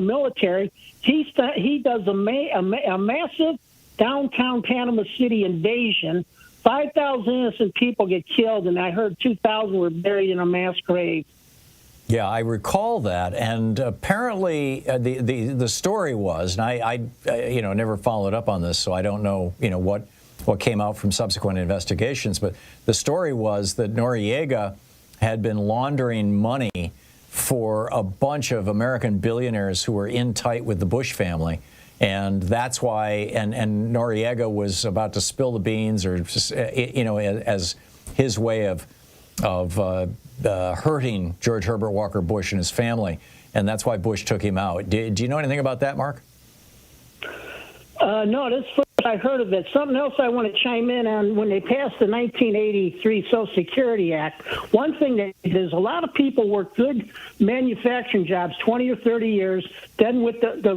military, he does a massive downtown Panama City invasion. 5,000 innocent people get killed, and I heard 2,000 were buried in a mass grave. Yeah, I recall that, and apparently the story was, and I never followed up on this, so I don't know what came out from subsequent investigations, but the story was that Noriega had been laundering money for a bunch of American billionaires who were in tight with the Bush family. And that's why, and Noriega was about to spill the beans, or as his way of hurting George Herbert Walker Bush and his family, and that's why Bush took him out. Do you know anything about that, Mark? No, this is the first I heard of it. Something else I want to chime in on: when they passed the 1983 Social Security Act, one thing that is a lot of people work good manufacturing jobs 20 or 30 years. Then with the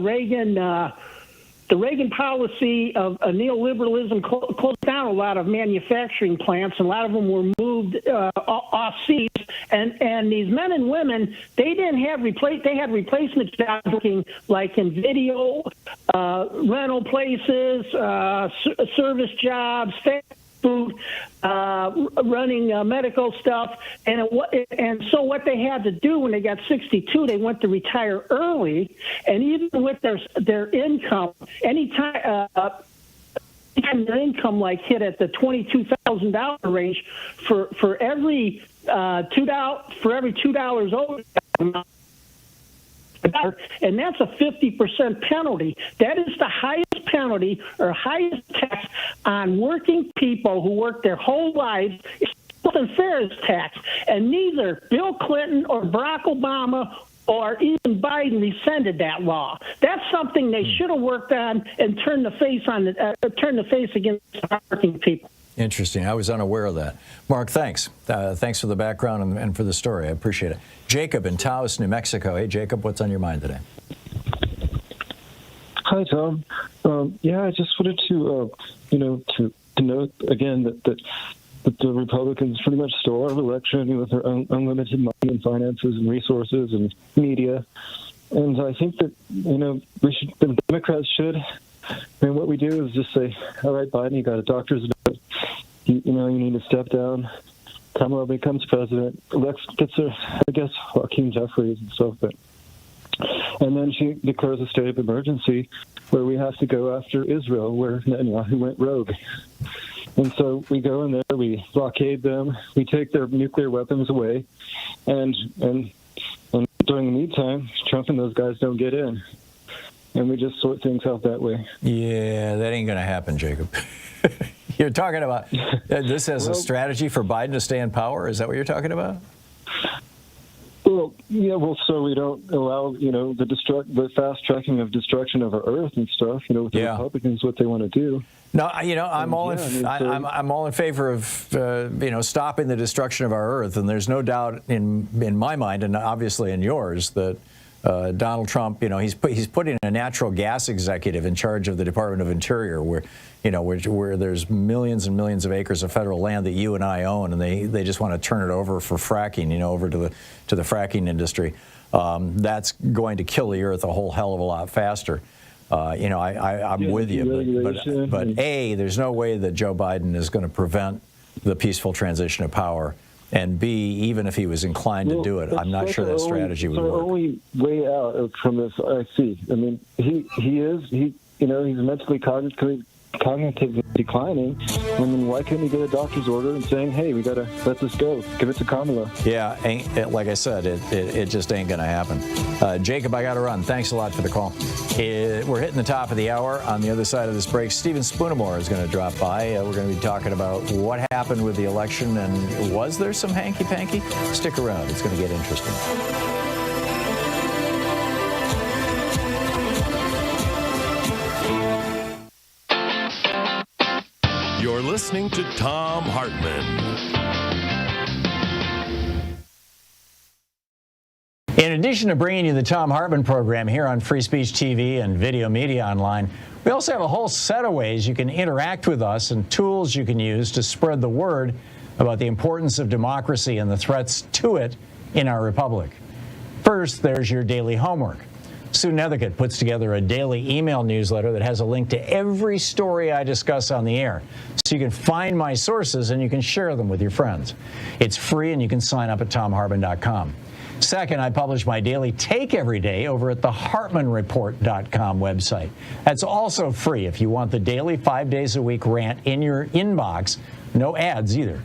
Reagan policy of neoliberalism closed down a lot of manufacturing plants, and a lot of them were moved moved off seas, and these men and women, they didn't have they had replacement jobs working like in video, rental places, service jobs, food, running medical stuff, and so what they had to do when they got 62, they went to retire early, and even with their income, anytime their income like hit at the $22,000 range, for every $2 over, and that's a 50% penalty. That is the highest penalty or highest tax on working people who work their whole lives. It's nothing fair as tax, and neither Bill Clinton or Barack Obama or even Biden rescinded that law. That's something they should have worked on and turned the face against working people. Interesting. I was unaware of that. Mark, thanks. Thanks for the background and for the story. I appreciate it. Jacob in Taos, New Mexico. Hey, Jacob, what's on your mind today? Hi, Tom. I just wanted to, to note again that the Republicans pretty much stole our election with their unlimited money and finances and resources and media. And I think that, the Democrats should. What we do is just say, all right, Biden, you got a doctor's note. You need to step down. Kamala becomes president. Lex gets her, Joaquin Jeffries and so forth. And then she declares a state of emergency where we have to go after Israel, where Netanyahu went rogue. And so we go in there, we blockade them, we take their nuclear weapons away, and during the meantime, Trump and those guys don't get in. And we just sort things out that way. Yeah, that ain't going to happen, Jacob. You're talking about this as a strategy for Biden to stay in power? Is that what you're talking about? Well, so we don't allow, the fast tracking of destruction of our Earth and stuff, with the Republicans, what they want to do. No, I'm all in favor of, stopping the destruction of our Earth. And there's no doubt in my mind, and obviously in yours, that Donald Trump, he's putting a natural gas executive in charge of the Department of Interior, where there's millions and millions of acres of federal land that you and I own, and they just want to turn it over for fracking, over to the fracking industry. That's going to kill the Earth a whole hell of a lot faster. I'm with you, but A, there's no way that Joe Biden is going to prevent the peaceful transition of power. And B, even if he was inclined to do it, I'm not sure that strategy would work. The only way out from this, I see. He's mentally cognitively declining. Why couldn't he get a doctor's order and saying, hey, we got to let this go, give it to Kamala? Yeah, like I said, it just ain't going to happen. Jacob, I got to run. Thanks a lot for the call. We're hitting the top of the hour. On the other side of this break, Stephen Spoonamore is going to drop by. We're going to be talking about what happened with the election and was there some hanky-panky? Stick around. It's going to get interesting. You're listening to Thom Hartmann. In addition to bringing you the Thom Hartmann Program here on Free Speech TV and Video Media Online, we also have a whole set of ways you can interact with us and tools you can use to spread the word about the importance of democracy and the threats to it in our republic. First, there's your daily homework. Sue Nethercutt puts together a daily email newsletter that has a link to every story I discuss on the air. So you can find my sources and you can share them with your friends. It's free and you can sign up at ThomHartmann.com. Second, I publish my daily take every day over at the HartmannReport.com website. That's also free if you want the daily 5 days a week rant in your inbox. No ads either.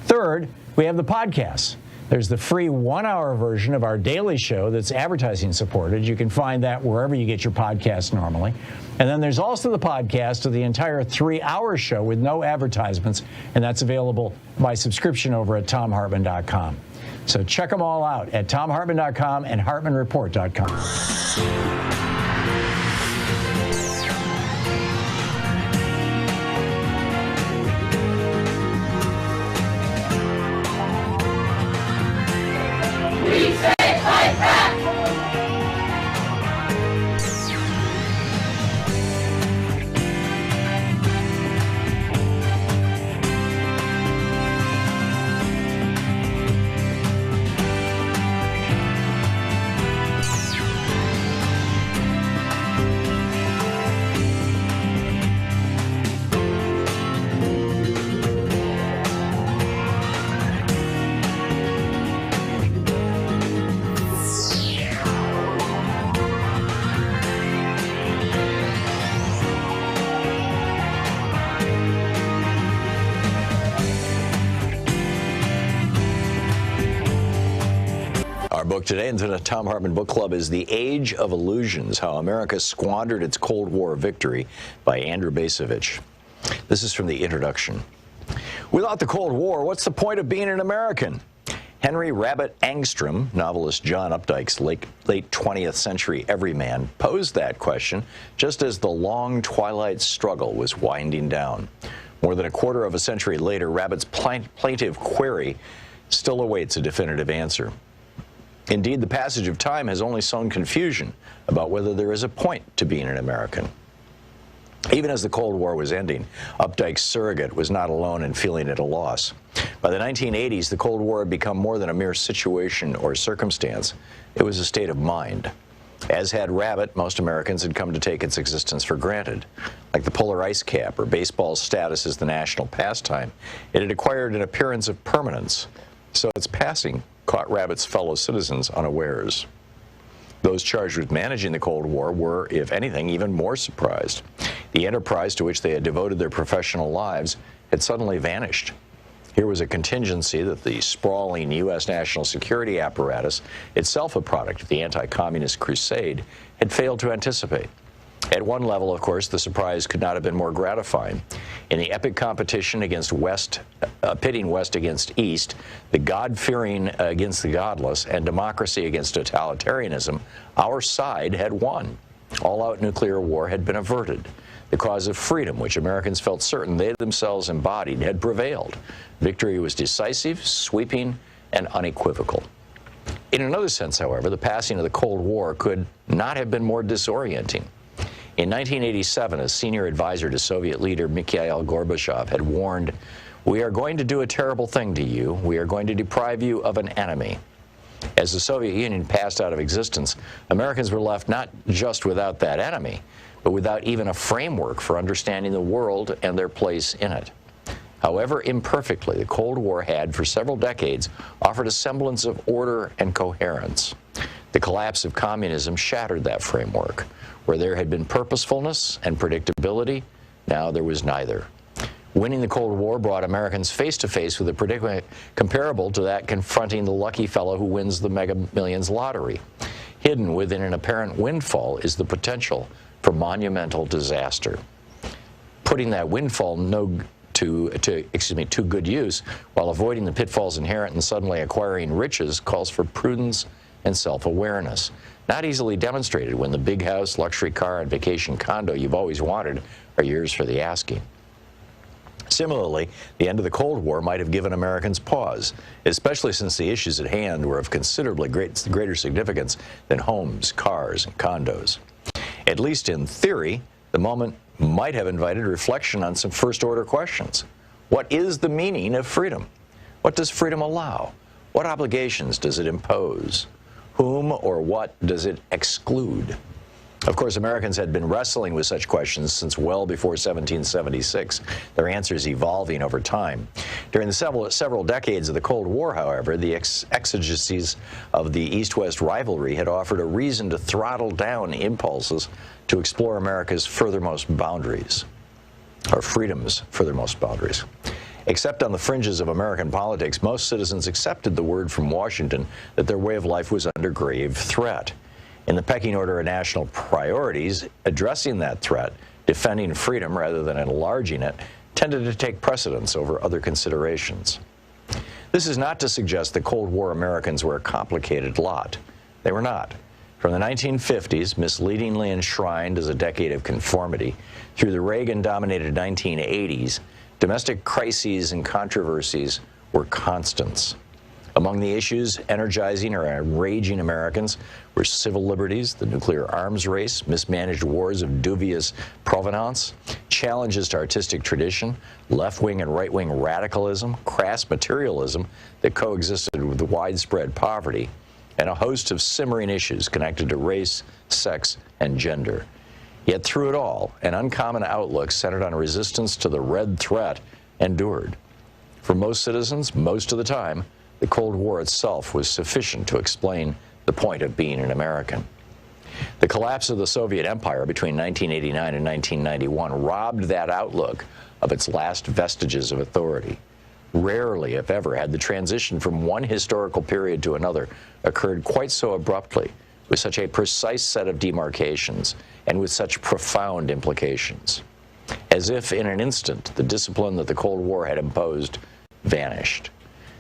Third, we have the podcasts. There's the free 1-hour version of our daily show that's advertising supported. You can find that wherever you get your podcasts normally. And then there's also the podcast of the entire 3-hour show with no advertisements, and that's available by subscription over at ThomHartmann.com. So check them all out at ThomHartmann.com and HartmannReport.com. book today in the Thom Hartmann Book Club is The Age of Illusions, How America Squandered Its Cold War Victory by Andrew Bacevich. This is from the introduction. Without the Cold War, what's the point of being an American? Henry Rabbit Angstrom, novelist John Updike's late 20th century everyman, posed that question just as the long twilight struggle was winding down. More than a quarter of a century later, Rabbit's plaintive query still awaits a definitive answer. Indeed, the passage of time has only sown confusion about whether there is a point to being an American. Even as the Cold War was ending, Updike's surrogate was not alone in feeling at a loss. By the 1980s, the Cold War had become more than a mere situation or circumstance. It was a state of mind. As had Rabbit, most Americans had come to take its existence for granted. Like the polar ice cap or baseball's status as the national pastime, it had acquired an appearance of permanence, so its passing caught Rabbit's fellow citizens unawares. Those charged with managing the Cold War were, if anything, even more surprised. The enterprise to which they had devoted their professional lives had suddenly vanished. Here was a contingency that the sprawling U.S. national security apparatus, itself a product of the anti-communist crusade, had failed to anticipate. At one level, of course, the surprise could not have been more gratifying. In the epic competition against pitting West against East, the God-fearing against the godless, and democracy against totalitarianism, our side had won. All-out nuclear war had been averted. The cause of freedom, which Americans felt certain they themselves embodied, had prevailed. Victory was decisive, sweeping, and unequivocal. In another sense, however, the passing of the Cold War could not have been more disorienting. In 1987, a senior advisor to Soviet leader Mikhail Gorbachev had warned, "We are going to do a terrible thing to you. We are going to deprive you of an enemy." As the Soviet Union passed out of existence, Americans were left not just without that enemy, but without even a framework for understanding the world and their place in it. However imperfectly, the Cold War had, for several decades, offered a semblance of order and coherence. The collapse of communism shattered that framework. Where there had been purposefulness and predictability, now there was neither. Winning the Cold War brought Americans face to face with a predicament comparable to that confronting the lucky fellow who wins the Mega Millions lottery. Hidden within an apparent windfall is the potential for monumental disaster. Putting that windfall to good use while avoiding the pitfalls inherent in suddenly acquiring riches calls for prudence and self-awareness. Not easily demonstrated when the big house, luxury car, and vacation condo you've always wanted are yours for the asking. Similarly, the end of the Cold War might have given Americans pause, especially since the issues at hand were of considerably greater significance than homes, cars, and condos. At least in theory, the moment might have invited reflection on some first-order questions. What is the meaning of freedom? What does freedom allow? What obligations does it impose? Whom or what does it exclude? Of course, Americans had been wrestling with such questions since well before 1776, their answers evolving over time. During the several decades of the Cold War, however, the exigencies of the East-West rivalry had offered a reason to throttle down impulses to explore America's furthermost boundaries, or freedom's furthermost boundaries. Except on the fringes of American politics, most citizens accepted the word from Washington that their way of life was under grave threat. In the pecking order of national priorities, addressing that threat, defending freedom rather than enlarging it, tended to take precedence over other considerations. This is not to suggest that Cold War Americans were a complicated lot. They were not. From the 1950s, misleadingly enshrined as a decade of conformity, through the Reagan-dominated 1980s, domestic crises and controversies were constants. Among the issues energizing or enraging Americans were civil liberties, the nuclear arms race, mismanaged wars of dubious provenance, challenges to artistic tradition, left-wing and right-wing radicalism, crass materialism that coexisted with widespread poverty, and a host of simmering issues connected to race, sex, and gender. Yet through it all, an uncommon outlook centered on resistance to the red threat endured. For most citizens, most of the time, the Cold War itself was sufficient to explain the point of being an American. The collapse of the Soviet Empire between 1989 and 1991 robbed that outlook of its last vestiges of authority. Rarely, if ever, had the transition from one historical period to another occurred quite so abruptly, with such a precise set of demarcations, and with such profound implications. As if in an instant, the discipline that the Cold War had imposed vanished.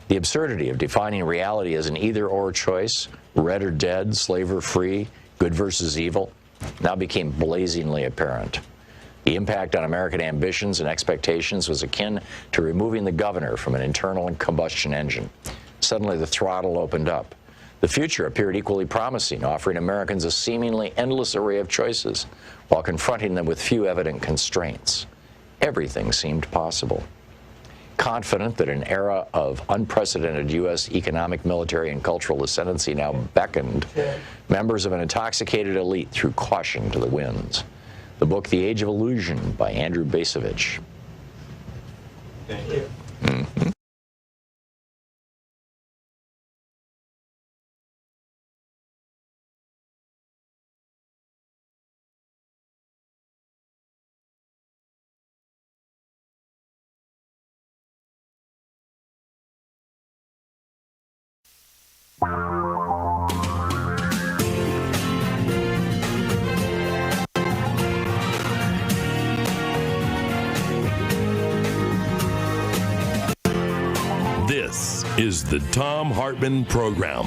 The absurdity of defining reality as an either-or choice, red or dead, slave or free, good versus evil, now became blazingly apparent. The impact on American ambitions and expectations was akin to removing the governor from an internal combustion engine. Suddenly the throttle opened up. The future appeared equally promising, offering Americans a seemingly endless array of choices, while confronting them with few evident constraints. Everything seemed possible. Confident that an era of unprecedented U.S. economic, military, and cultural ascendancy now beckoned, members of an intoxicated elite threw caution to the winds. The book, The Age of Illusion, by Andrew Bacevich. Thank you. Mm-hmm. This is the Thom Hartmann Program.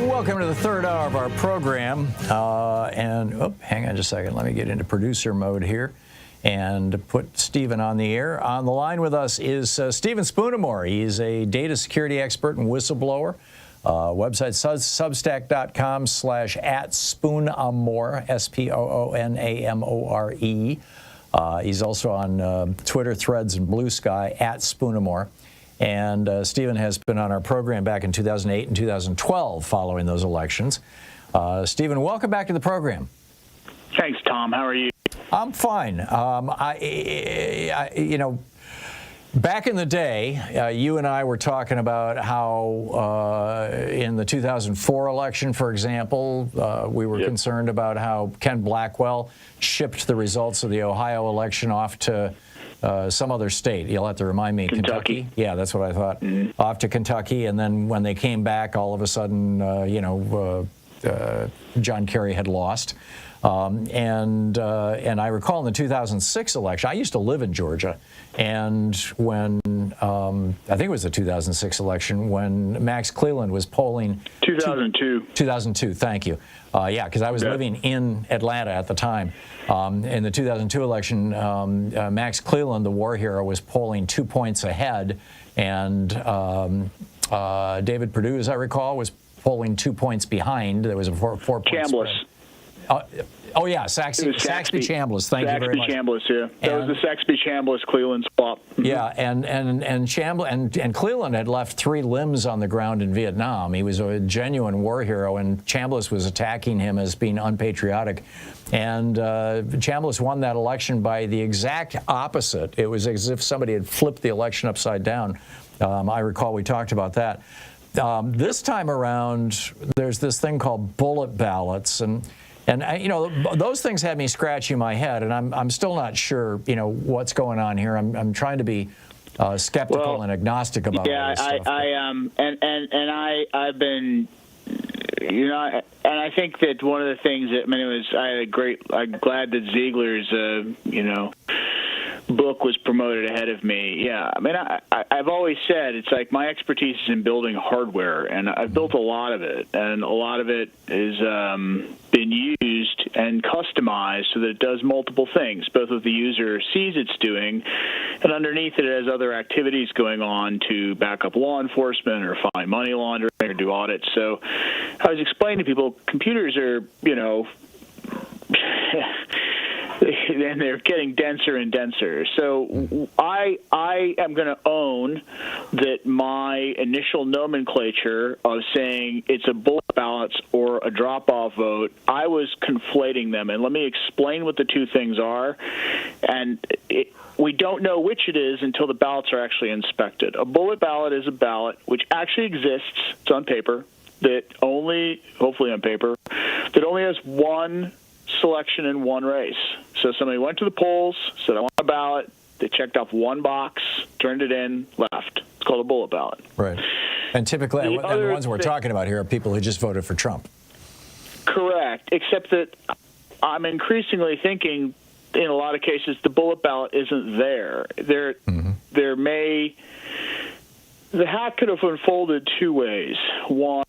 Welcome to the third hour of our program. Hang on just a second. Let me get into producer mode here and put Stephen on the air. On the line with us is Stephen Spoonamore. He's a data security expert and whistleblower. Website substack.com/@Spoonamore, SPOONAMORE. He's also on Twitter, Threads, and Blue Sky @Spoonamore. And Stephen has been on our program back in 2008 and 2012 following those elections. Stephen, welcome back to the program. Thanks, Tom. How are you? I'm fine. Back in the day, you and I were talking about how in the 2004 election, for example, we were concerned about how Ken Blackwell shipped the results of the Ohio election off to some other state. You'll have to remind me. Kentucky? Yeah, that's what I thought. Mm-hmm. Off to Kentucky, and then when they came back, all of a sudden, John Kerry had lost. And I recall in the 2006 election, I used to live in Georgia, and when I think it was the 2006 election, when Max Cleland was polling 2002, thank you. Yeah, because I was living in Atlanta at the time. In the 2002 election, Max Cleland, the war hero, was polling 2 points ahead, and David Perdue, as I recall, was polling 2 points behind. There was a four-point Chambliss. spread. Saxby Chambliss. Thank you very much. Saxby Chambliss, yeah. That was the Saxby Chambliss Cleland swap. Mm-hmm. Yeah, and Cleland had left 3 limbs on the ground in Vietnam. He was a genuine war hero, and Chambliss was attacking him as being unpatriotic. And Chambliss won that election by the exact opposite. It was as if somebody had flipped the election upside down. I recall we talked about that. This time around, there's this thing called bullet ballots, and those things had me scratching my head, and I'm still not sure, what's going on here. I'm trying to be skeptical and agnostic about all this stuff. I've been, and I think that one of the things that I'm glad that Ziegler's, book was promoted ahead of me. Yeah, I mean, I've always said it's like my expertise is in building hardware, and I've built a lot of it, and a lot of it is been used and customized so that it does multiple things, both what the user sees it's doing, and underneath it has other activities going on to back up law enforcement or find money laundering or do audits. So I was explaining to people, computers are, and they're getting denser and denser. So I am going to own that my initial nomenclature of saying it's a bullet ballots or a drop-off vote, I was conflating them. And let me explain what the two things are. And we don't know which it is until the ballots are actually inspected. A bullet ballot is a ballot which actually exists. It's on paper. Hopefully on paper, that only has one selection in one race. So somebody went to the polls, said, I want a ballot, They checked off one box, turned it in, left. It's called a bullet ballot. Right. And typically, and the ones we're talking about here are people who just voted for Trump. Correct, except that I'm increasingly thinking, in a lot of cases, the bullet ballot isn't there. The hack could have unfolded two ways. One,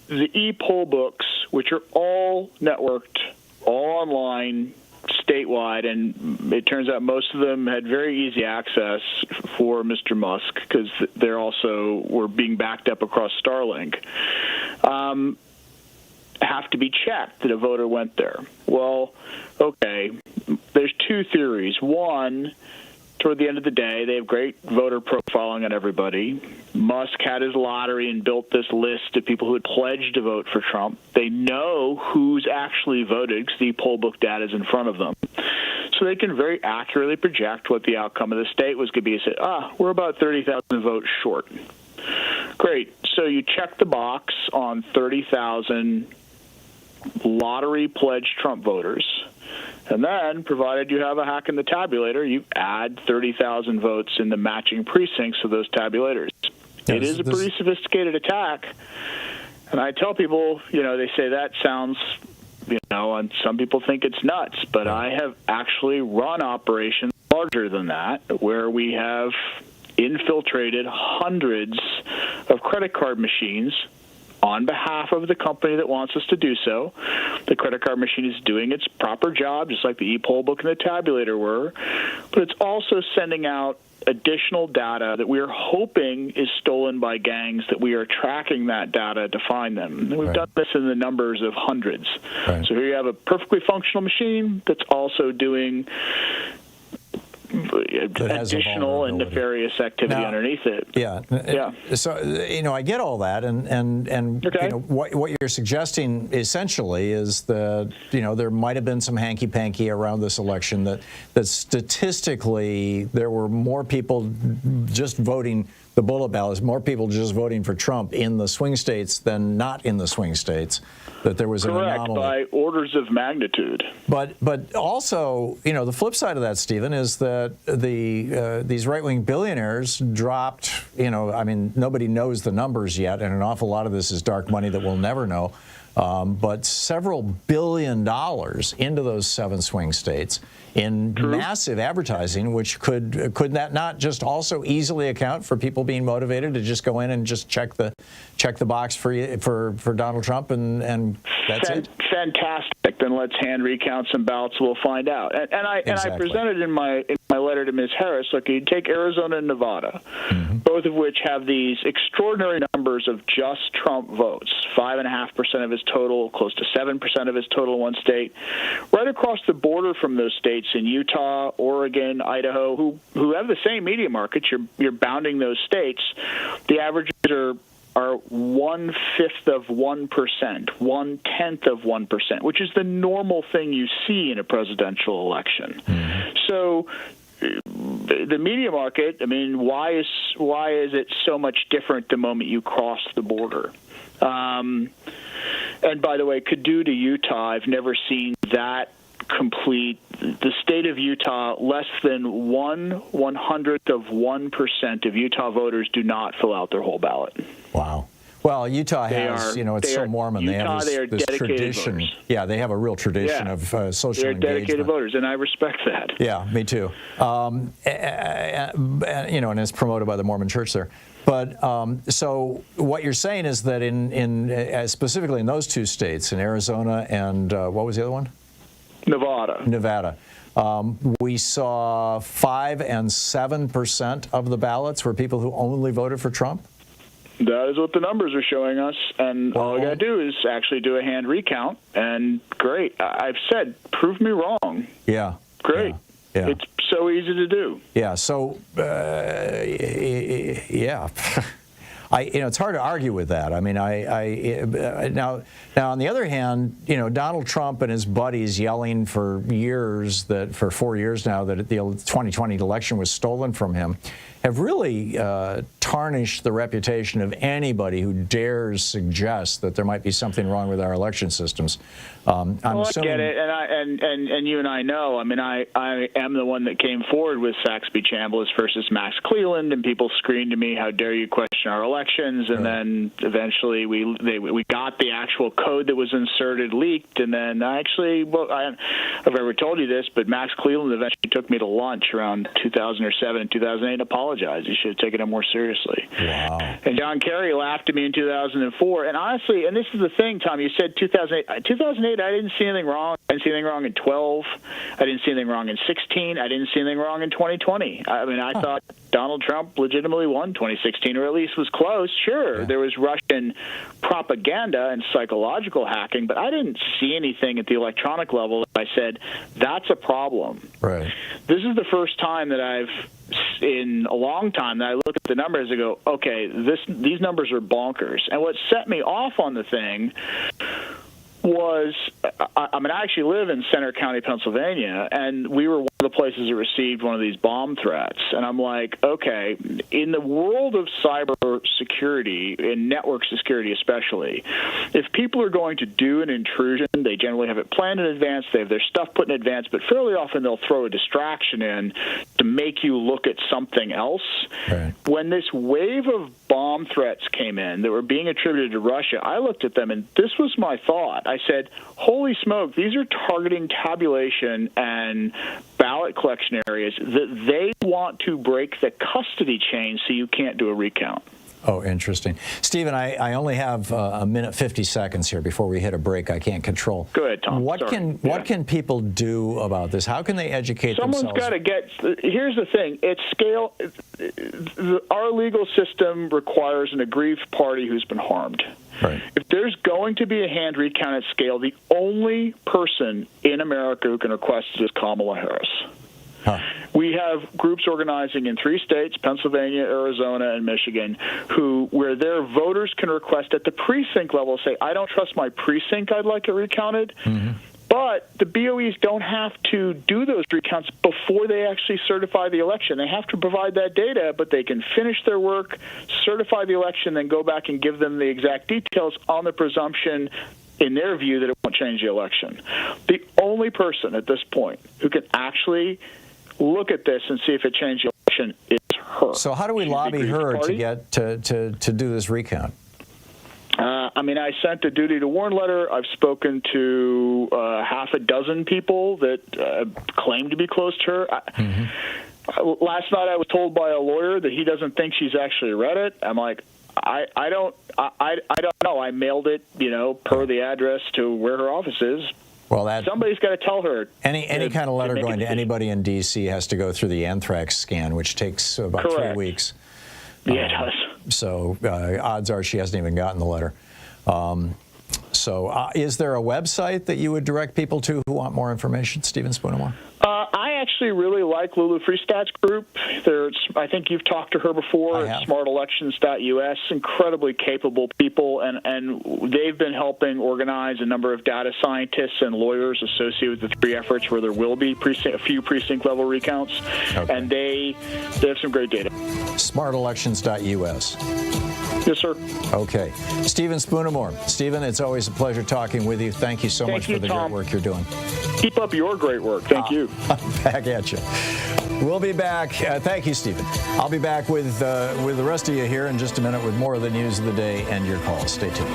the e-poll books, which are all networked, all online, statewide, and it turns out most of them had very easy access for Mr. Musk because they're also were being backed up across Starlink. Have to be checked that a voter went there. Well, okay, there's two theories. One, toward the end of the day, they have great voter profiling on everybody. Musk had his lottery and built this list of people who had pledged to vote for Trump. They know who's actually voted because the poll book data is in front of them. So they can very accurately project what the outcome of the state was going to be. Say, we're about 30,000 votes short. Great. So you check the box on 30,000 lottery pledged Trump voters. And then, provided you have a hack in the tabulator, you add 30,000 votes in the matching precincts of those tabulators. It is a pretty sophisticated attack. And I tell people, they say that sounds, and some people think it's nuts. But I have actually run operations larger than that, where we have infiltrated hundreds of credit card machines on behalf of the company that wants us to do so. The credit card machine is doing its proper job, just like the e-poll book and the tabulator were, but it's also sending out additional data that we are hoping is stolen by gangs, that we are tracking that data to find them. And we've done this in the numbers of hundreds. Right. So here you have a perfectly functional machine that's also doing additional and nefarious activity underneath it. Yeah. So I get all that, and okay. What you're suggesting essentially is that there might have been some hanky-panky around this election, that statistically there were more people just voting the bullet ballots, more people just voting for Trump in the swing states than not in the swing states. That there was an anomaly by orders of magnitude. But also, the flip side of that, Stephen, is that these right-wing billionaires dropped. Nobody knows the numbers yet, and an awful lot of this is dark money that we'll never know. But several $1 billion into those 7 swing states in massive advertising, which could that not just also easily account for people being motivated to just go in and just check the box for Donald Trump and that's it? Fantastic. Then let's hand recount some ballots. We'll find out. And I presented in my letter to Ms. Harris. Look, you take Arizona and Nevada, both of which have these extraordinary numbers of just Trump votes. 5.5% of his total, close to 7% of his total in one state. Right across the border from those states in Utah, Oregon, Idaho, who have the same media markets, you're bounding those states. The averages are 1/5 of 1%, 1/10 of 1%, which is the normal thing you see in a presidential election. So the media market, why is it so much different the moment you cross the border? And by the way, Caddo to Utah, I've never seen that complete. The state of Utah, less than 1/100th of 1% of Utah voters do not fill out their whole ballot. Wow. Well, Utah has, it's so Mormon. Utah, they have this tradition. Voters. Yeah, they have a real tradition of social engagement. They're dedicated voters, and I respect that. Yeah, me too. And it's promoted by the Mormon Church there. But so what you're saying is that in specifically in those 2 states, in Arizona and what was the other one? Nevada. We saw 5 and 7% of the ballots were people who only voted for Trump. That is what the numbers are showing us, and all I got to do is actually do a hand recount, and great. I've said, prove me wrong. Yeah. Great. Yeah. It's so easy to do. Yeah. So, yeah. it's hard to argue with that. I mean, now on the other hand, Donald Trump and his buddies yelling for 4 years now that the 2020 election was stolen from him, have really tarnished the reputation of anybody who dares suggest that there might be something wrong with our election systems. I get it, and you and I know. I mean, I am the one that came forward with Saxby Chambliss versus Max Cleland, and people screamed to me, "How dare you question our elections?" And then eventually we got the actual code that was inserted leaked, and then I've ever told you this, but Max Cleland eventually took me to lunch around 2007 and 2008 and apologized. He should have taken it more seriously. Wow. And John Kerry laughed at me in 2004. And honestly, and this is the thing, Tom, you said 2008. 2008, I didn't see anything wrong. I didn't see anything wrong in 12. I didn't see anything wrong in 16. I didn't see anything wrong in 2020. I mean, I thought Donald Trump legitimately won 2016, or at least was close. Sure, there was Russian propaganda and psychological hacking, but I didn't see anything at the electronic level that I said, that's a problem. Right. This is the first time that in a long time that I look at the numbers and go, okay, these numbers are bonkers. And what set me off on the thing was, I actually live in Center County, Pennsylvania, and we were one of the places that received one of these bomb threats. And I'm like, okay, in the world of cyber security, and network security especially, if people are going to do an intrusion, they generally have it planned in advance, they have their stuff put in advance, but fairly often they'll throw a distraction in to make you look at something else. Right. When this wave of bomb threats came in that were being attributed to Russia, I looked at them, and this was my thought. I said, holy smoke, these are targeting tabulation and ballot collection areas that they want to break the custody chain so you can't do a recount. Oh, interesting. Stephen, I only have a minute 50 seconds here before we hit a break I can't control. Go ahead, Tom. What can people do about this? How can they educate themselves? Someone's got to get. Here's the thing. It's scale. Our legal system requires an aggrieved party who's been harmed. Right. If there's going to be a hand recount at scale, the only person in America who can request it is Kamala Harris. Huh. We have groups organizing in 3 states, Pennsylvania, Arizona, and Michigan, where their voters can request at the precinct level, say, I don't trust my precinct, I'd like it recounted. Mm-hmm. But the BOEs don't have to do those recounts before they actually certify the election. They have to provide that data, but they can finish their work, certify the election, then go back and give them the exact details on the presumption, in their view, that it won't change the election. The only person at this point who can actually look at this and see if it changed the election is her. So how do we lobby her to get to do this recount? I sent a duty to warn letter. I've spoken to half a dozen people that claim to be close to her. Last night I was told by a lawyer that he doesn't think she's actually read it. I'm like, I don't know. I mailed it, per the address to where her office is. Well, somebody's got to tell her. Any kind of letter going to anybody in D.C. has to go through the anthrax scan, which takes about 3 weeks. Yeah, it does. So odds are she hasn't even gotten the letter. Is there a website that you would direct people to who want more information, Stephen Spoonamore? I actually really like Lulu Freestat's group. I think you've talked to her before at smartelections.us. Incredibly capable people, and they've been helping organize a number of data scientists and lawyers associated with the 3 efforts where there will be a few precinct-level recounts, and they have some great data. Smartelections.us. Yes, sir. Okay. Stephen Spoonamore. Stephen, it's always a pleasure talking with you. Thank you so much for the great work you're doing. Keep up your great work. Thank you. Back at you. We'll be back. Thank you, Stephen. I'll be back with the rest of you here in just a minute with more of the news of the day and your calls. Stay tuned.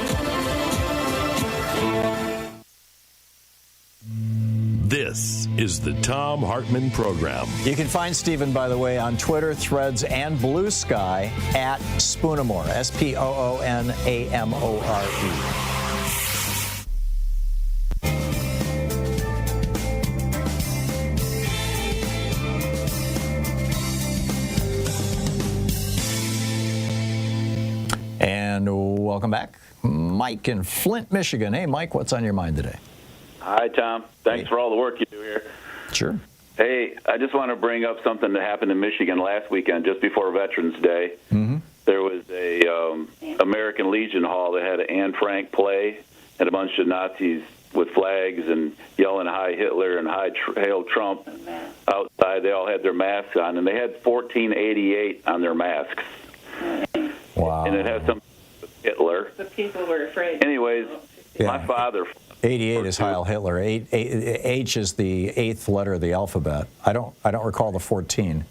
This is the Thom Hartmann Program. You can find Stephen, by the way, on Twitter, Threads, and Blue Sky at Spoonamore, Spoonamore. And welcome back. Mike in Flint, Michigan. Hey, Mike, what's on your mind today? Hi, Tom. Thanks for all the work you do here. Sure. Hey, I just want to bring up something that happened in Michigan last weekend, just before Veterans Day. Mm-hmm. there was a American Legion Hall that had an Anne Frank play and a bunch of Nazis with flags and yelling "Hi Hitler" and "Hail Trump" outside. They all had their masks on, and they had 1488 on their masks. Wow. And it had something with Hitler. The people were afraid. Anyways, my father... 88 is Heil Hitler. H is the 8th letter of the alphabet. I don't recall the 14.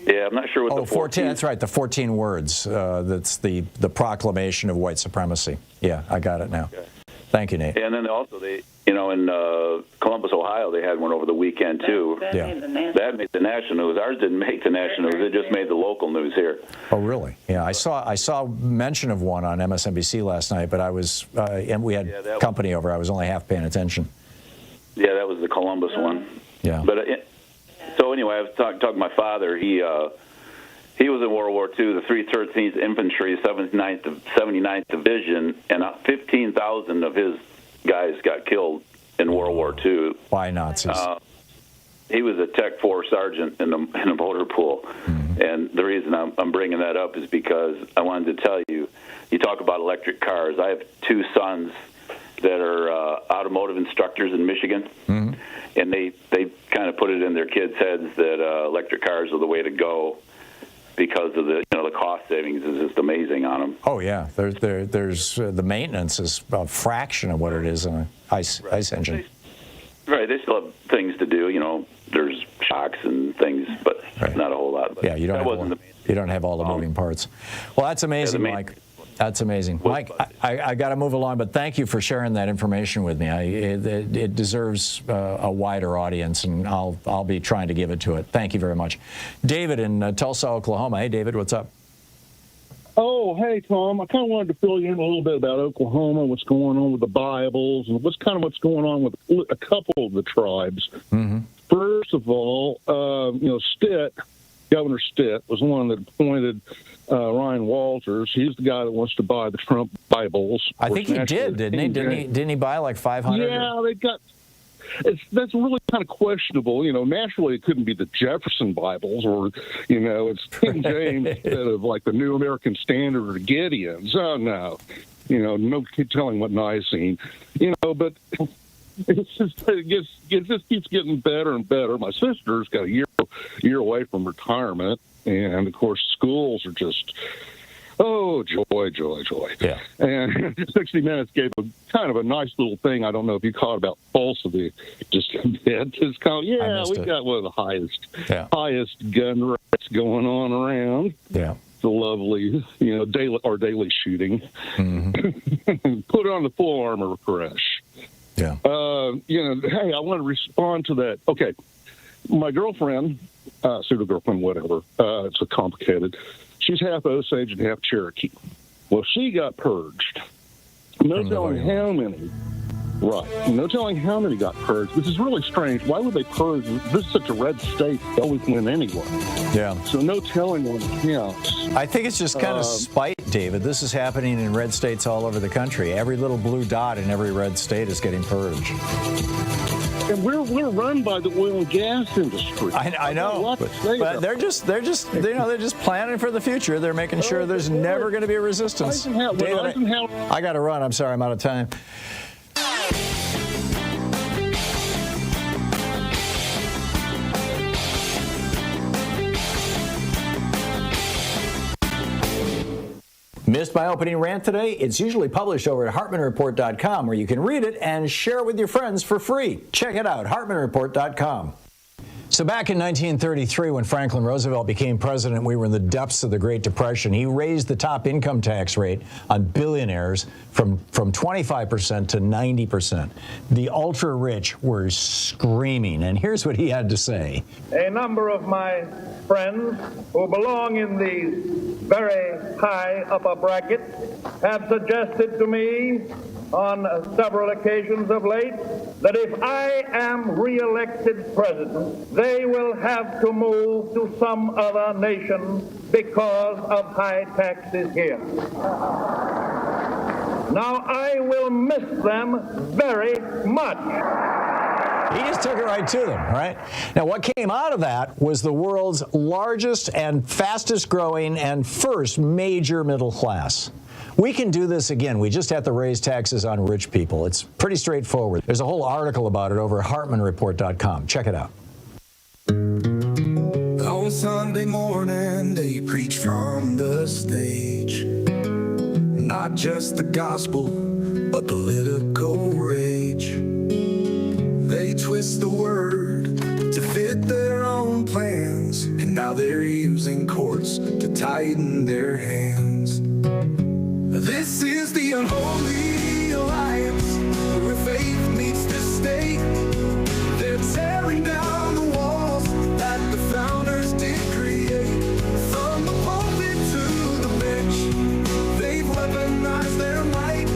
Yeah, I'm not sure what the 14. That's right, the 14 words. That's the proclamation of white supremacy. Yeah, I got it now. Okay. Thank you, Nate. And then also in Columbus, Ohio, they had one over the weekend too. That made the national news. Ours didn't make the national news. It just made the local news here. Oh, really? Yeah, I saw mention of one on MSNBC last night, but I was and we had company over. I was only half paying attention. Yeah, that was the Columbus one. Yeah. But so anyway, I was talking to my father. He was in World War II, the 313th Infantry, 79th Division, and 15,000 of his guys got killed in World War II. By Nazis. He was a Tech 4 sergeant in a motor pool. Mm-hmm. And the reason I'm bringing that up is because I wanted to tell you, you talk about electric cars. I have two sons that are automotive instructors in Michigan. Mm-hmm. And they kind of put it in their kids' heads that electric cars are the way to go because of the cost savings is just amazing on them. Oh yeah, there's the maintenance is a fraction of what it is in an ICE engine. Right, they still have things to do. There's shocks and things, but not a whole lot. But yeah, you don't have all the moving parts. Well, that's amazing, Mike. That's amazing. Mike, I got to move along, but thank you for sharing that information with me. It deserves a wider audience, and I'll be trying to give it to it. Thank you very much. David in Tulsa, Oklahoma. Hey, David, what's up? Oh, hey, Tom. I kind of wanted to fill you in a little bit about Oklahoma, what's going on with the Bibles, and what's going on with a couple of the tribes. Mm-hmm. First of all, Governor Stitt was the one that appointed Ryan Walters. He's the guy that wants to buy the Trump Bibles. I think he did, didn't he? Didn't he buy like 500? Yeah, they got. That's really kind of questionable. Naturally, it couldn't be the Jefferson Bibles, or it's King James instead of like the New American Standard or Gideon's. Oh no, no telling what Nicene. But it just keeps getting better and better. My sister's got a year away from retirement, and of course schools are just joy. Yeah. And 60 Minutes gave a kind of a nice little thing. I don't know if you caught about falsity just a bit. It's kind of, we got one of the highest gun rates going on around. Yeah. The lovely, daily shooting. Mm-hmm. Put on the full armor crash. Yeah. Hey, I want to respond to that. Okay. My girlfriend, pseudo-girlfriend, whatever, it's a complicated. She's half Osage and half Cherokee. Well, she got purged. No telling how many. Right. No telling how many got purged, which is really strange. Why would they purge? This is such a red state. They always win anyway. Yeah. So no telling what counts. I think it's just kind of spite, David. This is happening in red states all over the country. Every little blue dot in every red state is getting purged. And we're run by the oil and gas industry. I know, but they're just planning for the future. They're making sure there's never going to be a resistance. David, I got to run. I'm sorry, I'm out of time. Missed my opening rant today? It's usually published over at HartmannReport.com, where you can read it and share it with your friends for free. Check it out, HartmannReport.com. So back in 1933, when Franklin Roosevelt became president, we were in the depths of the Great Depression. He raised the top income tax rate on billionaires from 25% to 90%. The ultra-rich were screaming, and here's what he had to say. A number of my friends who belong in the very high upper bracket have suggested to me on several occasions of late that if I am re-elected president, they will have to move to some other nation because of high taxes here. Now, I will miss them very much. He just took it right to them, right? Now, what came out of that was the world's largest and fastest growing and first major middle class. We can do this again. We just have to raise taxes on rich people. It's pretty straightforward. There's a whole article about it over at HartmannReport.com. Check it out. On Sunday morning, they preach from the stage. Not just the gospel, but political rage. They twist the word to fit their own plans, and now they're using courts to tighten their hands. This is the unholy alliance where faith meets the state. They're tearing down the walls that the founders did create. From the pulpit to the bench, they've weaponized their might.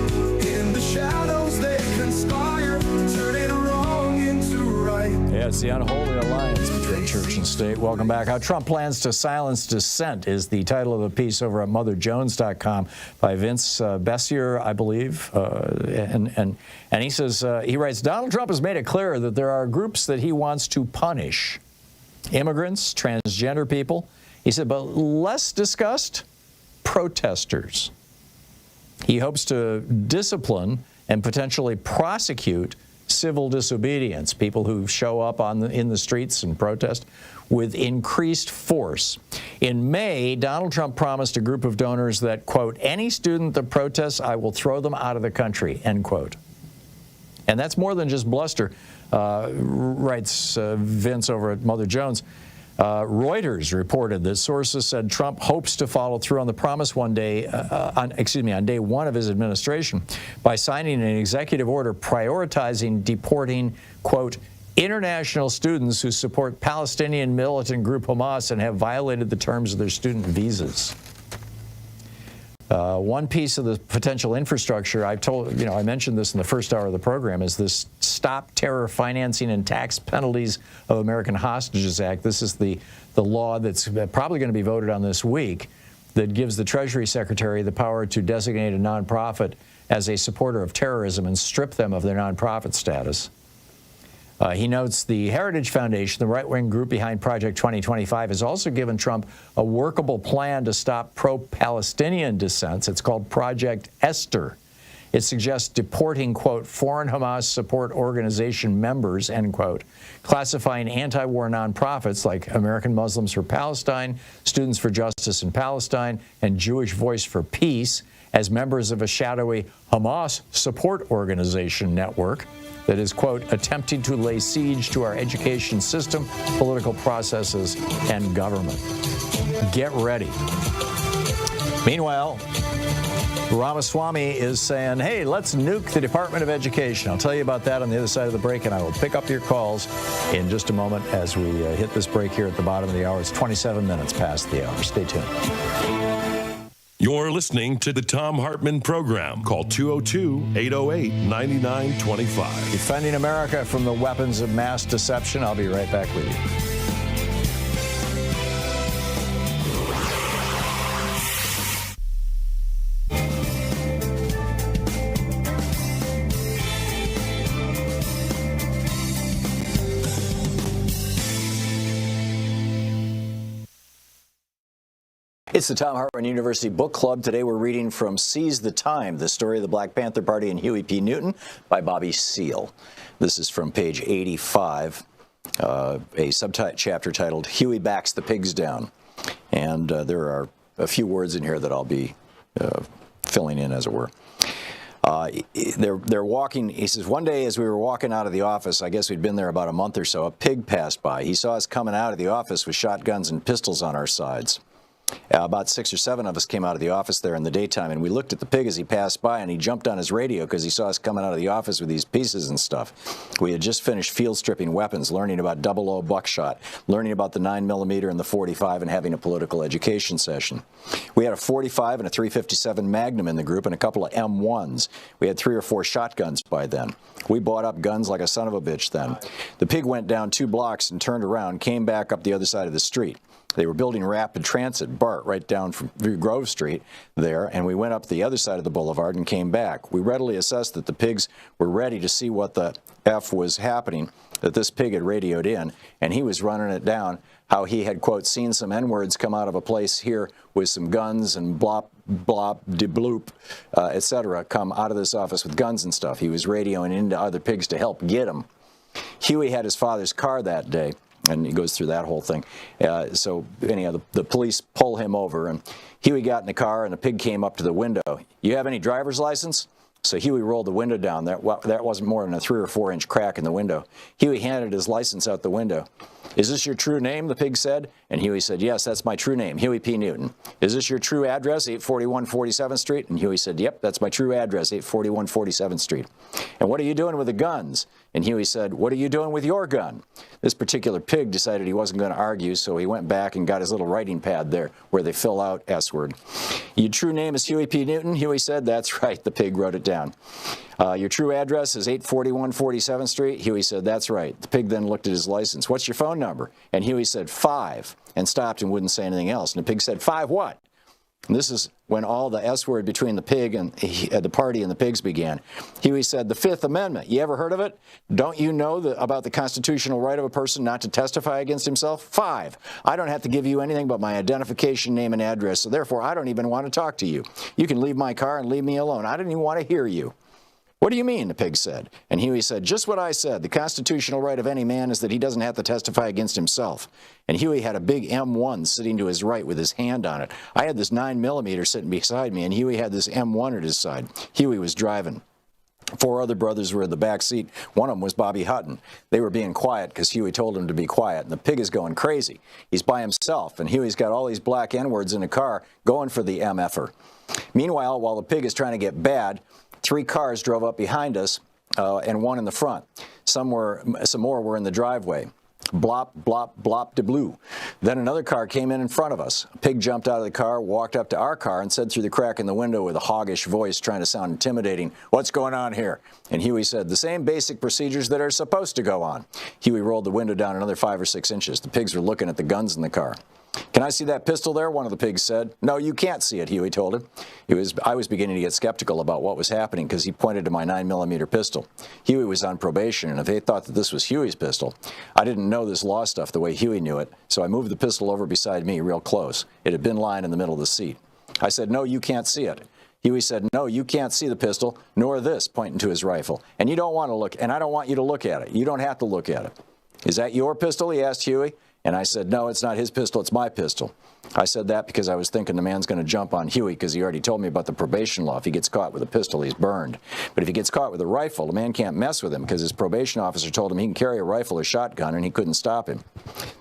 In the shadows they conspire, turning wrong into right. Yeah, it's the unholy alliance between church and state. Welcome back. How Trump plans to silence dissent is the title of the piece over at motherjones.com by Vince Bessier, I believe. And he says, he writes, Donald Trump has made it clear that there are groups that he wants to punish. Immigrants, transgender people. He said, but less discussed, protesters. He hopes to discipline and potentially prosecute civil disobedience, people who show up in the streets and protest, with increased force. In May, Donald Trump promised a group of donors that, quote, any student that protests, I will throw them out of the country, end quote. And that's more than just bluster, writes Vince over at Mother Jones. Reuters reported that sources said Trump hopes to follow through on the promise on day one of his administration by signing an executive order prioritizing deporting, quote, international students who support Palestinian militant group Hamas and have violated the terms of their student visas. One piece of the potential infrastructure, I mentioned this in the first hour of the program, is this Stop Terror Financing and Tax Penalties of American Hostages Act. This is the law that's probably going to be voted on this week that gives the Treasury Secretary the power to designate a nonprofit as a supporter of terrorism and strip them of their nonprofit status. He notes the Heritage Foundation, the right-wing group behind Project 2025, has also given Trump a workable plan to stop pro-Palestinian dissents. It's called Project Esther. It suggests deporting, quote, foreign Hamas support organization members, end quote, classifying anti-war nonprofits like American Muslims for Palestine, Students for Justice in Palestine, and Jewish Voice for Peace as members of a shadowy Hamas support organization network that is, quote, attempting to lay siege to our education system, political processes, and government. Get ready. Meanwhile, Ramaswamy is saying, hey, let's nuke the Department of Education. I'll tell you about that on the other side of the break, and I will pick up your calls in just a moment as we hit this break here at the bottom of the hour. It's 27 minutes past the hour. Stay tuned. You're listening to the Thom Hartmann Program. Call 202-808-9925. Defending America from the weapons of mass deception. I'll be right back with you. It's the Thom Hartmann University Book Club. Today we're reading from Seize the Time, the story of the Black Panther Party and Huey P. Newton by Bobby Seale. This is from page 85, a subchapter titled Huey Backs the Pigs Down. And there are a few words in here that I'll be filling in, as it were. They're walking, he says, one day as we were walking out of the office, I guess we'd been there about a month or so, a pig passed by. He saw us coming out of the office with shotguns and pistols on our sides. About 6 or 7 of us came out of the office there in the daytime, and we looked at the pig as he passed by, and he jumped on his radio because he saw us coming out of the office with these pieces and stuff. We had just finished field stripping weapons, learning about 00 buckshot, learning about the 9mm and the .45, and having a political education session. We had a .45 and a .357 Magnum in the group and a couple of M1s. We had 3 or 4 shotguns by then. We bought up guns like a son of a bitch then. The pig went down 2 blocks and turned around, came back up the other side of the street. They were building rapid transit, BART, right down from Grove Street there, and we went up the other side of the boulevard and came back. We readily assessed that the pigs were ready to see what the F was happening, that this pig had radioed in, and he was running it down, how he had, quote, seen some N-words come out of a place here with some guns and blop, blop, de bloop, et cetera, come out of this office with guns and stuff. He was radioing into other pigs to help get them. Huey had his father's car that day, and he goes through that whole thing. So anyhow, the police pull him over, and Huey got in the car, and the pig came up to the window. You have any driver's license? So Huey rolled the window down. That wasn't more than a 3 or 4 inch crack in the window. Huey handed his license out the window. Is this your true name, the pig said? And Huey said, yes, that's my true name, Huey P. Newton. Is this your true address, 841 47th Street? And Huey said, yep, that's my true address, 841 47th Street. And what are you doing with the guns? And Huey said, what are you doing with your gun? This particular pig decided he wasn't going to argue, so he went back and got his little writing pad there where they fill out S-word. Your true name is Huey P. Newton? Huey said, that's right. The pig wrote it down. Your true address is 841 47th Street? Huey said, that's right. The pig then looked at his license. What's your phone number? And Huey said, 5, and stopped and wouldn't say anything else. And the pig said, 5 what? And this is when all the S-word between the pig and the party and the pigs began. Huey said, the Fifth Amendment, you ever heard of it? Don't you know about the constitutional right of a person not to testify against himself? 5, I don't have to give you anything but my identification, name, and address, so therefore I don't even want to talk to you. You can leave my car and leave me alone. I don't even want to hear you. What do you mean, the pig said. And Huey said, just what I said. The constitutional right of any man is that he doesn't have to testify against himself. And Huey had a big M1 sitting to his right with his hand on it. I had this 9mm sitting beside me, and Huey had this M1 at his side. Huey was driving. 4 other brothers were in the back seat. One of them was Bobby Hutton. They were being quiet because Huey told him to be quiet. And the pig is going crazy. He's by himself, and Huey's got all these black N-words in the car going for the MFer. Meanwhile, while the pig is trying to get bad, 3 cars drove up behind us and 1 in the front. Some more were in the driveway. Blop, blop, blop, de blue. Then another car came in front of us. A pig jumped out of the car, walked up to our car, and said through the crack in the window with a hoggish voice trying to sound intimidating, what's going on here? And Huey said, the same basic procedures that are supposed to go on. Huey rolled the window down another 5 or 6 inches. The pigs were looking at the guns in the car. Can I see that pistol there? One of the pigs said. No, you can't see it, Huey told him. I was beginning to get skeptical about what was happening because he pointed to my 9mm pistol. Huey was on probation, and if they thought that this was Huey's pistol, I didn't know this law stuff the way Huey knew it, so I moved the pistol over beside me real close. It had been lying in the middle of the seat. I said, no, you can't see it. Huey said, no, you can't see the pistol, nor this, pointing to his rifle. And you don't want to look, and I don't want you to look at it. You don't have to look at it. Is that your pistol? He asked Huey. And I said, no, it's not his pistol, it's my pistol. I said that because I was thinking the man's going to jump on Huey because he already told me about the probation law. If he gets caught with a pistol, he's burned. But if he gets caught with a rifle, the man can't mess with him because his probation officer told him he can carry a rifle or shotgun and he couldn't stop him.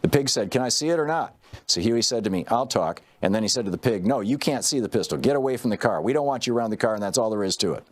The pig said, can I see it or not? So Huey said to me, I'll talk. And then he said to the pig, no, you can't see the pistol. Get away from the car. We don't want you around the car, and that's all there is to it.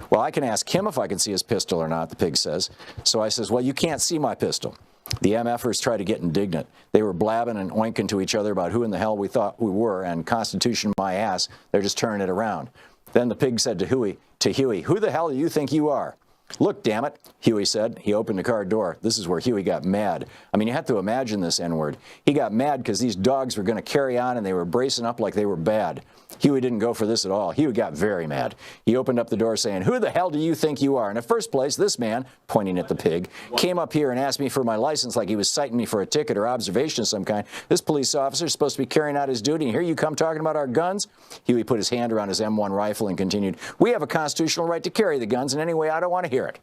Well, I can ask him if I can see his pistol or not, the pig says. So I says, well, you can't see my pistol. The MFers tried to get indignant. They were blabbing and oinking to each other about who in the hell we thought we were, and Constitution my ass, they're just turning it around. Then the pig said to Huey, who the hell do you think you are? Look, damn it, Huey said. He opened the car door. This is where Huey got mad. I mean, you have to imagine this N-word. He got mad because these dogs were going to carry on and they were bracing up like they were bad. Huey didn't go for this at all. Huey got very mad. He opened up the door saying, who the hell do you think you are? In the first place, this man, pointing at the pig, came up here and asked me for my license like he was citing me for a ticket or observation of some kind. This police officer is supposed to be carrying out his duty, and here you come talking about our guns? Huey put his hand around his M1 rifle and continued, we have a constitutional right to carry the guns, and anyway, I don't want to hear it.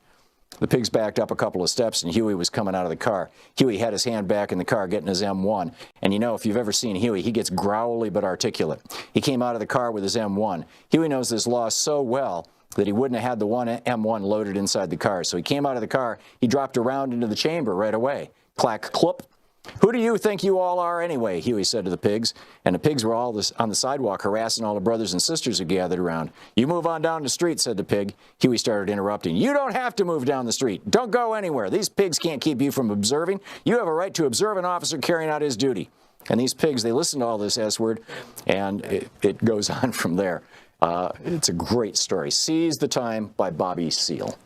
The pigs backed up a couple of steps, and Huey was coming out of the car. Huey had his hand back in the car getting his M1. And you know, if you've ever seen Huey, he gets growly but articulate. He came out of the car with his M1. Huey knows this law so well that he wouldn't have had the one M1 loaded inside the car. So he came out of the car, he dropped around into the chamber right away. Clack, clop. Who do you think you all are anyway? Huey said to the pigs. And the pigs were all on the sidewalk harassing all the brothers and sisters who gathered around. You move on down the street, said the pig. Huey started interrupting. You don't have to move down the street. Don't go anywhere. These pigs can't keep you from observing. You have a right to observe an officer carrying out his duty. And these pigs, they listen to all this S-word, and it goes on from there. It's a great story. Seize the Time by Bobby Seale.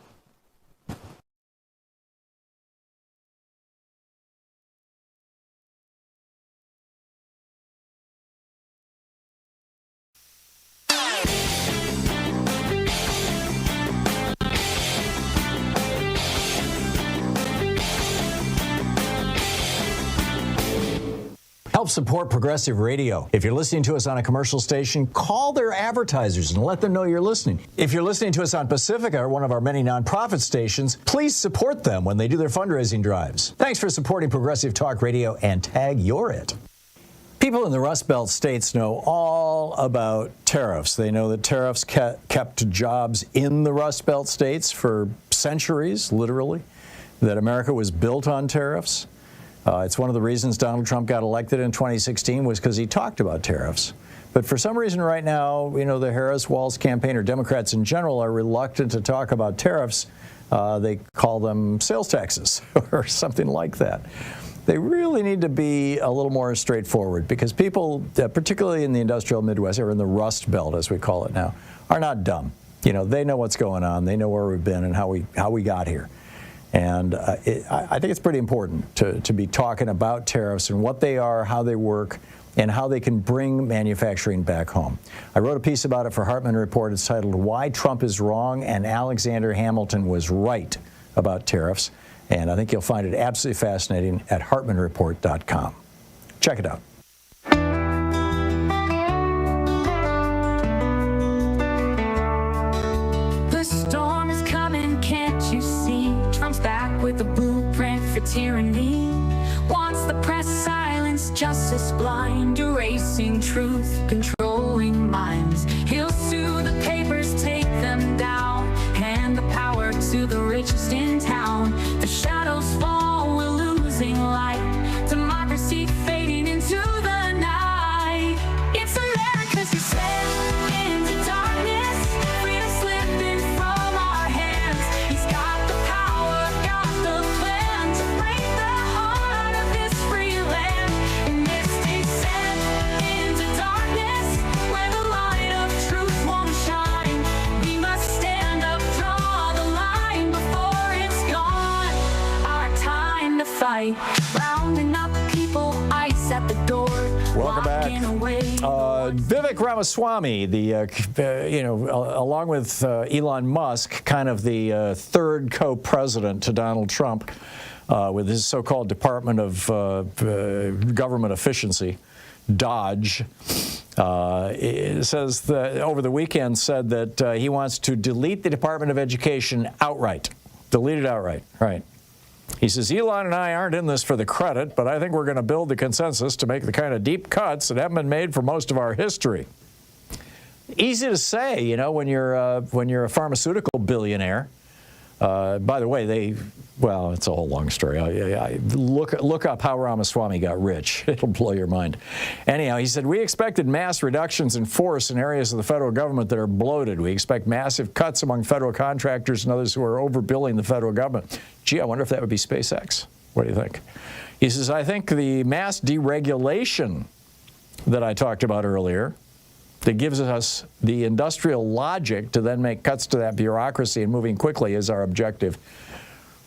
Help support progressive radio. If you're listening to us on a commercial station, call their advertisers and let them know you're listening. If you're listening to us on Pacifica, or one of our many nonprofit stations, please support them when they do their fundraising drives. Thanks for supporting progressive talk radio, and tag you're it. People in the Rust Belt states know all about tariffs. They know that tariffs kept jobs in the Rust Belt states for centuries, literally, that America was built on tariffs. It's one of the reasons Donald Trump got elected in 2016 was because he talked about tariffs. But for some reason right now, the Harris-Walz campaign, or Democrats in general, are reluctant to talk about tariffs. They call them sales taxes or something like that. They really need to be a little more straightforward, because people, particularly in the industrial Midwest, or in the Rust Belt, as we call it now, are not dumb. They know what's going on. They know where we've been and how we got here. And I think it's pretty important to be talking about tariffs and what they are, how they work, and how they can bring manufacturing back home. I wrote a piece about it for Hartmann Report. It's titled, "Why Trump is Wrong and Alexander Hamilton Was Right About Tariffs." And I think you'll find it absolutely fascinating at hartmannreport.com. Check it out. The storm is coming, can't you see? Trump's back with a blueprint for tyranny. Wants the press silenced, justice blind, erasing truth, controlling minds. He'll sue the papers, take them down, hand the power to the richest in town. The shadows fall, we're losing light, democracy fading into the night. It's America's descent into darkness, freedom slipping from our hands. He's got the power, got the plan to break the heart of this free land. And this descent into darkness, where the light of truth won't shine. We must stand up, draw the line before it's gone. Our time to fight, rounding up people, ice at the door. Welcome back. Vivek Ramaswamy, along with Elon Musk, kind of the third co-president to Donald Trump, with his so-called Department of Government Efficiency, DOGE, says that over the weekend said that he wants to delete the Department of Education outright. Delete it outright, right. He says, Elon and I aren't in this for the credit, but I think we're going to build the consensus to make the kind of deep cuts that haven't been made for most of our history. Easy to say, when you're a pharmaceutical billionaire. By the way, it's a whole long story. Look up how Ramaswamy got rich. It'll blow your mind. Anyhow, he said, we expected mass reductions in force in areas of the federal government that are bloated. We expect massive cuts among federal contractors and others who are overbilling the federal government. Gee, I wonder if that would be SpaceX. What do you think? He says, I think the mass deregulation that I talked about earlier, that gives us the industrial logic to then make cuts to that bureaucracy and moving quickly is our objective.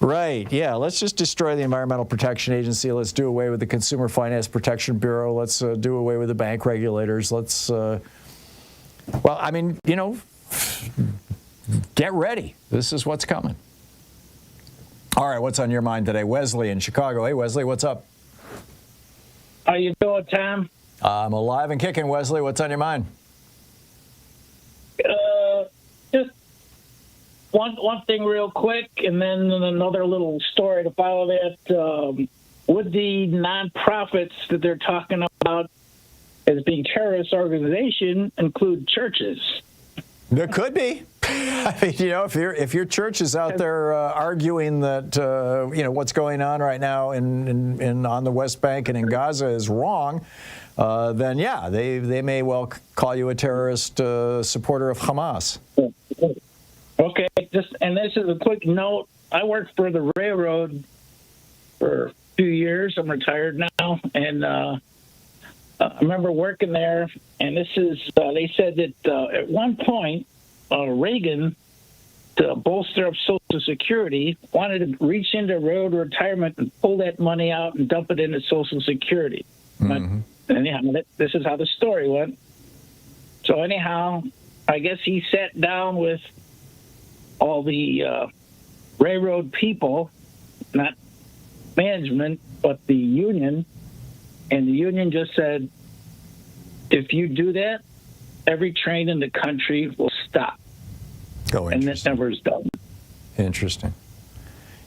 Right, yeah, let's just destroy the Environmental Protection Agency. Let's do away with the Consumer Finance Protection Bureau. Let's do away with the bank regulators. Let's, get ready. This is what's coming. All right, what's on your mind today? Wesley in Chicago. Hey, Wesley, what's up? How you doing, Tom? I'm alive and kicking, Wesley. What's on your mind? Just one thing real quick, and then another little story to follow that. Would the nonprofits that they're talking about as being terrorist organization include churches? There could be. I mean, if your church is out there arguing that what's going on right now in on the West Bank and in Gaza is wrong, then yeah, they may well call you a terrorist supporter of Hamas. Okay, and this is a quick note. I worked for the railroad for a few years. I'm retired now, and I remember working there. And this is they said that at one point Reagan, to bolster up Social Security, wanted to reach into railroad retirement and pull that money out and dump it into Social Security. Mm-hmm. But anyhow, this is how the story went. So anyhow, I guess he sat down with all the railroad people, not management, but the union, And the union just said, if you do that, every train in the country will stop. And this never is done. Interesting.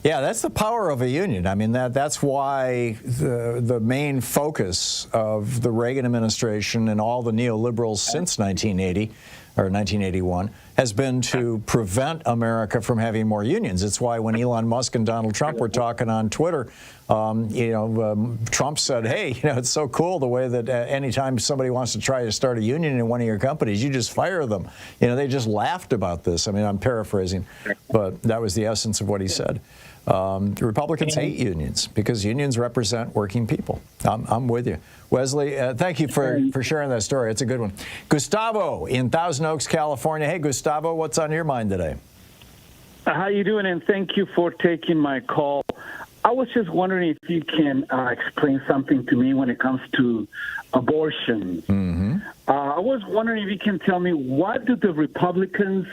Yeah, that's the power of a union. I mean, that's why the main focus of the Reagan administration and all the neoliberals since 1980 or 1981 has been to prevent America from having more unions. It's why when Elon Musk and Donald Trump were talking on Twitter, Trump said, hey, it's so cool the way that anytime somebody wants to try to start a union in one of your companies, you just fire them. They just laughed about this. I mean, I'm paraphrasing, but that was the essence of what he said. The Republicans hate unions because unions represent working people. I'm with you. Wesley, thank you for sharing that story. It's a good one. Gustavo in Thousand Oaks, California. Hey, Gustavo, what's on your mind today? How you doing? And thank you for taking my call. I was just wondering if you can explain something to me when it comes to abortion. Mm-hmm. I was wondering if you can tell me, what do the Republicans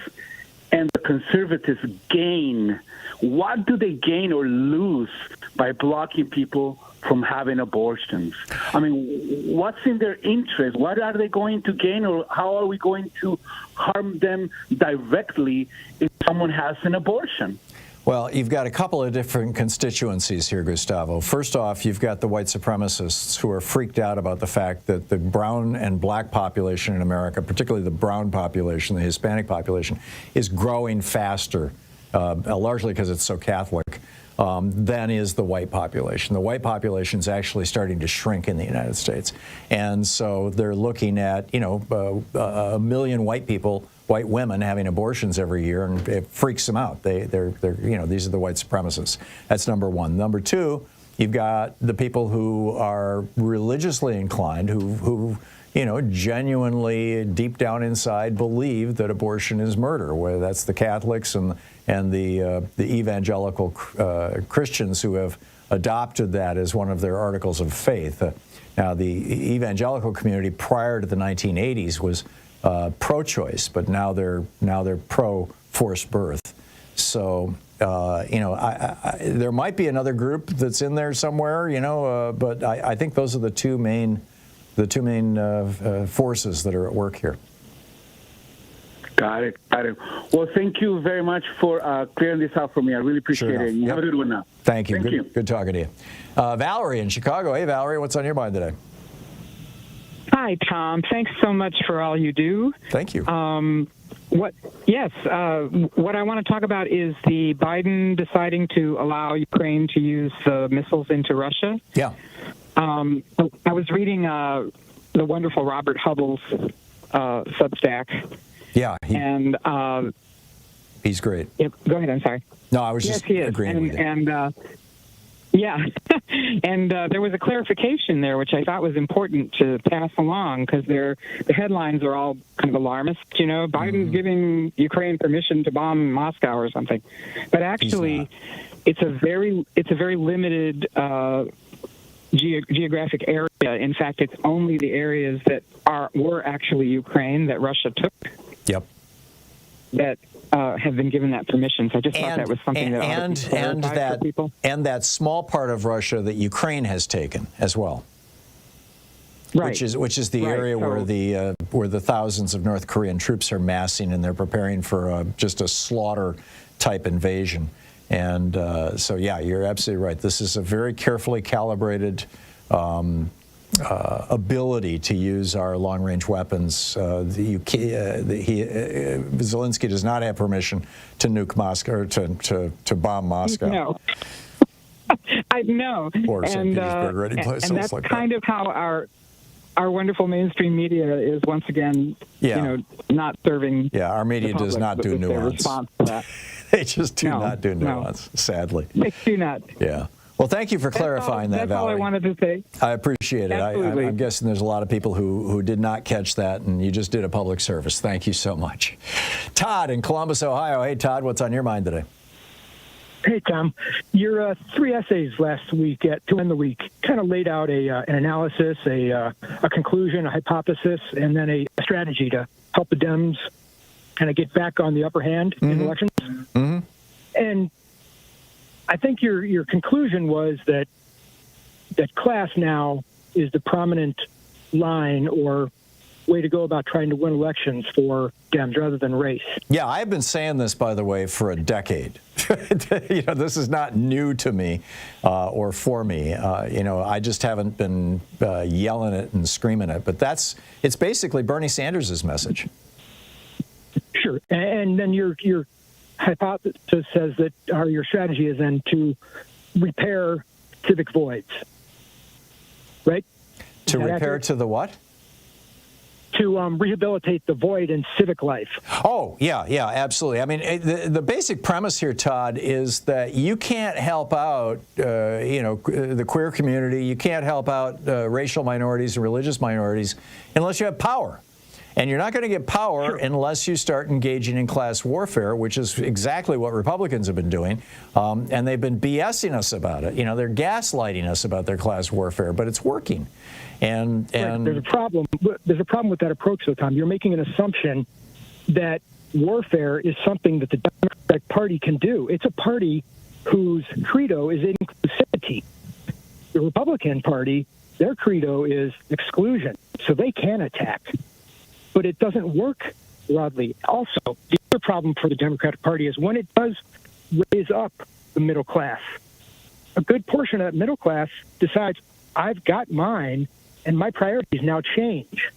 and the conservatives gain? What do they gain or lose by blocking people from having abortions? I mean, what's in their interest? What are they going to gain, or how are we going to harm them directly if someone has an abortion? Well, you've got a couple of different constituencies here, Gustavo. First off, you've got the white supremacists who are freaked out about the fact that the brown and black population in America, particularly the brown population, the Hispanic population, is growing faster, largely because it's so Catholic, than is the white population. The white population is actually starting to shrink in the United States. And so they're looking at, a million white women having abortions every year, and it freaks them out. These are the white supremacists. That's number one. Number two, you've got the people who are religiously inclined, who genuinely deep down inside believe that abortion is murder, whether that's the Catholics and the evangelical Christians who have adopted that as one of their articles of faith. Now, the evangelical community prior to the 1980s was pro-choice, but now they're pro-forced birth. So there might be another group that's in there somewhere, but I think those are the two main forces that are at work here. Got it. Well, thank you very much for clearing this out for me. I really appreciate it. You have a good one now. Thank you. Good talking to you. Valerie in Chicago. Hey, Valerie, what's on your mind today? Hi, Tom. Thanks so much for all you do. Thank you. What I want to talk about is the Biden deciding to allow Ukraine to use the missiles into Russia. Yeah. I was reading the wonderful Robert Hubble's Substack. Yeah. And he's great. Yeah, go ahead. I'm sorry. No, I was just agreeing with you. And and there was a clarification there, which I thought was important to pass along, because the headlines are all kind of alarmist. Biden's giving Ukraine permission to bomb Moscow or something, but actually, it's a very limited geographic area. In fact, it's only the areas that were actually Ukraine that Russia took. Yep. That have been given that permission. So I just thought that was something that ought to be clarified for people. And that small part of Russia that Ukraine has taken as well. Right. Which is the area where the thousands of North Korean troops are massing, and they're preparing for just a slaughter type invasion. And so, yeah, you're absolutely right. This is a very carefully calibrated ability to use our long-range weapons. Zelensky does not have permission to nuke Moscow or to bomb Moscow. No. I know. Or St. Petersburg or any place and else that's like kind that. of how our wonderful mainstream media is once again, not serving. Yeah, our media does not do nuance. Response to that. They just do not do nuance, sadly. They do not. Yeah. Well, thank you for clarifying that, Valerie. That's all I wanted to say. I appreciate it. I'm guessing there's a lot of people who did not catch that, and you just did a public service. Thank you so much. Todd in Columbus, Ohio. Hey, Todd, what's on your mind today? Hey, Tom. Your 3 essays last week to end the week kind of laid out an analysis, a conclusion, a hypothesis, and then a strategy to help the Dems kind of get back on the upper hand in elections. Mm-hmm. And I think your conclusion was that class now is the prominent line or way to go about trying to win elections for Dems rather than race. Yeah, I've been saying this, by the way, for a decade. This is not new to me or for me. I just haven't been yelling it and screaming it. But it's basically Bernie Sanders' message. Sure. And then your hypothesis says that, or your strategy is then to repair civic voids, right? To repair to the what? To rehabilitate the void in civic life. Oh, yeah, absolutely. I mean, the basic premise here, Todd, is that you can't help out, the queer community. You can't help out racial minorities and religious minorities unless you have power. And you're not going to get power unless you start engaging in class warfare, which is exactly what Republicans have been doing. And they've been BSing us about it. They're gaslighting us about their class warfare, but it's working. And there's a problem. There's a problem with that approach, though, Tom. You're making an assumption that warfare is something that the Democratic Party can do. It's a party whose credo is inclusivity. The Republican Party, their credo is exclusion, so they can attack. But it doesn't work broadly. Also, the other problem for the Democratic Party is when it does raise up the middle class, a good portion of that middle class decides, I've got mine, and my priorities now change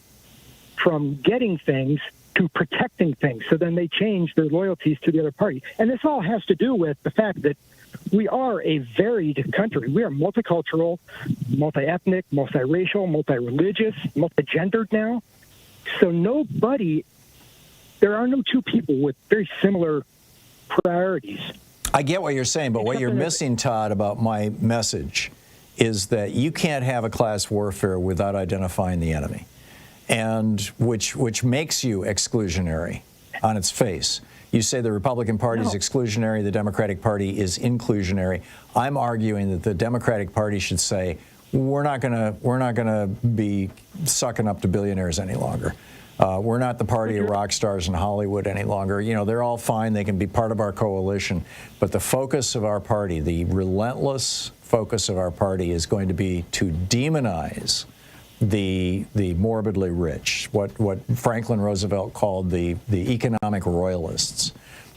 from getting things to protecting things. So then they change their loyalties to the other party. And this all has to do with the fact that we are a varied country. We are multicultural, multi-ethnic, multiracial, multi-religious, multi-gendered now. So there are no two people with very similar priorities. I get what you're saying, but what you're missing, Todd, about my message is that you can't have a class warfare without identifying the enemy, and which makes you exclusionary on its face. You say the Republican Party is exclusionary, the Democratic Party is inclusionary. I'm arguing that the Democratic Party should say, we're not gonna be sucking up to billionaires any longer. We're not the party of rock stars in Hollywood any longer. They're all fine. They can be part of our coalition. But the focus of our party, the relentless focus of our party, is going to be to demonize the morbidly rich, what Franklin Roosevelt called the economic royalists,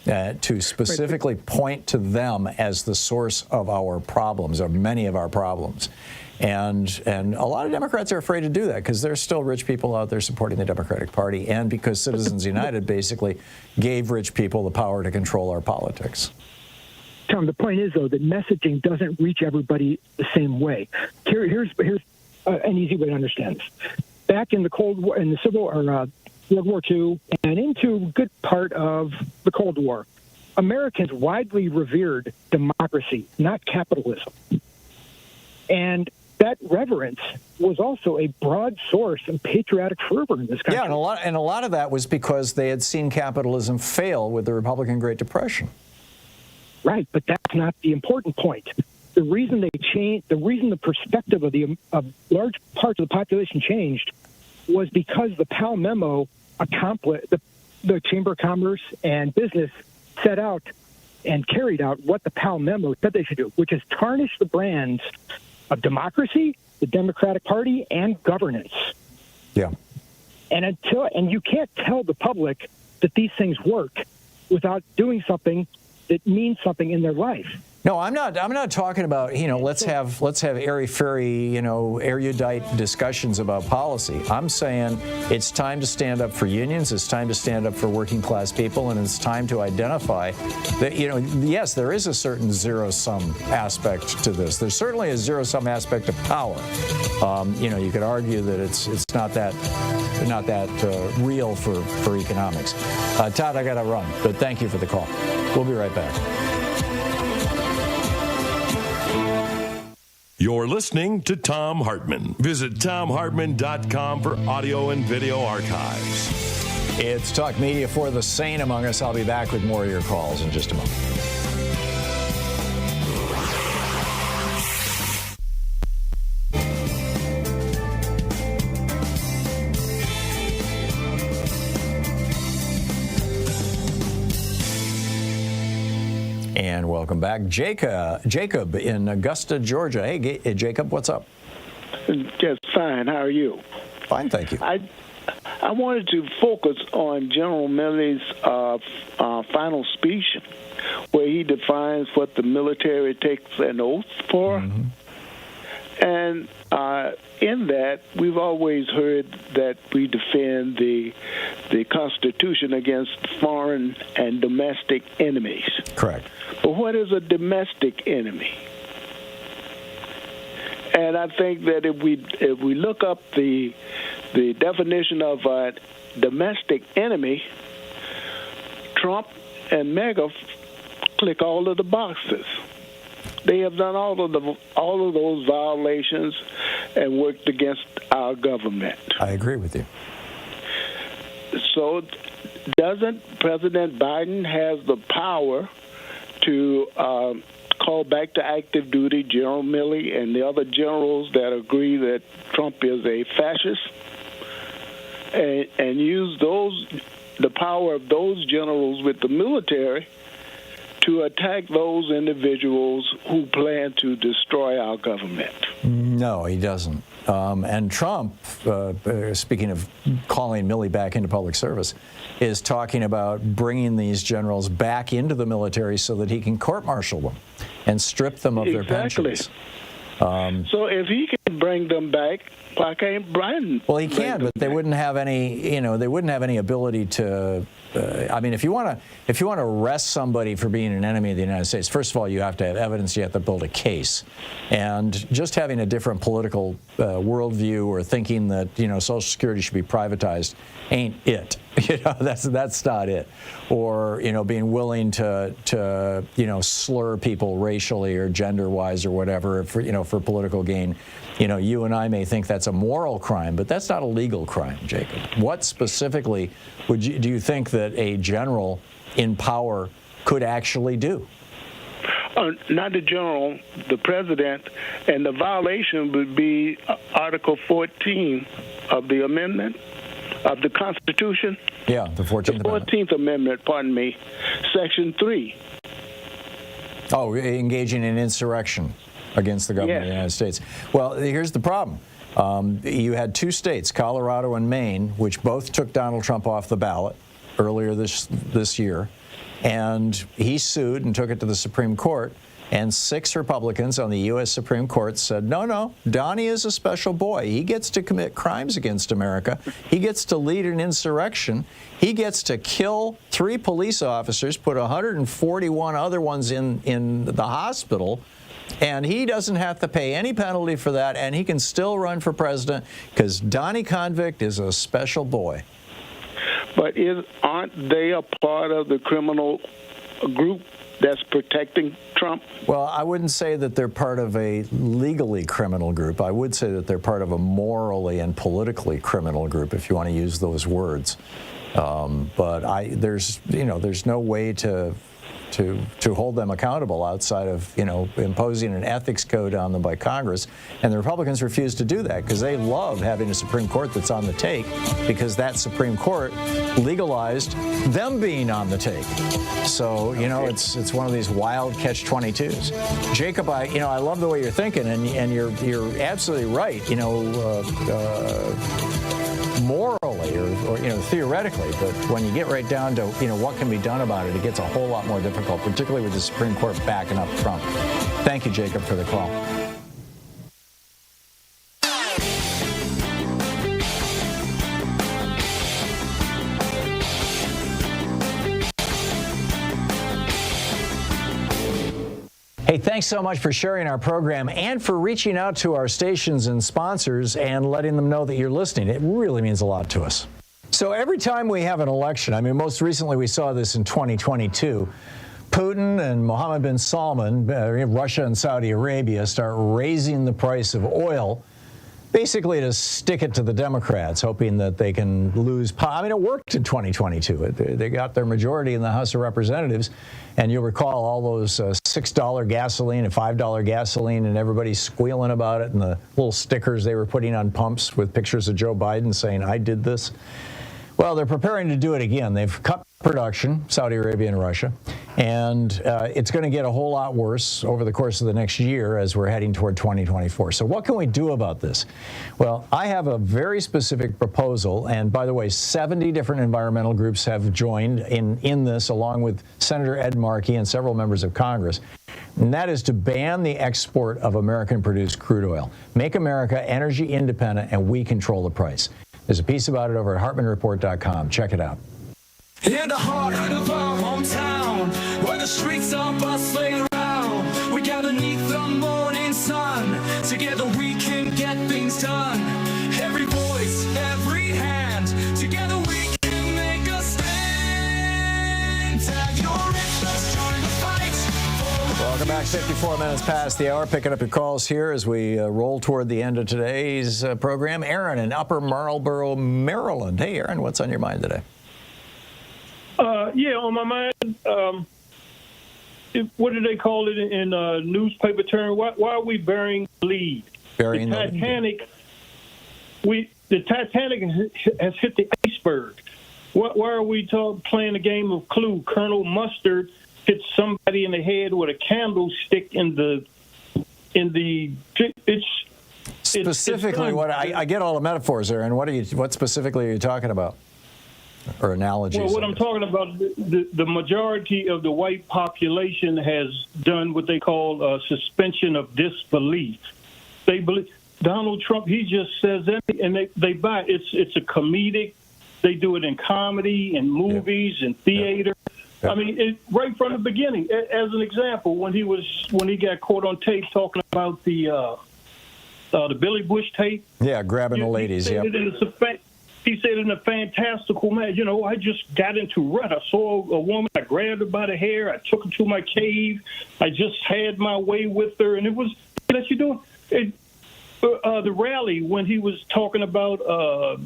to specifically point to them as the source of our problems, of many of our problems. And a lot of Democrats are afraid to do that because there's still rich people out there supporting the Democratic Party, and because Citizens United basically gave rich people the power to control our politics. Tom, the point is, though, that messaging doesn't reach everybody the same way. Here's an easy way to understand this. Back in the Cold War, in the Civil or World War II, and into a good part of the Cold War, Americans widely revered democracy, not capitalism. And that reverence was also a broad source of patriotic fervor in this country. Yeah, and a lot of that was because they had seen capitalism fail with the Republican Great Depression. Right, but that's not the important point. The reason they changed, the reason the perspective of large parts of the population changed, was because the Powell Memo accomplished, the Chamber of Commerce and Business set out and carried out what the Powell Memo said they should do, which is tarnish the brands of democracy, the Democratic Party, and governance. Yeah. And you can't tell the public that these things work without doing something that means something in their life. No, I'm not talking about, let's have airy-fairy, erudite discussions about policy. I'm saying it's time to stand up for unions, it's time to stand up for working class people, and it's time to identify that, yes, there is a certain zero-sum aspect to this. There's certainly a zero-sum aspect of power. You could argue that it's not that real for economics. Todd, I got to run, but thank you for the call. We'll be right back. You're listening to Thom Hartmann. Visit thomhartmann.com for audio and video archives. It's Talk Media for the sane among us. I'll be back with more of your calls in just a moment. And welcome back. Jacob in Augusta, Georgia. Hey, Jacob, what's up? Just fine. How are you? Fine, thank you. I wanted to focus on General Milley's final speech, where he defines what the military takes an oath for. Mm-hmm. And in that, we've always heard that we defend the Constitution against foreign and domestic enemies. Correct. But what is a domestic enemy? And I think that if we look up the definition of a domestic enemy, Trump and MAGA click all of the boxes. They have done all of those violations and worked against our government. I agree with you. So, doesn't President Biden have the power to call back to active duty General Milley and the other generals that agree that Trump is a fascist, and use the power of those generals with the military to attack those individuals who plan to destroy our government? No, he doesn't. And Trump, speaking of calling Milley back into public service, is talking about bringing these generals back into the military so that he can court-martial them and strip them of their pensions. So if he can bring them back, why can't Biden? Well, he can, but they wouldn't have any. They wouldn't have any ability to. I mean, if you want to arrest somebody for being an enemy of the United States, first of all, you have to have evidence. You have to build a case, and just having a different political worldview or thinking that Social Security should be privatized ain't it. That's not it. Or being willing to slur people racially or gender-wise or whatever for political gain. You and I may think that's a moral crime, but that's not a legal crime, Jacob. What specifically do you think that a general in power could actually do? Not the general, the president, and the violation would be Article 14 of the amendment of the Constitution. Yeah, the 14th Amendment. 14th Amendment, pardon me, Section 3. Oh, engaging in insurrection against the government of the United States. Well, here's the problem. You had two states, Colorado and Maine, which both took Donald Trump off the ballot earlier this year, and he sued and took it to the Supreme Court, and 6 Republicans on the U.S. Supreme Court said, no, Donnie is a special boy. He gets to commit crimes against America. He gets to lead an insurrection. He gets to kill 3 police officers, put 141 other ones in the hospital, and he doesn't have to pay any penalty for that, and he can still run for president because Donnie Convict is a special boy. But aren't they a part of the criminal group that's protecting Trump? Well, I wouldn't say that they're part of a legally criminal group. I would say that they're part of a morally and politically criminal group, if you want to use those words. But there's no way to hold them accountable outside of imposing an ethics code on them by Congress, and the Republicans refuse to do that because they love having a Supreme Court that's on the take, because that Supreme Court legalized them being on the take. So it's one of these wild catch-22s. Jacob, I love the way you're thinking, and you're absolutely right. Morally or theoretically, but when you get right down to what can be done about it, it gets a whole lot more difficult, particularly with the Supreme Court backing up Trump. Thank you, Jacob, for the call. Hey, thanks so much for sharing our program and for reaching out to our stations and sponsors and letting them know that you're listening. It really means a lot to us. So every time we have an election, most recently we saw this in 2022, Putin and Mohammed bin Salman, Russia and Saudi Arabia, start raising the price of oil, basically to stick it to the Democrats, hoping that they can lose power. It worked in 2022. They got their majority in the House of Representatives, and you'll recall all those $6 gasoline and $5 gasoline, and everybody squealing about it, and the little stickers they were putting on pumps with pictures of Joe Biden saying, "I did this." Well, they're preparing to do it again. They've cut production, Saudi Arabia and Russia, And it's going to get a whole lot worse over the course of the next year as we're heading toward 2024. So what can we do about this? Well, I have a very specific proposal. And by the way, 70 different environmental groups have joined in this, along with Senator Ed Markey and several members of Congress. And that is to ban the export of American-produced crude oil. Make America energy independent, and we control the price. There's a piece about it over at HartmannReport.com. Check it out. In the heart of our hometown, where the streets are bustling around, we gather beneath the morning sun. Together we can get things done. Every voice, every hand, together we can make a stand. Tag your interest, join the fight. Welcome back. 54 minutes past the hour. Picking up your calls here as we roll toward the end of today's program. Aaron in Upper Marlboro, Maryland. Hey, Aaron, what's on your mind today? Yeah, on my mind, what do they call it in newspaper term? Why are we burying the lead? Burying the Titanic. The Titanic has hit the iceberg. Why are we playing a game of Clue? Colonel Mustard hit somebody in the head with a candlestick it's specifically what I get all the metaphors there, and what specifically are you talking about? Or analogies? Well, what I'm talking about, the majority of the white population has done what they call suspension of disbelief. They believe Donald Trump. He just says that, and they buy it. It's a comedic. They do it in comedy and movies and theater. I mean, right from the beginning. As an example, when he got caught on tape talking about the Billy Bush tape. Yeah, grabbing the ladies. He said in a fantastical manner, you know, I just got into rut. I saw a woman, I grabbed her by the hair, I took her to my cave, I just had my way with her, and it was that you doing. The rally when he was talking about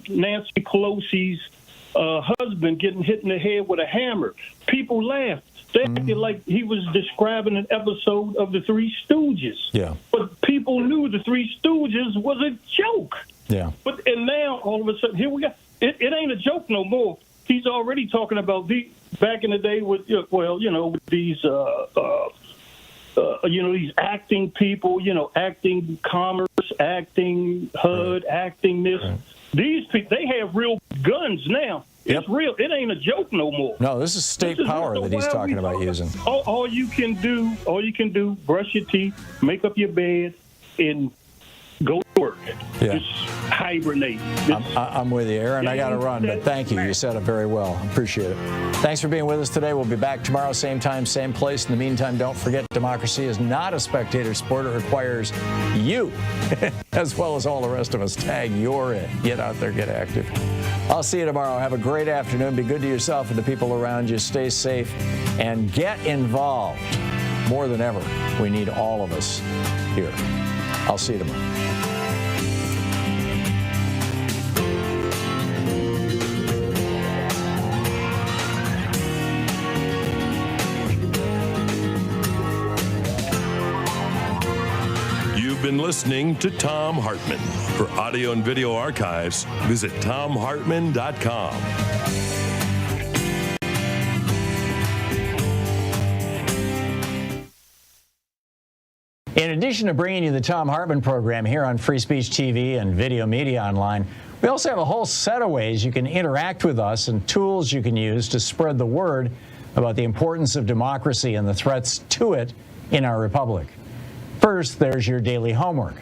Nancy Pelosi's husband getting hit in the head with a hammer, people laughed. They acted like he was describing an episode of the Three Stooges. Yeah. But people knew the Three Stooges was a joke. Yeah. And now all of a sudden, here we go. It ain't a joke no more. He's already talking about back in the day with with these these acting people, acting commerce, acting HUD, acting this. Right. These people, they have real guns now. It's real. It ain't a joke no more. No, this is state power that he's talking about using. All you can do, brush your teeth, make up your bed, and go to work. Yeah. Just hibernate. I'm with you, Aaron. I got to run, but thank you. You said it very well. Appreciate it. Thanks for being with us today. We'll be back tomorrow, same time, same place. In the meantime, don't forget, democracy is not a spectator sport. It requires you, as well as all the rest of us. Tag you're it. Get out there, get active. I'll see you tomorrow. Have a great afternoon. Be good to yourself and the people around you. Stay safe and get involved. More than ever, we need all of us here. I'll see you tomorrow. You've been listening to Thom Hartmann. For audio and video archives, visit ThomHartmann.com. In addition to bringing you the Thom Hartmann Program here on Free Speech TV and Video Media Online, we also have a whole set of ways you can interact with us and tools you can use to spread the word about the importance of democracy and the threats to it in our republic. First, there's your daily homework.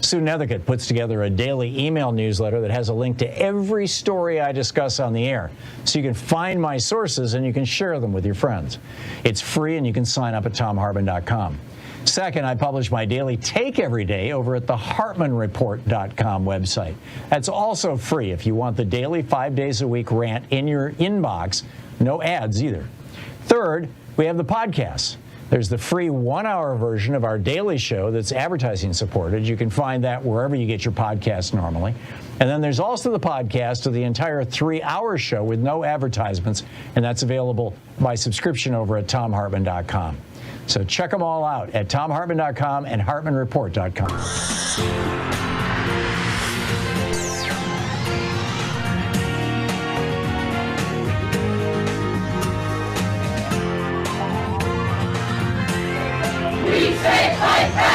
Sue Nethercutt puts together a daily email newsletter that has a link to every story I discuss on the air, so you can find my sources and you can share them with your friends. It's free and you can sign up at ThomHartmann.com. Second, I publish my daily take every day over at the HartmannReport.com website. That's also free if you want the daily 5 days a week rant in your inbox. No ads either. Third, we have the podcasts. There's the free 1-hour version of our daily show that's advertising supported. You can find that wherever you get your podcasts normally. And then there's also the podcast of the entire 3-hour show with no advertisements, and that's available by subscription over at ThomHartmann.com. So check them all out at ThomHartmann.com and HartmannReport.com. Fight back!